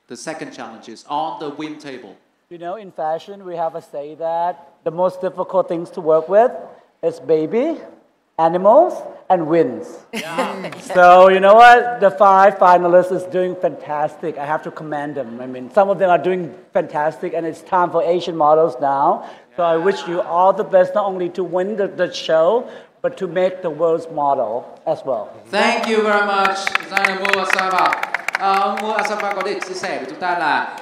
the second challenges on the wind table? You know, in fashion, we have a say that the most difficult things to work with is baby, animals, and winds. Yeah. So, you know what? The 5 finalists is doing fantastic. I have to commend them. I mean, some of them are doing fantastic, and it's time for Asian models now. So I wish you all the best, not only to win the show, but to make the world's model as well. Thank you very much, designer Mu Asaba. Ông Mu Asaba có thể chia sẻ với chúng ta là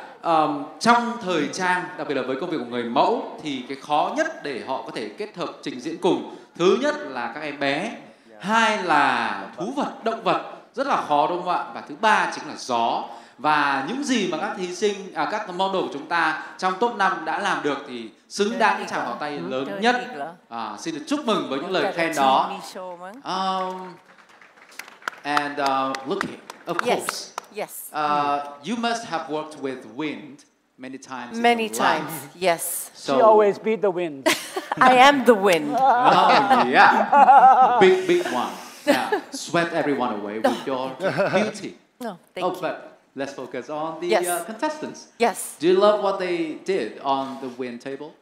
trong thời trang, đặc biệt là với công việc của người mẫu, thì cái khó nhất để họ có thể kết hợp trình diễn cùng, thứ nhất là các em bé, hai là thú vật, động vật, rất là khó đúng không ạ? Và thứ ba chính là gió. Và những gì mà các thí sinh, các model của chúng ta trong top 5 đã làm được thì xứng đáng những tràng pháo tay lớn nhất. Xin được chúc mừng với những lời khen đó. And look here, of course. Yes. You must have worked with wind many times. Many times, yes. So, she always beat the wind. I am the wind. Oh, yeah. Big one. Yeah. Swept everyone away with your beauty. No, thank you. But let's focus on the contestants. Yes. Do you love what they did on the wind table?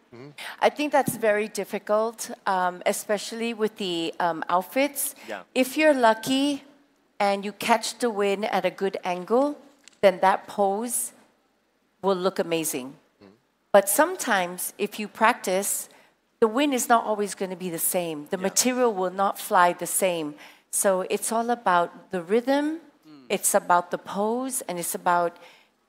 I think that's very difficult, especially with the outfits. Yeah. If you're lucky and you catch the wind at a good angle, then that pose will look amazing. But sometimes, if you practice, the wind is not always going to be the same. The material will not fly the same. So it's all about the rhythm, it's about the pose, and it's about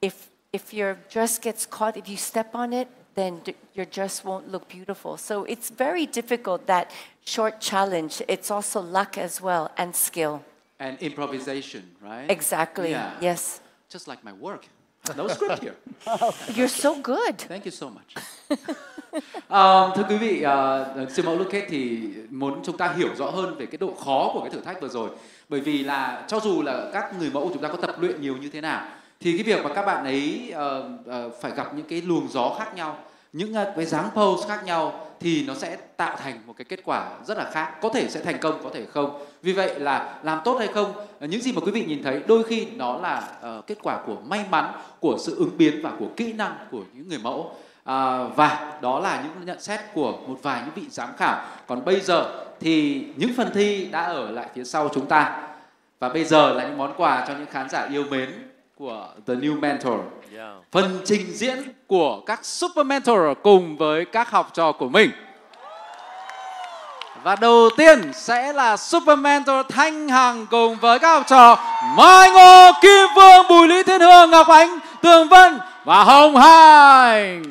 if your dress gets caught, if you step on it, then your dress won't look beautiful. So it's very difficult, that short challenge. It's also luck as well, and skill. And improvisation, right? Exactly, Yeah. yes. Just like my work. No script here. You're so good. Thank you so much. Thưa quý vị, siêu mẫu Lucas thì muốn chúng ta hiểu rõ hơn về cái độ khó của cái thử thách vừa rồi. Bởi vì là cho dù là các người mẫu của chúng ta có tập luyện nhiều như thế nào, thì cái việc mà các bạn ấy phải gặp những cái luồng gió khác nhau, những cái dáng pose khác nhau, thì nó sẽ tạo thành một cái kết quả rất là khác. Có thể sẽ thành công, có thể không. Vì vậy là làm tốt hay không, những gì mà quý vị nhìn thấy đôi khi nó là kết quả của may mắn, của sự ứng biến và của kỹ năng của những người mẫu. Và đó là những nhận xét của một vài những vị giám khảo. Còn bây giờ thì những phần thi đã ở lại phía sau chúng ta. Và bây giờ là những món quà cho những khán giả yêu mến của The New Mentor. Phần trình diễn của các Super Mentor cùng với các học trò của mình. Và đầu tiên sẽ là Super Mentor Thanh Hằng cùng với các học trò Mai Ngô, Kim Phương, Bùi Lý Thiên Hương, Ngọc Ánh, Tường Vân và Hồng Hành.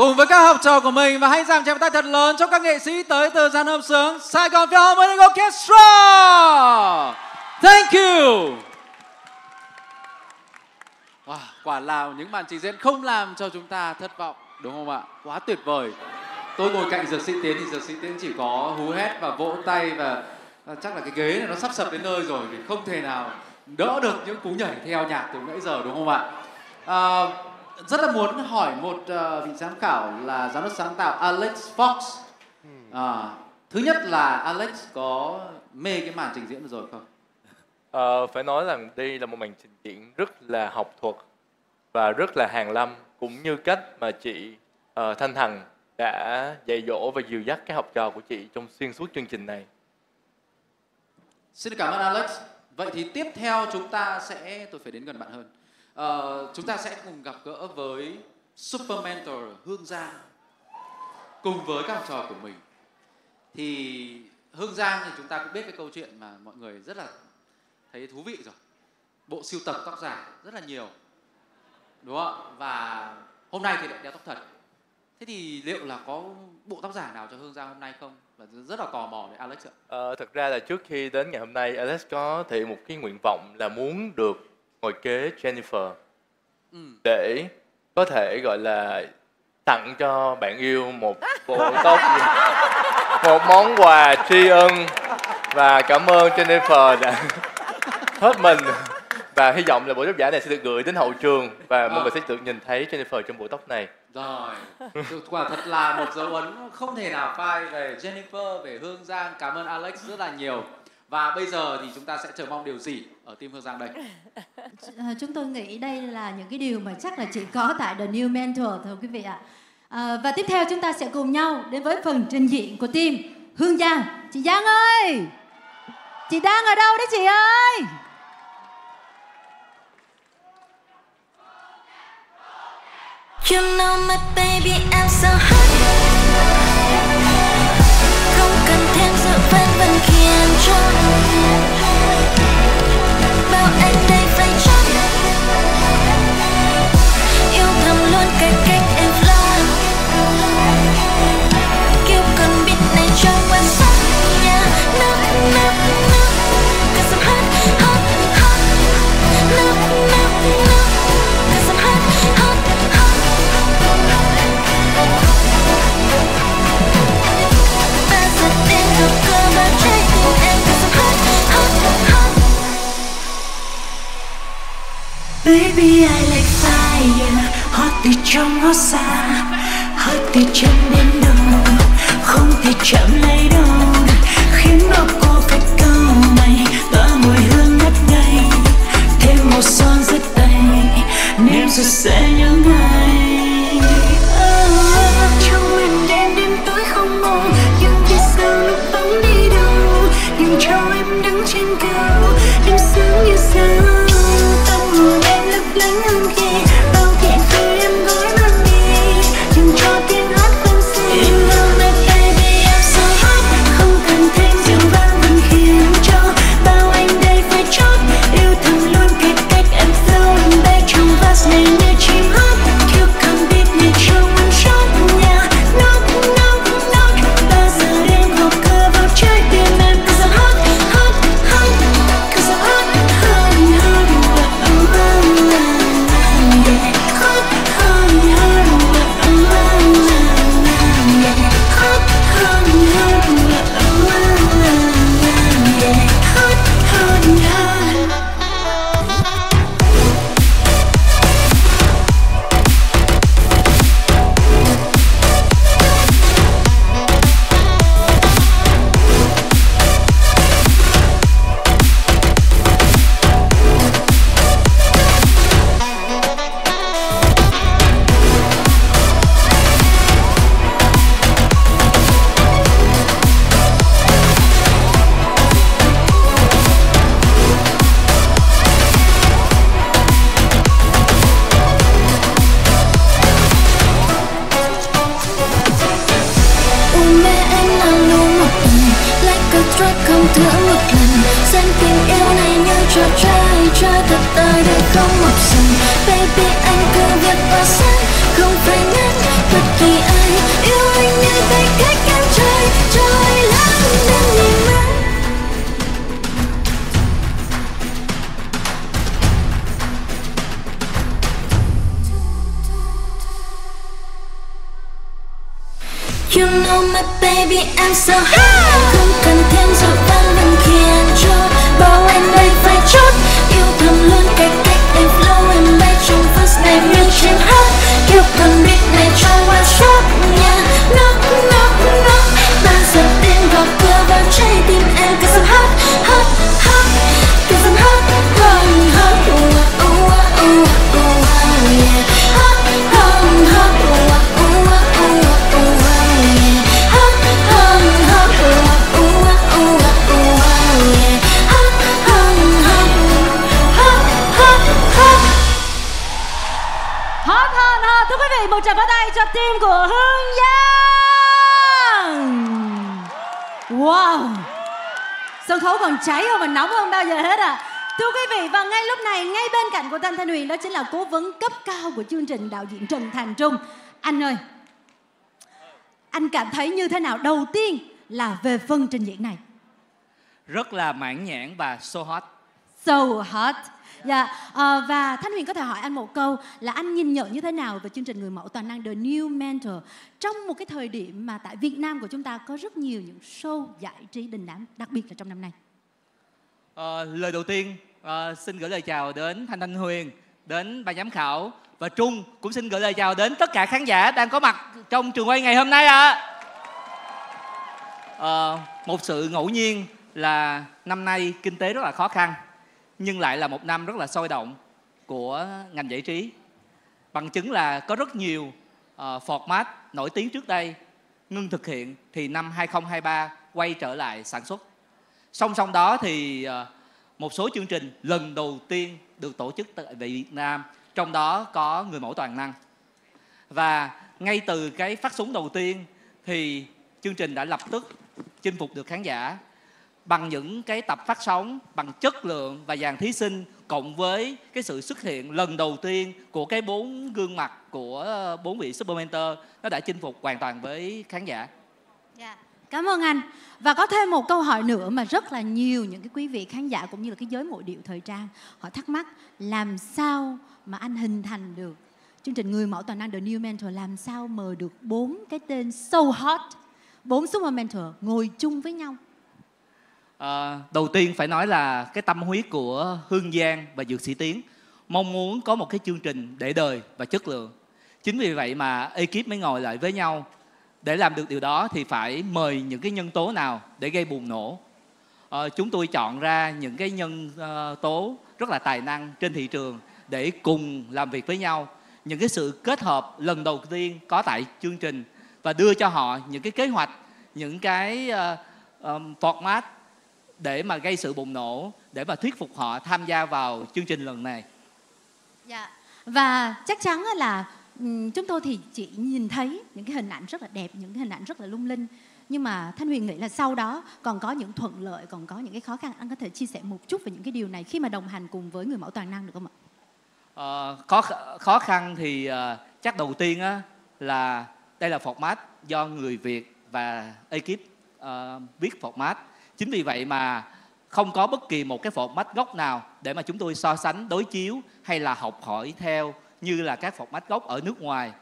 cùng với các học trò của mình và hãy dành tràng tay thật lớn cho các nghệ sĩ tới từ dàn hợp xướng Saigon Philharmonic Orchestra. Thank you. Wow, quả là những màn trình diễn không làm cho chúng ta thất vọng, đúng không ạ? Quá tuyệt vời. Tôi ngồi cạnh Dược Sĩ Tiến thì Dược Sĩ Tiến chỉ có hú hét và vỗ tay và chắc là cái ghế này nó sắp sập đến nơi rồi vì không thể nào đỡ được những cú nhảy theo nhạc từ nãy giờ, đúng không ạ? Rất là muốn hỏi một vị giám khảo là giám đốc sáng tạo Alex Fox. Thứ nhất là Alex có mê cái màn trình diễn vừa rồi không? Phải nói rằng đây là một màn trình diễn rất là học thuật và rất là hàn lâm, cũng như cách mà chị Thanh Hằng đã dạy dỗ và dìu dắt các học trò của chị trong xuyên suốt chương trình này. Xin cảm ơn Alex. Vậy thì tiếp theo chúng ta sẽ, tôi phải đến gần bạn hơn. Chúng ta sẽ cùng gặp gỡ với Super Mentor Hương Giang cùng với các học trò của mình. Thì Hương Giang thì chúng ta cũng biết cái câu chuyện mà mọi người rất là thấy thú vị rồi. Bộ sưu tập tóc giả rất là nhiều, đúng không? Và hôm nay thì lại đeo tóc thật. Thế thì liệu là có bộ tóc giả nào cho Hương Giang hôm nay không? Và rất là tò mò đấy Alex ạ. Thật ra là trước khi đến ngày hôm nay, Alex có thể một cái nguyện vọng là muốn được ngồi kế Jennifer để có thể gọi là tặng cho bạn yêu một bộ tóc, một món quà tri ân và cảm ơn Jennifer đã hết mình, và hy vọng là bộ tóc giả này sẽ được gửi đến hậu trường và mọi người sẽ được nhìn thấy Jennifer trong bộ tóc này. Rồi, quả thật là một dấu ấn không thể nào phai về Jennifer, về Hương Giang. Cảm ơn Alex rất là nhiều. Và bây giờ thì chúng ta sẽ chờ mong điều gì ở team Hương Giang đây? Chúng tôi nghĩ đây là những cái điều mà chắc là chỉ có tại The New Mentor thôi quý vị ạ. Và tiếp theo chúng ta sẽ cùng nhau đến với phần trình diễn của team Hương Giang. Chị Giang ơi! Chị đang ở đâu đấy chị ơi? You know my baby I'm so hot. Không cần thêm sự phân vân khiến cho bao anh đây phải chắc yêu thầm luôn cái cách em flow. Kêu con biết này trong quan sát nha. Knock knock knock, 'cause I'm hot hot hot. Knock knock knock, 'cause I'm hot hot hot. Bao giờ đến được cơ vào trái tim em, 'cause I'm hot hot hot. Baby I like fire, hot từ trong hot xa, hot từ chân đến đầu, không thể chậm lấy đâu, khiến bao cô phải câu mày, tỏa mùi hương ngất ngây, thêm một son rất tay, nếm rồi sẽ nhớ ngay. Trong mình đêm đêm tối không ngủ, nhưng vì sao lúc bóng đi đâu, nhưng cho em đứng trên cao, đêm sáng như sao. Tâm hồn em lấp lánh hơn khi bao thiện cười em gói mang đi, đừng cho tiếng hát không xì. You know my baby I'm so hot, không cần thêm rượu vang vẫn khiến cho bao anh đây phải chót, yêu thầm luôn cái cách em flow, em bay trong vast này như chim hót, kêu cầm beat này trong one shot nha. Knock knock knock, bao giờ đêm gõ cửa vào trái tim em, 'cause I'm hot hot hot, 'cause I'm hot hot hot. Không thưởng một lần, xem tình yêu này như trò chơi, cho thật tới đây không một dần. Baby anh cứ việc qua sáng, không phải ngăn bất kỳ đời, yêu anh như cách cách em trời, trời lắm đừng nhìn mắt. You know my baby I'm so hot. Em không cần thêm rượu vang đừng khiến cho bao anh đây phải chót. Yêu thầm luôn cái cách em flow em bay trong first này như trên hot. Yêu cần beat này trong one shot nha. Knock knock knock. Bao giờ tiếng gõ cửa vào trái tim em cứ sắp hot hot hot. Cứ sắp hot hot hot. Oh oh oh oh yeah. Hot hot hot oh oh oh oh yeah. Hot hot hot oh oh oh yeah. Hot hot hot hot hot hot. Hot hot hot. Thưa quý vị, một tràng pháo tay cho team của Hương Giang. Wow, sân khấu còn cháy hơn và nóng hơn bao giờ hết ạ. Thưa quý vị, và ngay lúc này, ngay bên cạnh của Thanh Huyền đó chính là cố vấn cấp cao của chương trình, đạo diễn Trần Thành Trung. Anh ơi, anh cảm thấy như thế nào đầu tiên là về phần trình diễn này? Rất là mãn nhãn và so hot. So hot. Dạ, và Thanh Huyền có thể hỏi anh một câu là anh nhìn nhận như thế nào về chương trình Người mẫu toàn năng The New Mentor trong một cái thời điểm mà tại Việt Nam của chúng ta có rất nhiều những show giải trí đình đám, đặc biệt là trong năm nay? Lời đầu tiên xin gửi lời chào đến Thanh Huyền, đến ban giám khảo, và Trung cũng xin gửi lời chào đến tất cả khán giả đang có mặt trong trường quay ngày hôm nay ạ. Một sự ngẫu nhiên là năm nay kinh tế rất là khó khăn, nhưng lại là một năm rất là sôi động của ngành giải trí. Bằng chứng là có rất nhiều format nổi tiếng trước đây ngưng thực hiện thì năm 2023 quay trở lại sản xuất. Song song đó thì một số chương trình lần đầu tiên được tổ chức tại Việt Nam, trong đó có Người mẫu toàn năng. Và ngay từ cái phát súng đầu tiên thì chương trình đã lập tức chinh phục được khán giả bằng những cái tập phát sóng, bằng chất lượng và dàn thí sinh, cộng với cái sự xuất hiện lần đầu tiên của cái 4 gương mặt của 4 vị Super Mentor, nó đã chinh phục hoàn toàn với khán giả. Yeah. Cảm ơn anh. Và có thêm một câu hỏi nữa mà rất là nhiều những cái quý vị khán giả cũng như là cái giới mộ điệu thời trang họ thắc mắc, làm sao mà anh hình thành được chương trình Người mẫu toàn năng The New Mentor, làm sao mời được 4 cái tên so hot, 4 Super Mentor ngồi chung với nhau? Đầu tiên phải nói là cái tâm huyết của Hương Giang và Dược Sĩ Tiến mong muốn có một cái chương trình để đời và chất lượng. Chính vì vậy mà ekip mới ngồi lại với nhau. Để làm được điều đó thì phải mời những cái nhân tố nào để gây bùng nổ. Chúng tôi chọn ra những cái nhân tố rất là tài năng trên thị trường để cùng làm việc với nhau. Những cái sự kết hợp lần đầu tiên có tại chương trình và đưa cho họ những cái kế hoạch, những cái format để mà gây sự bùng nổ, để mà thuyết phục họ tham gia vào chương trình lần này. Dạ. Và chắc chắn là chúng tôi thì chỉ nhìn thấy những cái hình ảnh rất là đẹp, những cái hình ảnh rất là lung linh. Nhưng mà Thanh Huyền nghĩ là sau đó còn có những thuận lợi, còn có những cái khó khăn. Anh có thể chia sẻ một chút về những cái điều này khi mà đồng hành cùng với Người mẫu toàn năng được không ạ? Khó khăn thì chắc đầu tiên á, là đây là format do người Việt và ekip viết format. Chính vì vậy mà không có bất kỳ một cái format gốc nào để mà chúng tôi so sánh, đối chiếu hay là học hỏi theo như là các format gốc ở nước ngoài.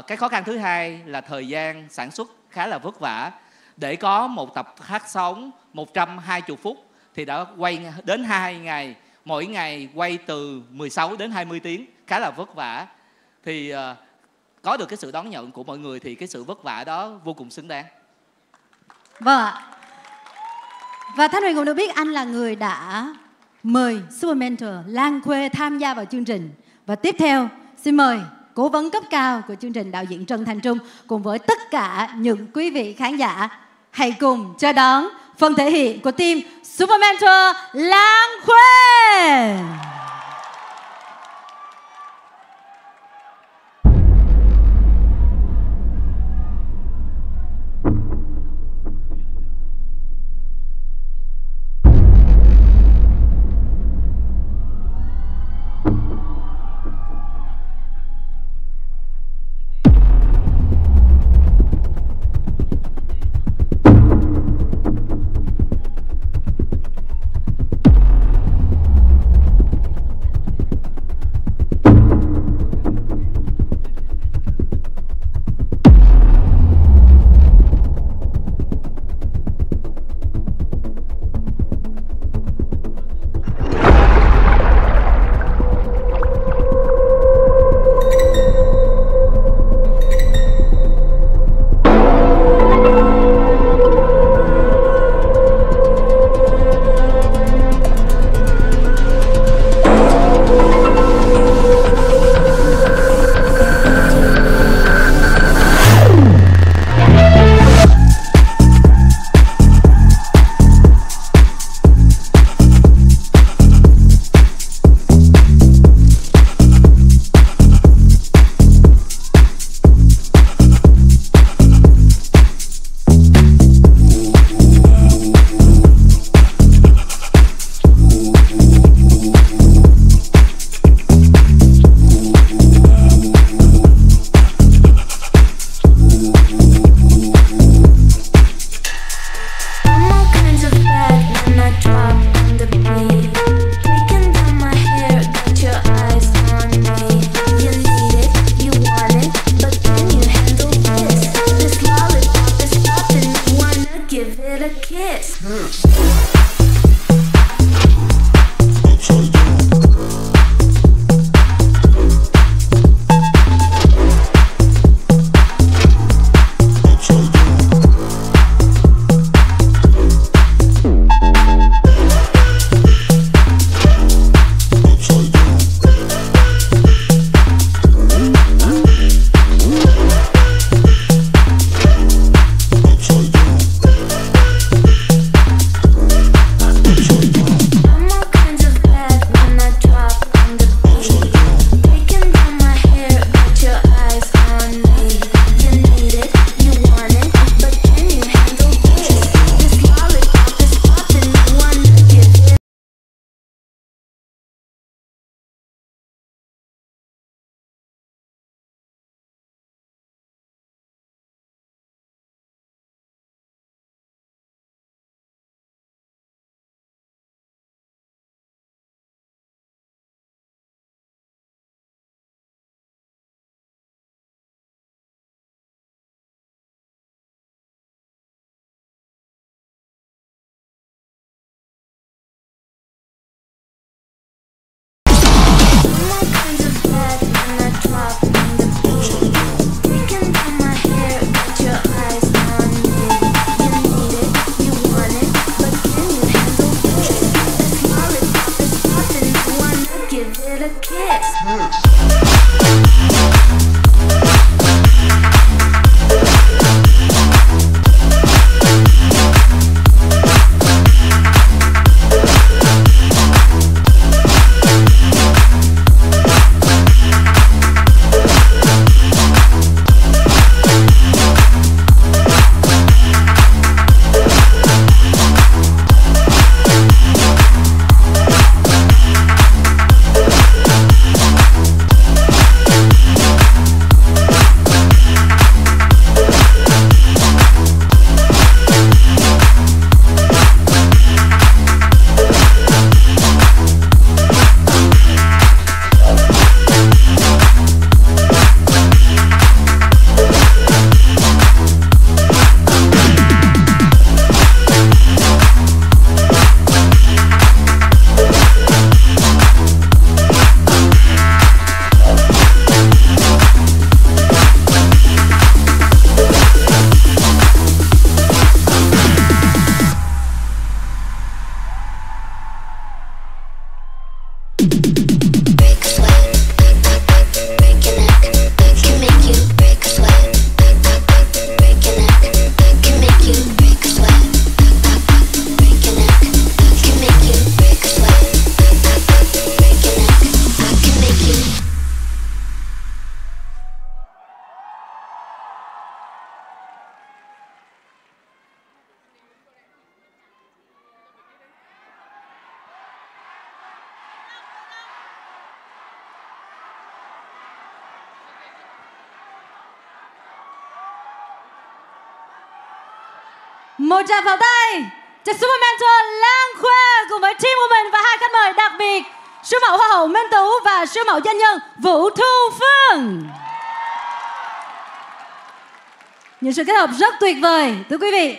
Cái khó khăn thứ hai là thời gian sản xuất khá là vất vả. Để có một tập phát sóng 120 phút thì đã quay đến 2 ngày. Mỗi ngày quay từ 16 đến 20 tiếng, khá là vất vả. Thì có được cái sự đón nhận của mọi người thì cái sự vất vả đó vô cùng xứng đáng. Vâng ạ. Và Thanh Huyền cũng được biết anh là người đã mời Super Mentor Lan Khuê tham gia vào chương trình. Và tiếp theo xin mời cố vấn cấp cao của chương trình, đạo diễn Trần Thành Trung cùng với tất cả những quý vị khán giả hãy cùng chờ đón phần thể hiện của team Super Mentor Lan Khuê. I'm all kinds of bad when I drop on the beat. Taking down my hair, got your eyes on me. You need it, you want it, but can you handle this? This lollipop is popping, wanna give it a kiss. Một tràng pháo tay cho Super Mentor Lan Khuê cùng với team của mình và hai khách mời đặc biệt, siêu mẫu Hoa hậu Minh Tú và siêu mẫu doanh nhân Vũ Thu Phương. Những sự kết hợp rất tuyệt vời, thưa quý vị.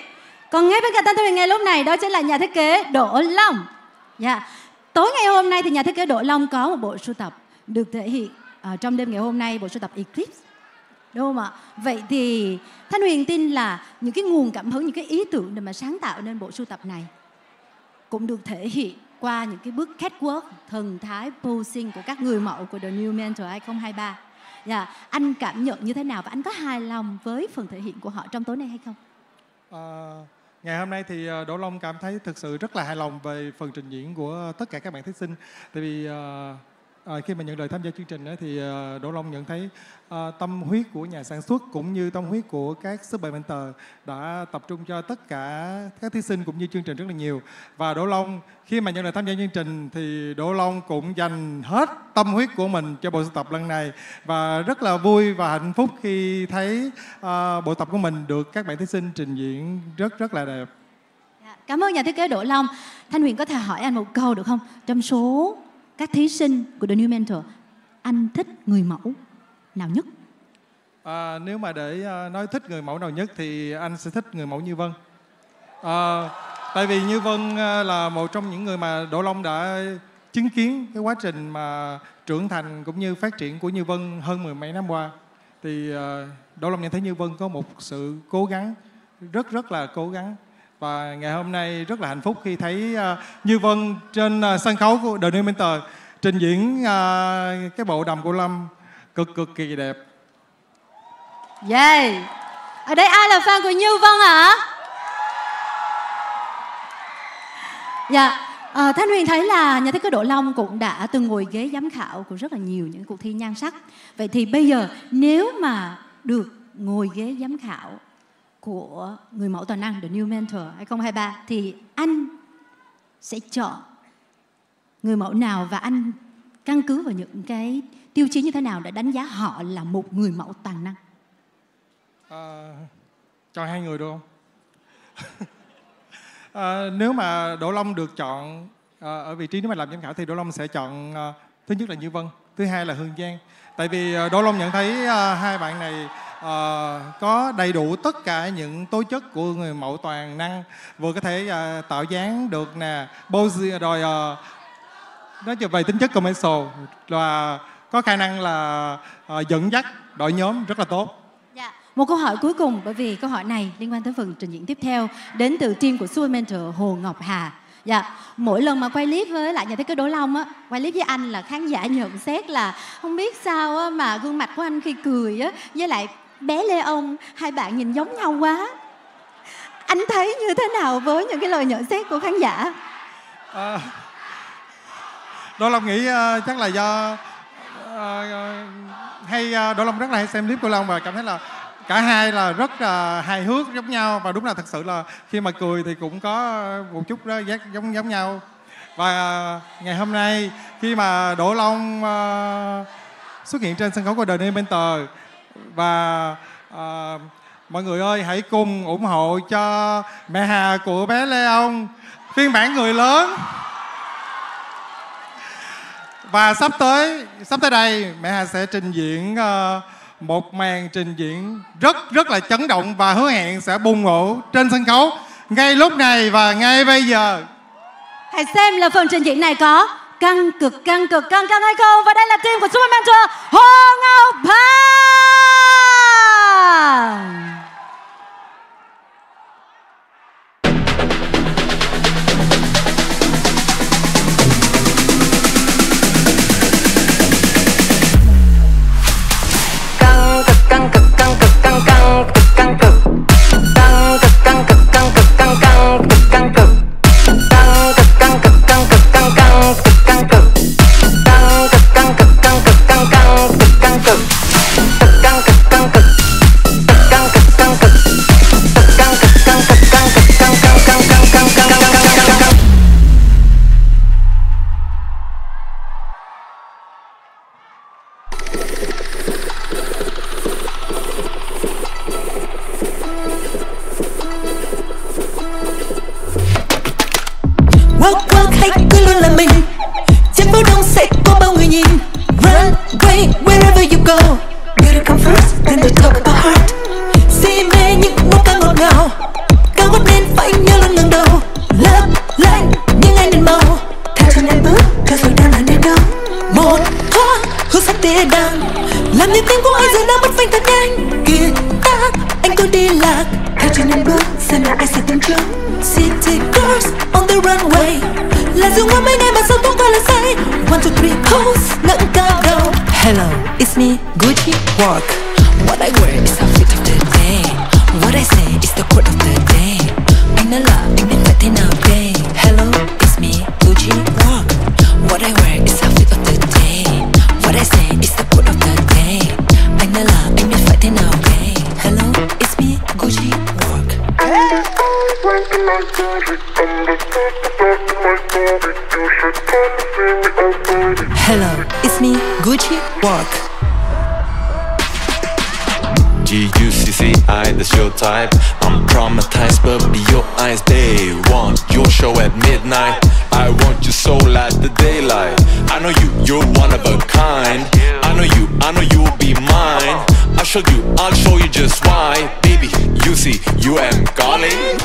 Còn ngay bên cạnh tên mình ngay lúc này đó chính là nhà thiết kế Đỗ Long. Tối ngày hôm nay thì nhà thiết kế Đỗ Long có một bộ sưu tập được thể hiện trong đêm ngày hôm nay, bộ sưu tập Eclipse. Đúng không ạ? Vậy thì Thanh Huyền tin là những cái nguồn cảm hứng, những cái ý tưởng để mà sáng tạo nên bộ sưu tập này cũng được thể hiện qua những cái bước catwalk, thần thái, posing của các người mẫu của The New Mentor 2023. Anh cảm nhận như thế nào và anh có hài lòng với phần thể hiện của họ trong tối nay hay không? Ngày hôm nay thì Đỗ Long cảm thấy thực sự rất là hài lòng về phần trình diễn của tất cả các bạn thí sinh. Tại vì khi mà nhận lời tham gia chương trình ấy, thì Đỗ Long nhận thấy tâm huyết của nhà sản xuất cũng như tâm huyết của các Supermentor đã tập trung cho tất cả các thí sinh cũng như chương trình rất là nhiều. Và Đỗ Long khi mà nhận lời tham gia chương trình thì Đỗ Long cũng dành hết tâm huyết của mình cho bộ sưu tập lần này, và rất là vui và hạnh phúc khi thấy bộ tập của mình được các bạn thí sinh trình diễn rất là đẹp. Cảm ơn nhà thiết kế Đỗ Long. Thanh Huyền có thể hỏi anh một câu được không? Trong số các thí sinh của The New Mentor, anh thích người mẫu nào nhất? Nếu mà để nói thích người mẫu nào nhất thì anh sẽ thích người mẫu Như Vân. Tại vì Như Vân là một trong những người mà Đỗ Long đã chứng kiến cái quá trình mà trưởng thành cũng như phát triển của Như Vân hơn 10 mấy năm qua. Thì Đỗ Long nhận thấy Như Vân có một sự cố gắng, rất là cố gắng. Và ngày hôm nay rất là hạnh phúc khi thấy Như Vân trên sân khấu của The New Mentor trình diễn cái bộ Đầm Cô Lâm cực kỳ đẹp. Yeah. Ở đây ai là fan của Như Vân hả? Dạ. Thanh Huyền thấy là nhà thiết kế Đỗ Long cũng đã từng ngồi ghế giám khảo của rất là nhiều những cuộc thi nhan sắc. Vậy thì bây giờ nếu mà được ngồi ghế giám khảo của người mẫu toàn năng The New Mentor 2023 thì anh sẽ chọn người mẫu nào, và anh căn cứ vào những cái tiêu chí như thế nào để đánh giá họ là một người mẫu toàn năng? Chọn hai người được không? Nếu mà Đỗ Long được chọn ở vị trí nếu mà làm giám khảo thì Đỗ Long sẽ chọn thứ nhất là Như Vân, thứ hai là Hương Giang. Tại vì Đỗ Long nhận thấy hai bạn này có đầy đủ tất cả những tố chất của người mẫu toàn năng, vừa có thể tạo dáng được nè, pose rồi nói về tính chất commercial, và có khả năng là dẫn dắt đội nhóm rất là tốt. Dạ. Một câu hỏi cuối cùng, bởi vì câu hỏi này liên quan tới phần trình diễn tiếp theo, đến từ team của Supermentor Hồ Ngọc Hà. Dạ, mỗi lần mà quay clip với lại nhà thiết kế Đỗ Long á, quay clip với anh là khán giả nhận xét là không biết sao á, mà gương mặt của anh khi cười á với lại bé Lê Ông, hai bạn nhìn giống nhau quá. Anh thấy như thế nào với những cái lời nhận xét của khán giả? Đỗ Long nghĩ chắc là do Đỗ Long rất là hay xem clip của Long và cảm thấy là cả hai là rất là hài hước giống nhau, và đúng là thật sự là khi mà cười thì cũng có một chút đó giống nhau. Và ngày hôm nay khi mà Đỗ Long xuất hiện trên sân khấu của The New Mentor, và mọi người ơi hãy cùng ủng hộ cho mẹ Hà của bé Lê Ông phiên bản người lớn. Và sắp tới đây mẹ Hà sẽ trình diễn một màn trình diễn rất là chấn động và hứa hẹn sẽ bùng nổ trên sân khấu ngay lúc này và ngay bây giờ. Hãy xem là phần trình diễn này có căng hay không. Và đây là team của Supermentor Hồ Ngọc Hà. Hello, it's me, Gucci Walk. What I wear is outfit of the day. What I say is the quote of the day. Anh nói là anh biết phải thế nào đây. Hello, it's me, Gucci Walk. What I wear is outfit of the day. Hello, it's me, Gucci Walk. G-U-C-C-I, that's your type. I'm traumatized, but be your eyes. They want your show at midnight. I want your soul at the daylight. I know you're one of a kind. I know you will be mine. I'll show you just why. Baby, you see, you am calling.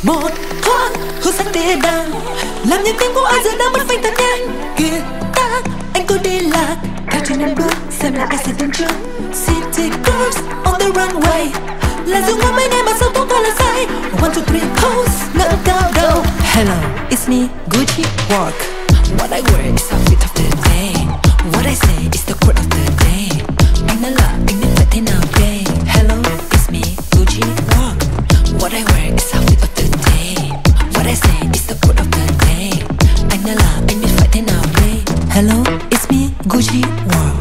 Một thoáng hương sắc đĩa đàn làm những tim của ai giờ đang mất phanh thật nhanh. Kia ta anh cứ đi lạc theo trên năm bước xem là ai sẽ đứng trước. City girls on the runway là dù ngắm mấy đêm mà sao tôi coi là sai. 1, 2, 3 pose ngẩng cao đầu. Hello, it's me, Gucci Walk. What I wear is outfit of the day. What I say is the quote of the day. Anh nói là anh biết phải thế nào đây. Hello, it's me, Gucci Walk. What I wear is outfit of the day. What I say is the quote of the day. Anh nói là anh biết phải thế nào đây. Hello, it's me, Gucci Walk.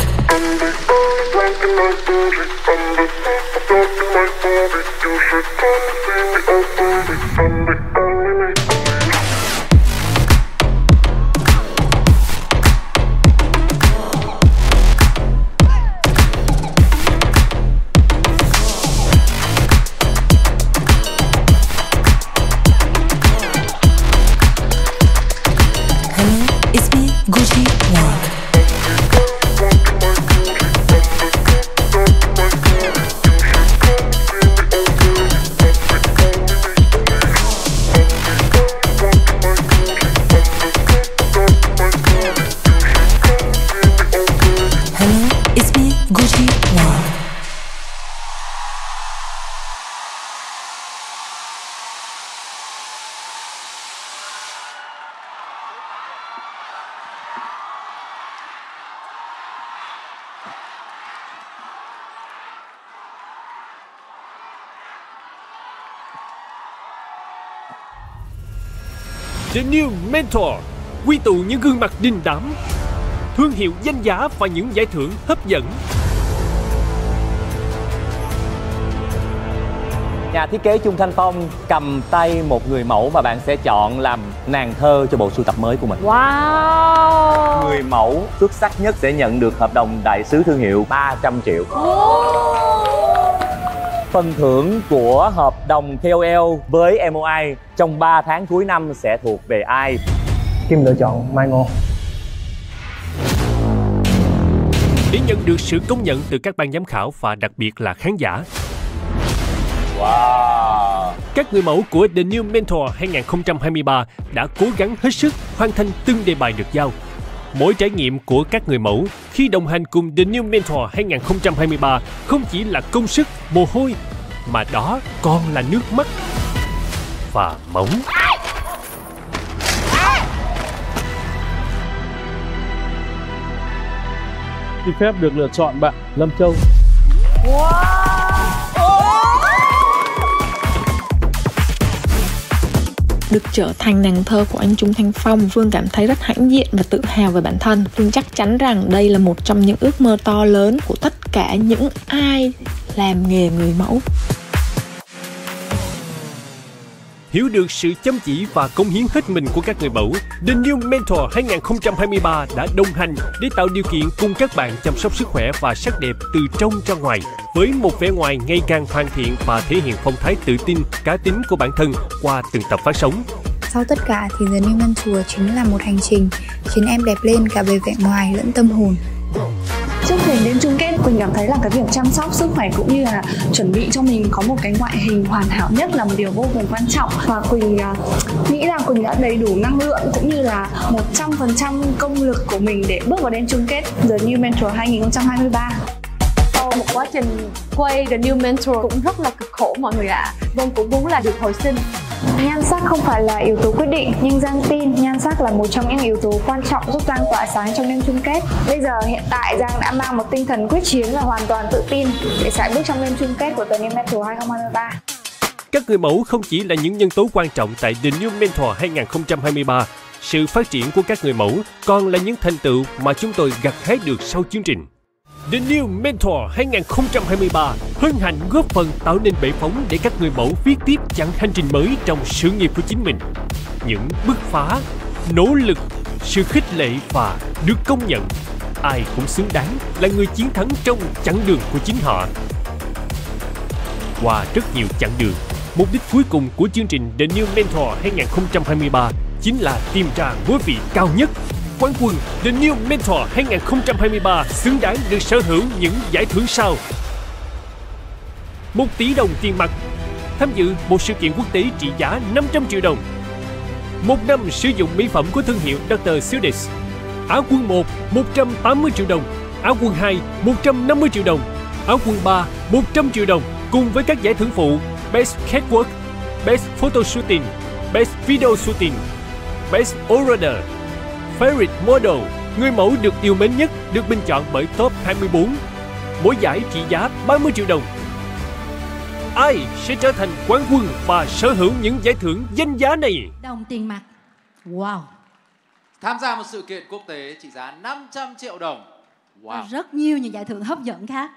The New Mentor, quy tụ những gương mặt đình đám, thương hiệu danh giá và những giải thưởng hấp dẫn. Nhà thiết kế Chung Thanh Phong cầm tay một người mẫu mà bạn sẽ chọn làm nàng thơ cho bộ sưu tập mới của mình. Wow! Người mẫu xuất sắc nhất sẽ nhận được hợp đồng đại sứ thương hiệu 300 triệu. Phần thưởng của hợp đồng KOL với MOI trong 3 tháng cuối năm sẽ thuộc về ai? Kim lựa chọn Mai Ngô. Để nhận được sự công nhận từ các ban giám khảo và đặc biệt là khán giả, wow, các người mẫu của The New Mentor 2023 đã cố gắng hết sức hoàn thành từng đề bài được giao. Mỗi trải nghiệm của các người mẫu khi đồng hành cùng The New Mentor 2023 không chỉ là công sức, mồ hôi, mà đó còn là nước mắt và máu. Xin phép được lựa chọn bạn Lâm Châu. Được trở thành nàng thơ của anh Chung Thanh Phong, Phương cảm thấy rất hãnh diện và tự hào về bản thân. Phương chắc chắn rằng đây là một trong những ước mơ to lớn của tất cả những ai làm nghề người mẫu. Hiểu được sự chăm chỉ và cống hiến hết mình của các người mẫu, The New Mentor 2023 đã đồng hành để tạo điều kiện cùng các bạn chăm sóc sức khỏe và sắc đẹp từ trong ra ngoài, với một vẻ ngoài ngày càng hoàn thiện và thể hiện phong thái tự tin, cá tính của bản thân qua từng tập phát sóng. Sau tất cả thì The New Mentor chính là một hành trình khiến em đẹp lên cả về vẻ ngoài lẫn tâm hồn. Trước khi đến chung kết, Quỳnh cảm thấy là cái việc chăm sóc sức khỏe cũng như là chuẩn bị cho mình có một cái ngoại hình hoàn hảo nhất là một điều vô cùng quan trọng. Và Quỳnh nghĩ là Quỳnh đã đầy đủ năng lượng cũng như là 100% công lực của mình để bước vào đêm chung kết The New Mentor 2023. Sau một quá trình quay The New Mentor cũng rất là cực khổ mọi người ạ. Vân cũng muốn là được hồi sinh Nhan sắc không phải là yếu tố quyết định, nhưng Giang tin nhan sắc là một trong những yếu tố quan trọng giúp Giang tỏa sáng trong đêm chung kết. Bây giờ hiện tại Giang đã mang một tinh thần quyết chiến và hoàn toàn tự tin để sải bước trong đêm chung kết của The New Mentor 2023. Các người mẫu không chỉ là những nhân tố quan trọng tại The New Mentor 2023, sự phát triển của các người mẫu còn là những thành tựu mà chúng tôi gặt hái được sau chương trình. The New Mentor 2023 hân hạnh góp phần tạo nên bệ phóng để các người mẫu viết tiếp chặng hành trình mới trong sự nghiệp của chính mình. Những bứt phá, nỗ lực, sự khích lệ và được công nhận. Ai cũng xứng đáng là người chiến thắng trong chặng đường của chính họ. Qua rất nhiều chặng đường, mục đích cuối cùng của chương trình The New Mentor 2023 chính là tìm ra ngôi vị cao nhất. Quán quân The New Mentor 2023 xứng đáng được sở hữu những giải thưởng sau: 1 tỷ đồng tiền mặt, tham dự một sự kiện quốc tế trị giá 500 triệu đồng, 1 năm sử dụng mỹ phẩm của thương hiệu Dr. Seuss. Áo quân 1 180 triệu đồng, áo quân 2 150 triệu đồng, áo quân 3 100 triệu đồng, cùng với các giải thưởng phụ Best Catwalk, Best Photo Shooting, Best Video Shooting, Best Orator, Favorite Model, người mẫu được yêu mến nhất được bình chọn bởi Top 24. Mỗi giải trị giá 30 triệu đồng. Ai sẽ trở thành quán quân và sở hữu những giải thưởng danh giá này? Đồng tiền mặt. Wow. Tham gia một sự kiện quốc tế trị giá 500 triệu đồng. Wow. Rất nhiều những giải thưởng hấp dẫn khác.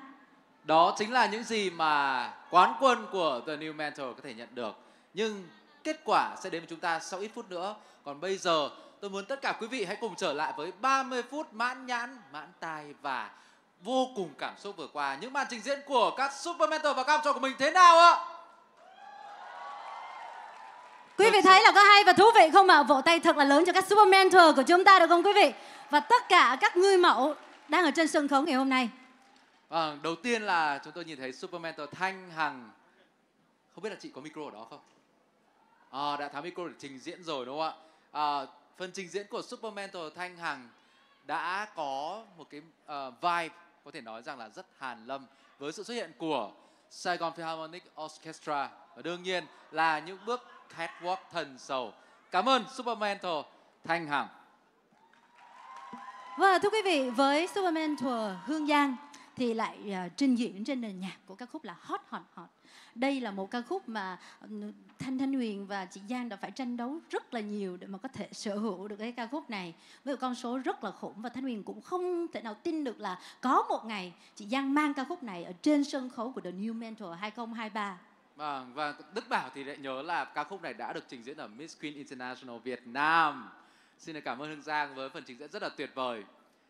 Đó chính là những gì mà quán quân của The New Mentor có thể nhận được. Nhưng kết quả sẽ đến với chúng ta sau ít phút nữa. Còn bây giờ tôi muốn tất cả quý vị hãy cùng trở lại với 30 phút mãn nhãn, mãn tai và vô cùng cảm xúc vừa qua. Những màn trình diễn của các Super Mentor và các học trò của mình thế nào ạ? Quý vị thấy là có hay và thú vị không ạ? Vỗ tay thật là lớn cho các Super Mentor của chúng ta được không quý vị? Và tất cả các người mẫu đang ở trên sân khấu ngày hôm nay. Đầu tiên là chúng tôi nhìn thấy Super Mentor Thanh Hằng. Không biết là chị có micro ở đó không? Đã tháo micro để trình diễn rồi đúng không ạ? Phần trình diễn của Super Mentor Thanh Hằng đã có một cái vibe có thể nói rằng là rất hàn lâm với sự xuất hiện của Saigon Philharmonic Orchestra và đương nhiên là những bước catwalk thần sầu. Cảm ơn Super Mentor Thanh Hằng. Và thưa quý vị, với Super Mentor Hương Giang thì lại trình diễn trên nền nhạc của ca khúc là Hot Hot Hot. Đây là một ca khúc mà Thanh Huyền và chị Giang đã phải tranh đấu rất là nhiều để mà có thể sở hữu được cái ca khúc này với một con số rất là khủng, và Thanh Huyền cũng không thể nào tin được là có một ngày chị Giang mang ca khúc này ở trên sân khấu của The New Mentor 2023. Và Đức Bảo thì lại nhớ là ca khúc này đã được trình diễn ở Miss Queen International Việt Nam. Xin được cảm ơn Hương Giang với phần trình diễn rất là tuyệt vời.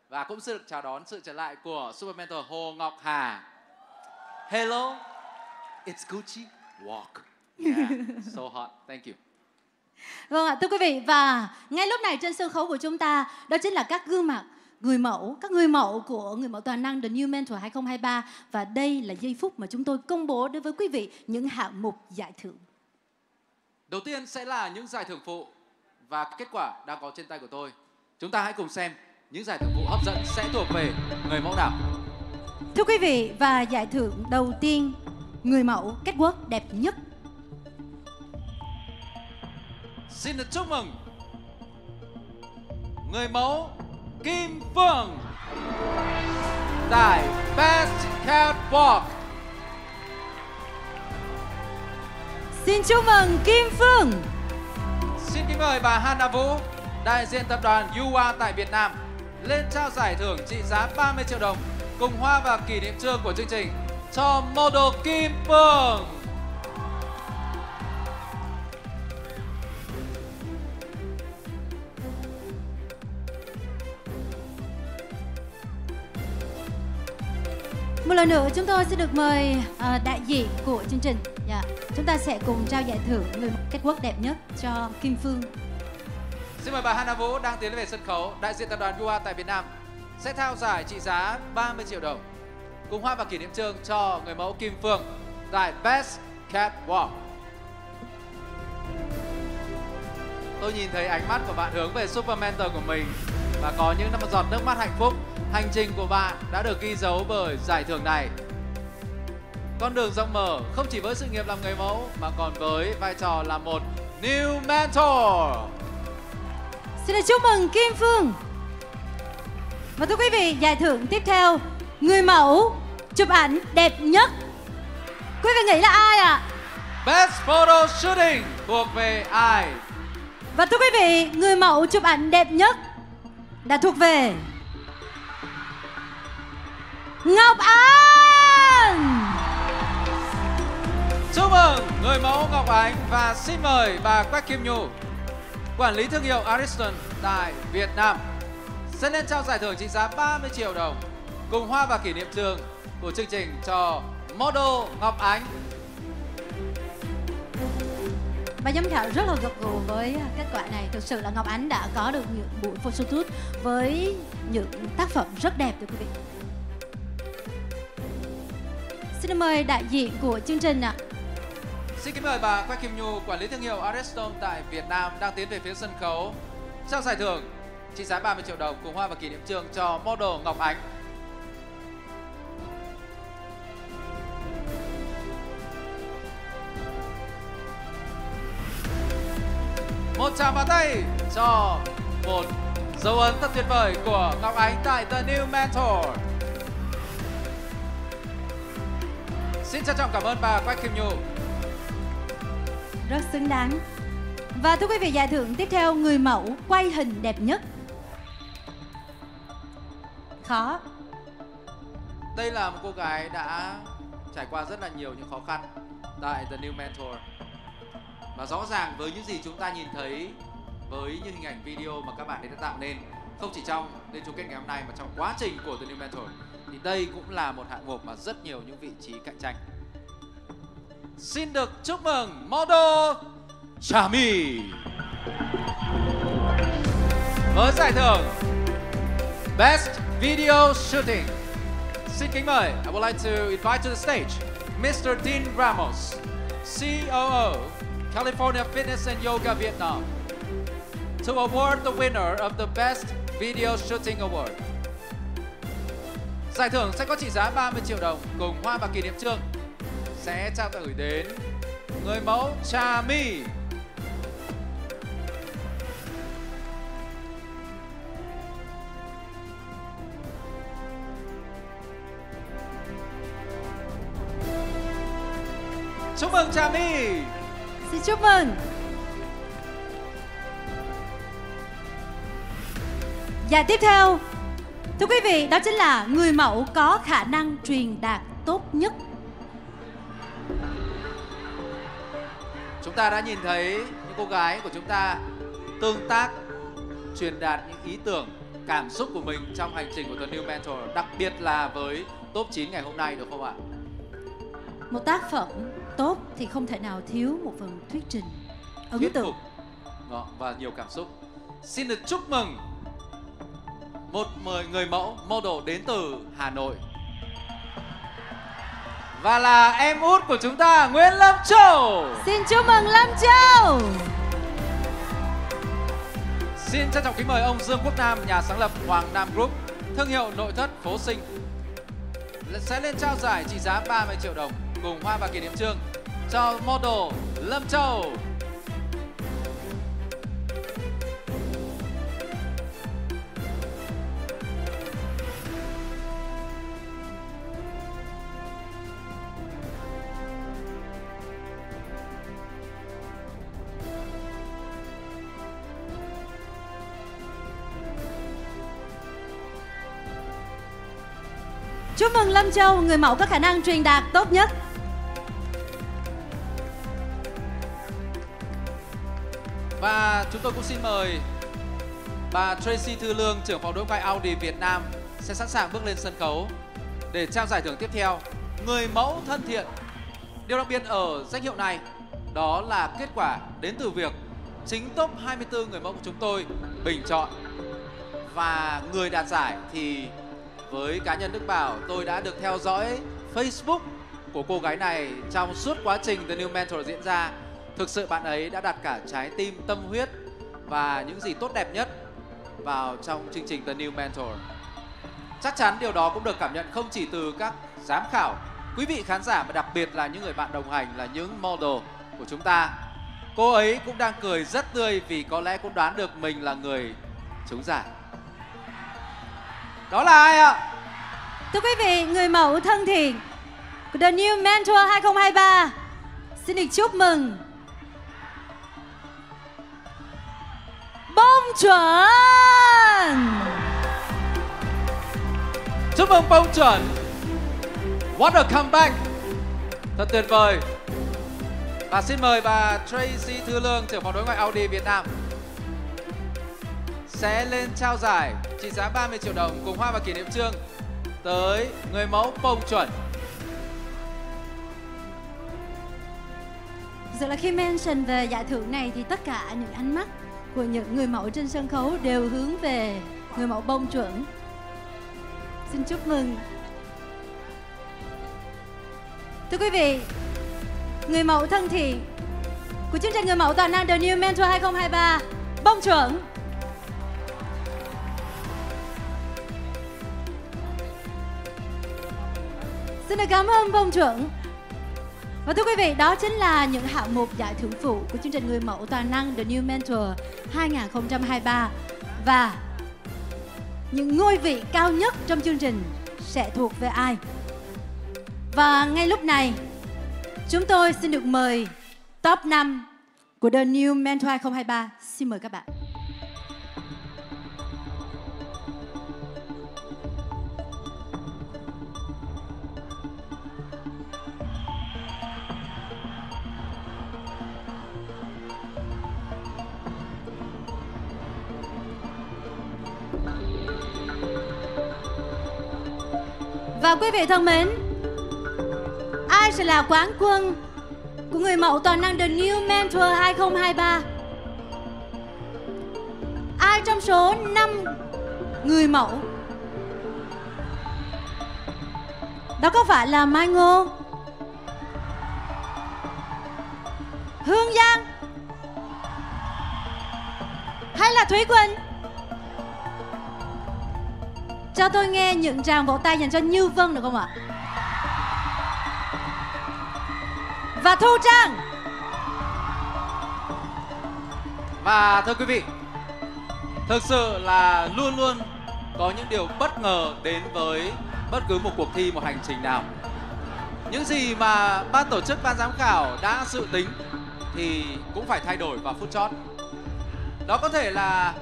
Và cũng xin được chào đón sự trở lại của Super Mentor Hồ Ngọc Hà. Hello, it's Gucci Walk. Yeah, so hot. Thank you. Vâng ạ, thưa quý vị, và ngay lúc này trên sân khấu của chúng ta đó chính là các gương mặt người mẫu, các người mẫu của người mẫu toàn năng The New Mentor 2023, và đây là giây phút mà chúng tôi công bố đối với quý vị những hạng mục giải thưởng. Đầu tiên sẽ là những giải thưởng phụ và kết quả đang có trên tay của tôi. Chúng ta hãy cùng xem những giải thưởng phụ hấp dẫn sẽ thuộc về người mẫu nào. Thưa quý vị, và giải thưởng đầu tiên, người mẫu catwalk đẹp nhất. Xin được chúc mừng người mẫu Kim Phương, giải Best Catwalk. Xin chúc mừng Kim Phương. Xin kính mời bà Hana Vũ, đại diện tập đoàn UA tại Việt Nam, lên trao giải thưởng trị giá 30 triệu đồng cùng hoa và kỷ niệm chương của chương trình cho model Kim Phương. Một lần nữa chúng tôi sẽ được mời đại diện của chương trình. Chúng ta sẽ cùng trao giải thưởng người catwalk đẹp nhất cho Kim Phương. Xin mời bà Hana Vũ đang tiến về sân khấu, đại diện tập đoàn UA tại Việt Nam sẽ trao giải trị giá 30 triệu đồng cùng hoa và kỷ niệm chương cho người mẫu Kim Phương tại Best Catwalk. Tôi nhìn thấy ánh mắt của bạn hướng về Super Mentor của mình và có những giọt nước mắt hạnh phúc. Hành trình của bạn đã được ghi dấu bởi giải thưởng này. Con đường rộng mở không chỉ với sự nghiệp làm người mẫu mà còn với vai trò là một New Mentor. Xin được chúc mừng Kim Phương. Và thưa quý vị, giải thưởng tiếp theo, người mẫu chụp ảnh đẹp nhất. Quý vị nghĩ là ai ạ? Best Photo Shooting thuộc về ai? Và thưa quý vị, người mẫu chụp ảnh đẹp nhất đã thuộc về Ngọc Ánh. Chúc mừng người mẫu Ngọc Ánh và xin mời bà Quách Kim Nhu, quản lý thương hiệu Ariston tại Việt Nam, sẽ lên trao giải thưởng trị giá 30 triệu đồng cùng hoa và kỷ niệm trường của chương trình cho model Ngọc Ánh. Ban giám khảo rất là gật gù với kết quả này. Thực sự là Ngọc Ánh đã có được những buổi photoshoot với những tác phẩm rất đẹp, thưa quý vị. Xin mời đại diện của chương trình ạ. Xin kính mời bà Quách Kim Nhu, quản lý thương hiệu Ariston tại Việt Nam đang tiến về phía sân khấu trao giải thưởng trị giá 30 triệu đồng cùng hoa và kỷ niệm chương cho model Ngọc Ánh. Một tràng pháo tay cho một dấu ấn thật tuyệt vời của Ngọc Ánh tại The New Mentor. Xin trân trọng cảm ơn bà Quách Kim Nhu. Rất xứng đáng. Và thưa quý vị, giải thưởng tiếp theo, người mẫu quay hình đẹp nhất. Khó. Đây là một cô gái đã trải qua rất là nhiều những khó khăn tại The New Mentor. Và rõ ràng với những gì chúng ta nhìn thấy, với những hình ảnh video mà các bạn ấy đã tạo nên, không chỉ trong đêm chung kết ngày hôm nay mà trong quá trình của The New Mentor, thì đây cũng là một hạng mục mà rất nhiều những vị trí cạnh tranh. Xin được chúc mừng model Trà My với giải thưởng Best Video Shooting. Xin kính mời, I would like to invite to the stage Mr. Dean Ramos, COO, California Fitness and Yoga Vietnam, to award the winner of the Best Video Shooting Award. Giải thưởng sẽ có trị giá 30 triệu đồng cùng hoa và kỷ niệm chương sẽ trao gửi đến người mẫu Trà My. Chúc mừng Trà My. Xin chúc mừng. Giải tiếp theo, thưa quý vị, đó chính là người mẫu có khả năng truyền đạt tốt nhất. Chúng ta đã nhìn thấy những cô gái của chúng ta tương tác, truyền đạt những ý tưởng, cảm xúc của mình trong hành trình của The New Mentor, đặc biệt là với top 9 ngày hôm nay, được không ạ? Một tác phẩm tốt thì không thể nào thiếu một phần thuyết trình ấn tượng và nhiều cảm xúc. Xin được chúc mừng một người mẫu model đến từ Hà Nội và là em út của chúng ta, Nguyễn Lâm Châu. Xin chúc mừng Lâm Châu. Xin trân trọng kính mời ông Dương Quốc Nam, nhà sáng lập Hoàng Nam Group, thương hiệu nội thất Phố Sinh, sẽ lên trao giải trị giá 30 triệu đồng cùng hoa và kỷ niệm chương cho model Lâm Châu. Chúc mừng Lâm Châu, người mẫu có khả năng truyền đạt tốt nhất. Và chúng tôi cũng xin mời bà Tracy Thư Lương, trưởng phòng đối ngoại Audi Việt Nam sẽ sẵn sàng bước lên sân khấu để trao giải thưởng tiếp theo, người mẫu thân thiện. Điều đặc biệt ở danh hiệu này đó là kết quả đến từ việc chính top 24 người mẫu của chúng tôi bình chọn. Và người đạt giải thì với cá nhân Đức Bảo, tôi đã được theo dõi Facebook của cô gái này trong suốt quá trình The New Mentor diễn ra. Thực sự bạn ấy đã đặt cả trái tim, tâm huyết và những gì tốt đẹp nhất vào trong chương trình The New Mentor. Chắc chắn điều đó cũng được cảm nhận không chỉ từ các giám khảo, quý vị khán giả, mà đặc biệt là những người bạn đồng hành, là những model của chúng ta. Cô ấy cũng đang cười rất tươi vì có lẽ cũng đoán được mình là người trúng giải. Đó là ai ạ? Thưa quý vị, người mẫu thân thiện của The New Mentor 2023 xin được chúc mừng Bông Chuẩn. Chúc mừng Bông Chuẩn. What a comeback. Thật tuyệt vời. Và xin mời bà Tracy Thư Lương, trưởng phòng đối ngoại Audi Việt Nam sẽ lên trao giải trị giá 30 triệu đồng cùng hoa và kỷ niệm chương tới người mẫu Bông Chuẩn. Thực sự là khi mention về giải thưởng này thì tất cả những ánh mắt của những người mẫu trên sân khấu đều hướng về người mẫu Bông Chuẩn. Xin chúc mừng. Thưa quý vị, người mẫu thân thiện của chương trình Người mẫu toàn năng The New Mentor 2023, Bông Chuẩn. Xin được cảm ơn Bông Chuẩn. Và thưa quý vị, đó chính là những hạng mục giải thưởng phụ của chương trình Người mẫu toàn năng The New Mentor 2023. Và những ngôi vị cao nhất trong chương trình sẽ thuộc về ai? Và ngay lúc này, chúng tôi xin được mời top 5 của The New Mentor 2023. Xin mời các bạn. Và quý vị thân mến, ai sẽ là quán quân của người mẫu toàn năng The New Mentor 2023? Ai trong số 5 người mẫu? Đó có phải là Mai Ngô, Hương Giang hay là Thúy Quỳnh? Cho tôi nghe những tràng vỗ tay dành cho Như Vân được không ạ? Và Thu Trang. Và thưa quý vị, thực sự là luôn luôn có những điều bất ngờ đến với bất cứ một cuộc thi, một hành trình nào. Những gì mà ban tổ chức, ban giám khảo đã dự tính thì cũng phải thay đổi vào phút chót. Đó có thể là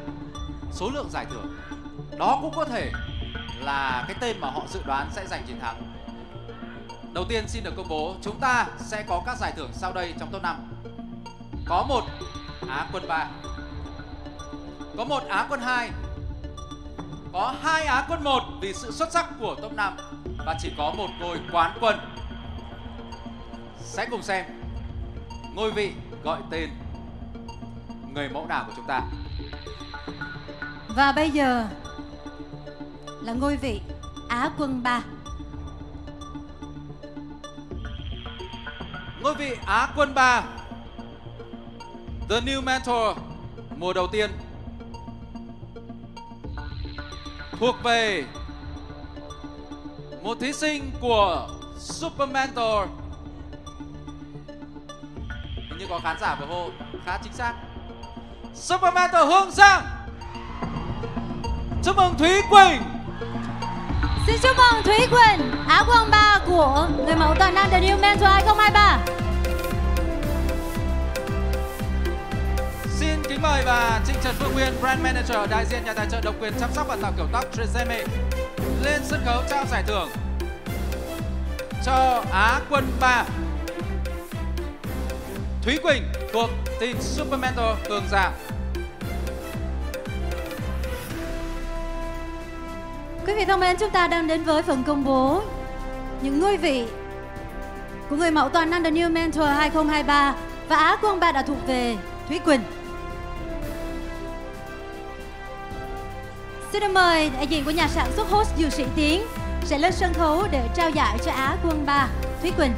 số lượng giải thưởng, đó cũng có thể là cái tên mà họ dự đoán sẽ giành chiến thắng. Đầu tiên xin được công bố chúng ta sẽ có các giải thưởng sau đây trong top 5. Có một Á quân 3, có một Á quân 2, có 2 Á quân 1 vì sự xuất sắc của top 5 và chỉ có một ngôi quán quân. Sẽ cùng xem ngôi vị gọi tên người mẫu nào của chúng ta. Và bây giờ là ngôi vị Á quân 3. Ngôi vị Á quân 3 The New Mentor mùa đầu tiên thuộc về một thí sinh của Super Mentor. Hình như có khán giả vừa hô khá chính xác. Super Mentor Hương Giang. Chúc mừng Thúy Quỳnh. Xin chúc mừng Thúy Quỳnh, Á quân 3 của người mẫu toàn năng The New Mentor 2023. Xin kính mời bà Trịnh Trần Phương Nguyên, Brand Manager, đại diện nhà tài trợ độc quyền chăm sóc và tạo kiểu tóc Tresemme, lên sân khấu trao giải thưởng cho Á quân 3 Thúy Quỳnh thuộc team Super Mentor Hương Giang. Quý vị thân mến, chúng ta đang đến với phần công bố những ngôi vị của người mẫu toàn năng The New Mentor 2023 và Á quân 3 đã thuộc về Thúy Quỳnh. Xin được mời đại diện của nhà sản xuất host Dược Sĩ Tiến sẽ lên sân khấu để trao giải cho Á quân 3 Thúy Quỳnh.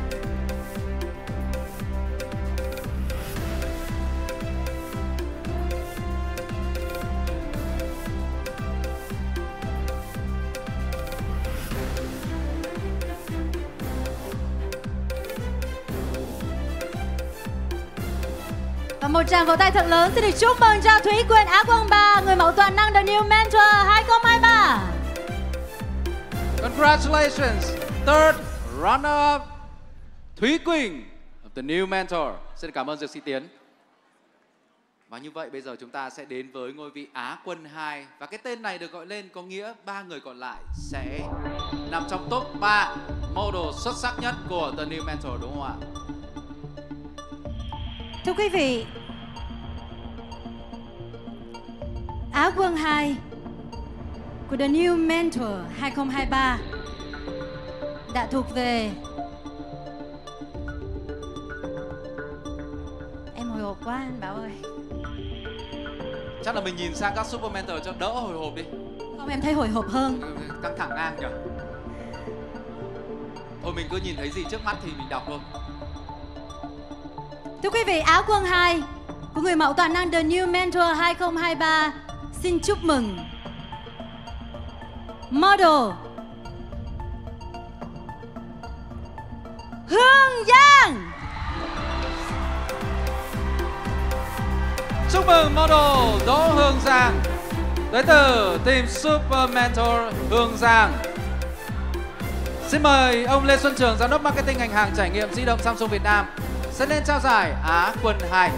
Và một tràng vỗ tay thật lớn xin được chúc mừng cho Thúy Quỳnh, Á quân 3, người mẫu toàn năng The New Mentor 2023. Congratulations, third runner-up Thúy Quỳnh of The New Mentor. Xin cảm ơn Dược Sĩ Tiến. Và như vậy bây giờ chúng ta sẽ đến với ngôi vị Á quân 2. Và cái tên này được gọi lên có nghĩa 3 người còn lại sẽ nằm trong top 3 model xuất sắc nhất của The New Mentor, đúng không ạ? Thưa quý vị, Á quân 2 của The New Mentor 2023 đã thuộc về... Em hồi hộp quá anh Bảo ơi. Chắc là mình nhìn sang các Super Mentor cho đỡ hồi hộp đi. Không, em thấy hồi hộp hơn. Căng thẳng ngang nhỉ. Thôi mình cứ nhìn thấy gì trước mắt thì mình đọc thôi. Thưa quý vị, Á quân 2 của người mẫu toàn năng The New Mentor 2023 xin chúc mừng model Hương Giang. Chúc mừng model Đỗ Hương Giang tới từ team Super Mentor Hương Giang. Xin mời ông Lê Xuân Trường, giám đốc marketing ngành hàng trải nghiệm di động Samsung Việt Nam sẽ lên trao giải Á quân 2.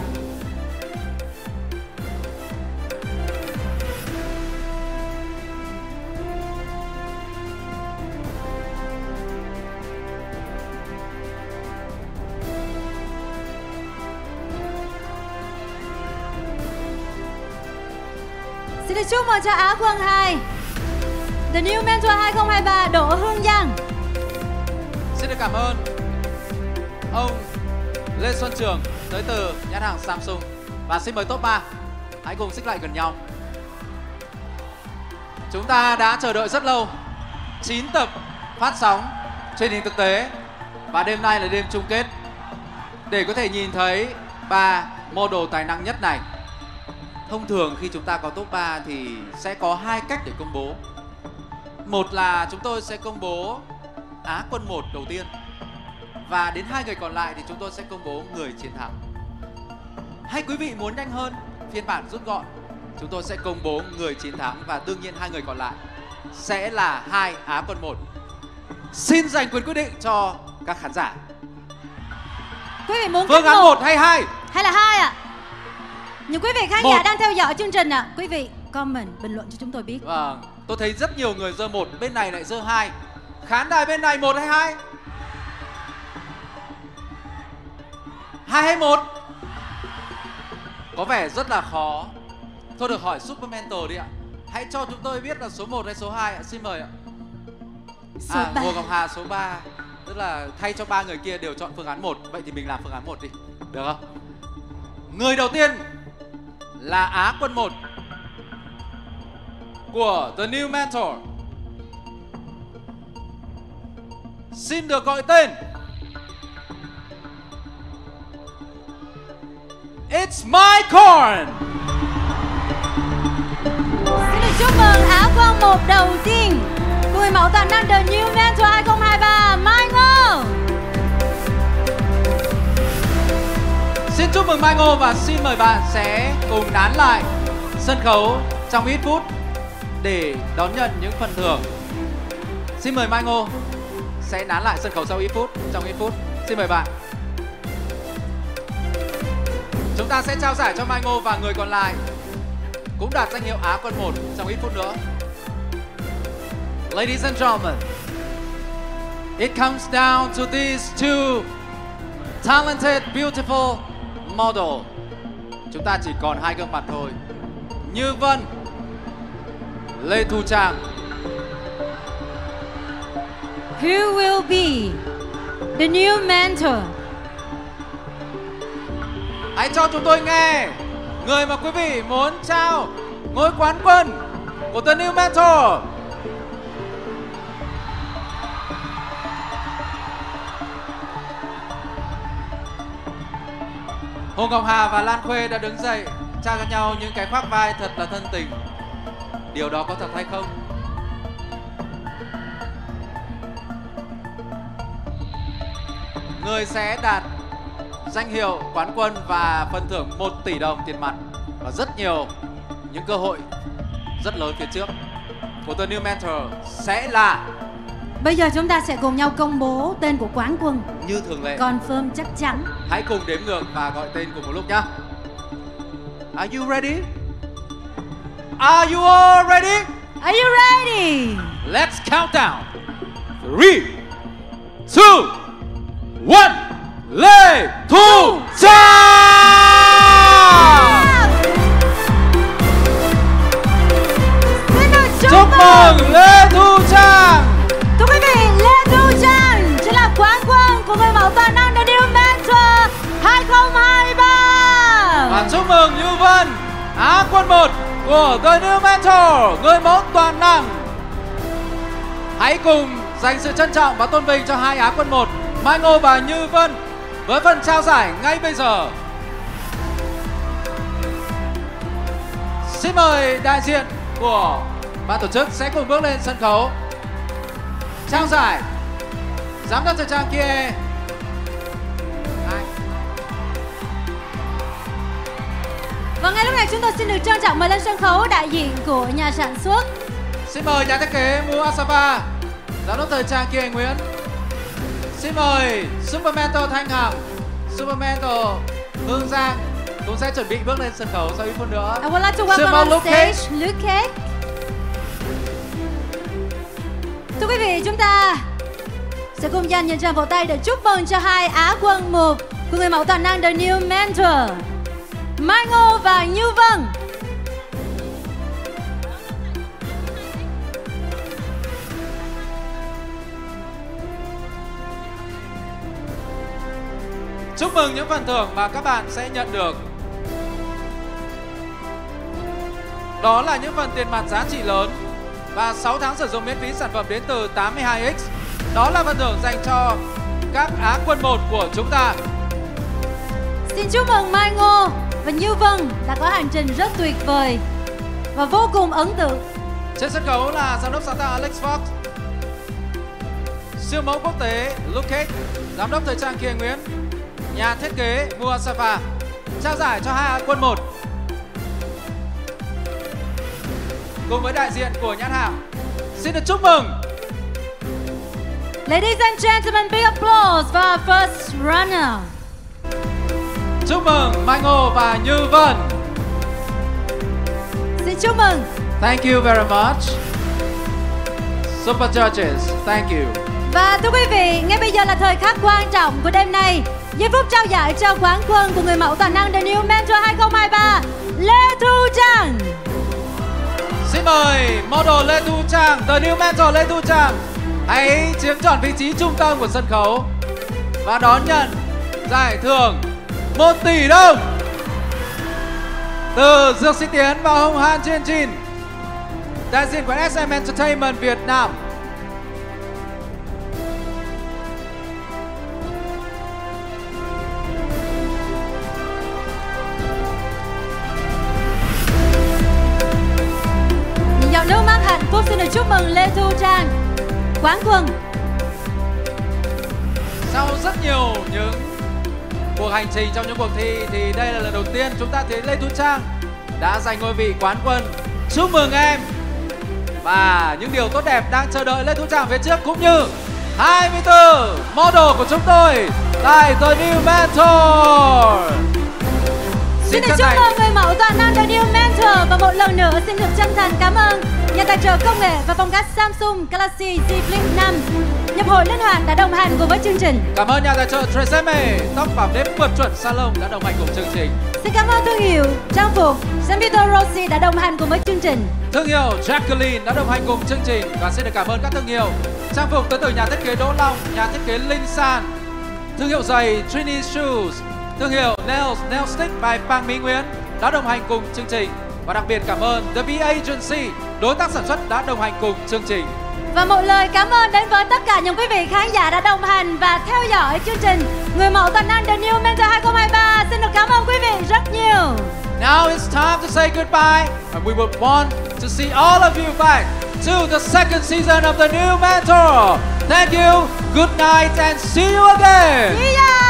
Xin được chúc mừng cho Á quân 2 The New Mentor 2023 Đỗ Hương Giang. Xin được cảm ơn ông Lê Xuân Trường tới từ nhãn hàng Samsung. Và xin mời top 3 hãy cùng xích lại gần nhau. Chúng ta đã chờ đợi rất lâu, 9 tập phát sóng truyền hình thực tế và đêm nay là đêm chung kết để có thể nhìn thấy 3 model tài năng nhất này. Thông thường khi chúng ta có top 3 thì sẽ có 2 cách để công bố. Một là chúng tôi sẽ công bố Á quân 1 đầu tiên, và đến 2 người còn lại thì chúng tôi sẽ công bố người chiến thắng. Hay quý vị muốn nhanh hơn, phiên bản rút gọn, chúng tôi sẽ công bố người chiến thắng và đương nhiên 2 người còn lại sẽ là 2 Á quân 1. Xin dành quyền quyết định cho các khán giả. Quý vị muốn phương án 1 hay 2? Hay là 2 ạ? Những quý vị khán giả đang theo dõi chương trình ạ, quý vị comment bình luận cho chúng tôi biết. Vâng, tôi thấy rất nhiều người giơ 1, bên này lại giơ 2. Khán đài bên này 1 hay 2? 2 hay 1? Có vẻ rất là khó. Thôi được hỏi Super Mentor đi ạ. Hãy cho chúng tôi biết là số 1 hay số 2 ạ. Xin mời ạ. Số 3. Hồ Ngọc Hà số 3. Tức là thay cho 3 người kia đều chọn phương án 1. Vậy thì mình làm phương án 1 đi. Được không? Người đầu tiên là Á quân 1 của The New Mentor. Xin được gọi tên. It's my corn. Xin được chúc mừng Á quân 1 đầu tiên của người mẫu toàn năng The New Mentor 2023 Mai Ngô. Xin chúc mừng Mai Ngô và xin mời bạn sẽ cùng nán lại sân khấu trong ít phút để đón nhận những phần thưởng. Xin mời Mai Ngô sẽ nán lại sân khấu sau ít phút. Trong ít phút, xin mời bạn. Chúng ta sẽ trao giải cho Mai Ngô và người còn lại cũng đạt danh hiệu Á quân 1 trong ít phút nữa. Ladies and gentlemen, it comes down to these two talented, beautiful model. Chúng ta chỉ còn 2 gương mặt thôi. Như Vân, Lê Thu Trang. Who will be the new mentor? Hãy cho chúng tôi nghe người mà quý vị muốn trao ngôi quán quân của The New Mentor. Hồ Ngọc Hà và Lan Khuê đã đứng dậy trao cho nhau những cái khoác vai thật là thân tình. Điều đó có thật hay không? Người sẽ đạt danh hiệu quán quân và phần thưởng 1 tỷ đồng tiền mặt và rất nhiều những cơ hội rất lớn phía trước của The New Mentor sẽ là. Bây giờ chúng ta sẽ cùng nhau công bố tên của quán quân. Như thường lệ. Confirm chắc chắn. Hãy cùng đếm ngược và gọi tên cùng một lúc nhé. Are you ready? Are you all ready? Are you ready? Let's count down. 3, 2, 1. Lê Thu Trang! Chúc mừng Lê Thu Trang! Thưa quý vị, Lê Thu Trang sẽ là quán quân của người mẫu toàn năng The New Mentor 2023. Và chúc mừng Như Vân, Á quân 1 của The New Mentor, người mẫu toàn năng. Hãy cùng dành sự trân trọng và tôn vinh cho hai Á quân 1, Mai Ngô và Như Vân, với phần trao giải ngay bây giờ. Xin mời đại diện của ban tổ chức sẽ cùng bước lên sân khấu trao giải. Giám đốc thời trang kia. Và ngay lúc này chúng tôi xin được trân trọng mời lên sân khấu đại diện của nhà sản xuất. Xin mời nhà thiết kế Mua Asava, giám đốc thời trang Kia Nguyễn. Xin mời Super Mentor Thanh Hằng, Super Mentor Hương Giang cũng sẽ chuẩn bị bước lên sân khấu sau ít phút nữa. I would like to welcome on stage Luke Cake. Thưa quý vị, chúng ta sẽ cùng dành những tràng vỗ tay để chúc mừng cho hai Á quân 1 của người mẫu toàn năng The New Mentor, Mai Ngô và Như Vân. Chúc mừng những phần thưởng mà các bạn sẽ nhận được. Đó là những phần tiền mặt giá trị lớn và 6 tháng sử dụng miễn phí sản phẩm đến từ 82X. Đó là phần thưởng dành cho các Á quân 1 của chúng ta. Xin chúc mừng Mai Ngô và Như Vân đã có hành trình rất tuyệt vời và vô cùng ấn tượng. Trên sân khấu là giám đốc sáng tạo Alex Fox, siêu mẫu quốc tế Luke Cake, giám đốc thời trang Kia Nguyễn, nhà thiết kế Mua Safa. Trao giải cho hai Á quân 1 cùng với đại diện của nhãn hàng. Xin được chúc mừng. Ladies and gentlemen, big applause for our first runner. Chúc mừng Mai Ngô và Như Vân. Xin chúc mừng. Thank you very much. Super judges, thank you. Và thưa quý vị, ngay bây giờ là thời khắc quan trọng của đêm nay. Giây phút trao giải cho quán quân của người mẫu toàn năng The New Mentor 2023, Lê Thu Trang. Xin mời model Lê Thu Trang, The New Mentor Lê Thu Trang, hãy chiếm trọn vị trí trung tâm của sân khấu và đón nhận giải thưởng 1 tỷ đồng từ Dược Sĩ Tiến và Hồng Hàn Chiên Chin, đại diện của SM Entertainment Việt Nam. Những giọt nước mắt hạnh phúc xin được chúc mừng Lê Thu Trang, quán quân. Sau rất nhiều những cuộc hành trình trong những cuộc thi thì đây là lần đầu tiên chúng ta thấy Lê Thu Trang đã giành ngôi vị quán quân. Chúc mừng em và những điều tốt đẹp đang chờ đợi Lê Thu Trang phía trước, cũng như 24 model của chúng tôi tại The New Mentor. Xin được chúc mừng người mẫu toàn năng The New Mentor và một lần nữa xin được chân thành cảm ơn nhà tài trợ công nghệ và phong cách Samsung Galaxy Z Flip 5, Nhập hội Linh Hoạt đã đồng hành cùng với chương trình. Cảm ơn nhà tài trợ Tresemme, tóc và nếp vượt chuẩn salon đã đồng hành cùng chương trình. Xin cảm ơn thương hiệu trang phục Samito Rossi đã đồng hành cùng với chương trình. Thương hiệu Jacqueline đã đồng hành cùng chương trình và xin được cảm ơn các thương hiệu trang phục tới từ nhà thiết kế Đỗ Long, nhà thiết kế Linh San, thương hiệu giày Trini Shoes, thương hiệu Nail Stick by Pang Mỹ Nguyễn đã đồng hành cùng chương trình. Và đặc biệt cảm ơn The V Agency, đối tác sản xuất đã đồng hành cùng chương trình. Và một lời cảm ơn đến với tất cả những quý vị khán giả đã đồng hành và theo dõi chương trình Người mẫu toàn năng The New Mentor 2023. Xin được cảm ơn quý vị rất nhiều. Now it's time to say goodbye, and we would want to see all of you back to the second season of The New Mentor. Thank you, good night, and see you again. See ya.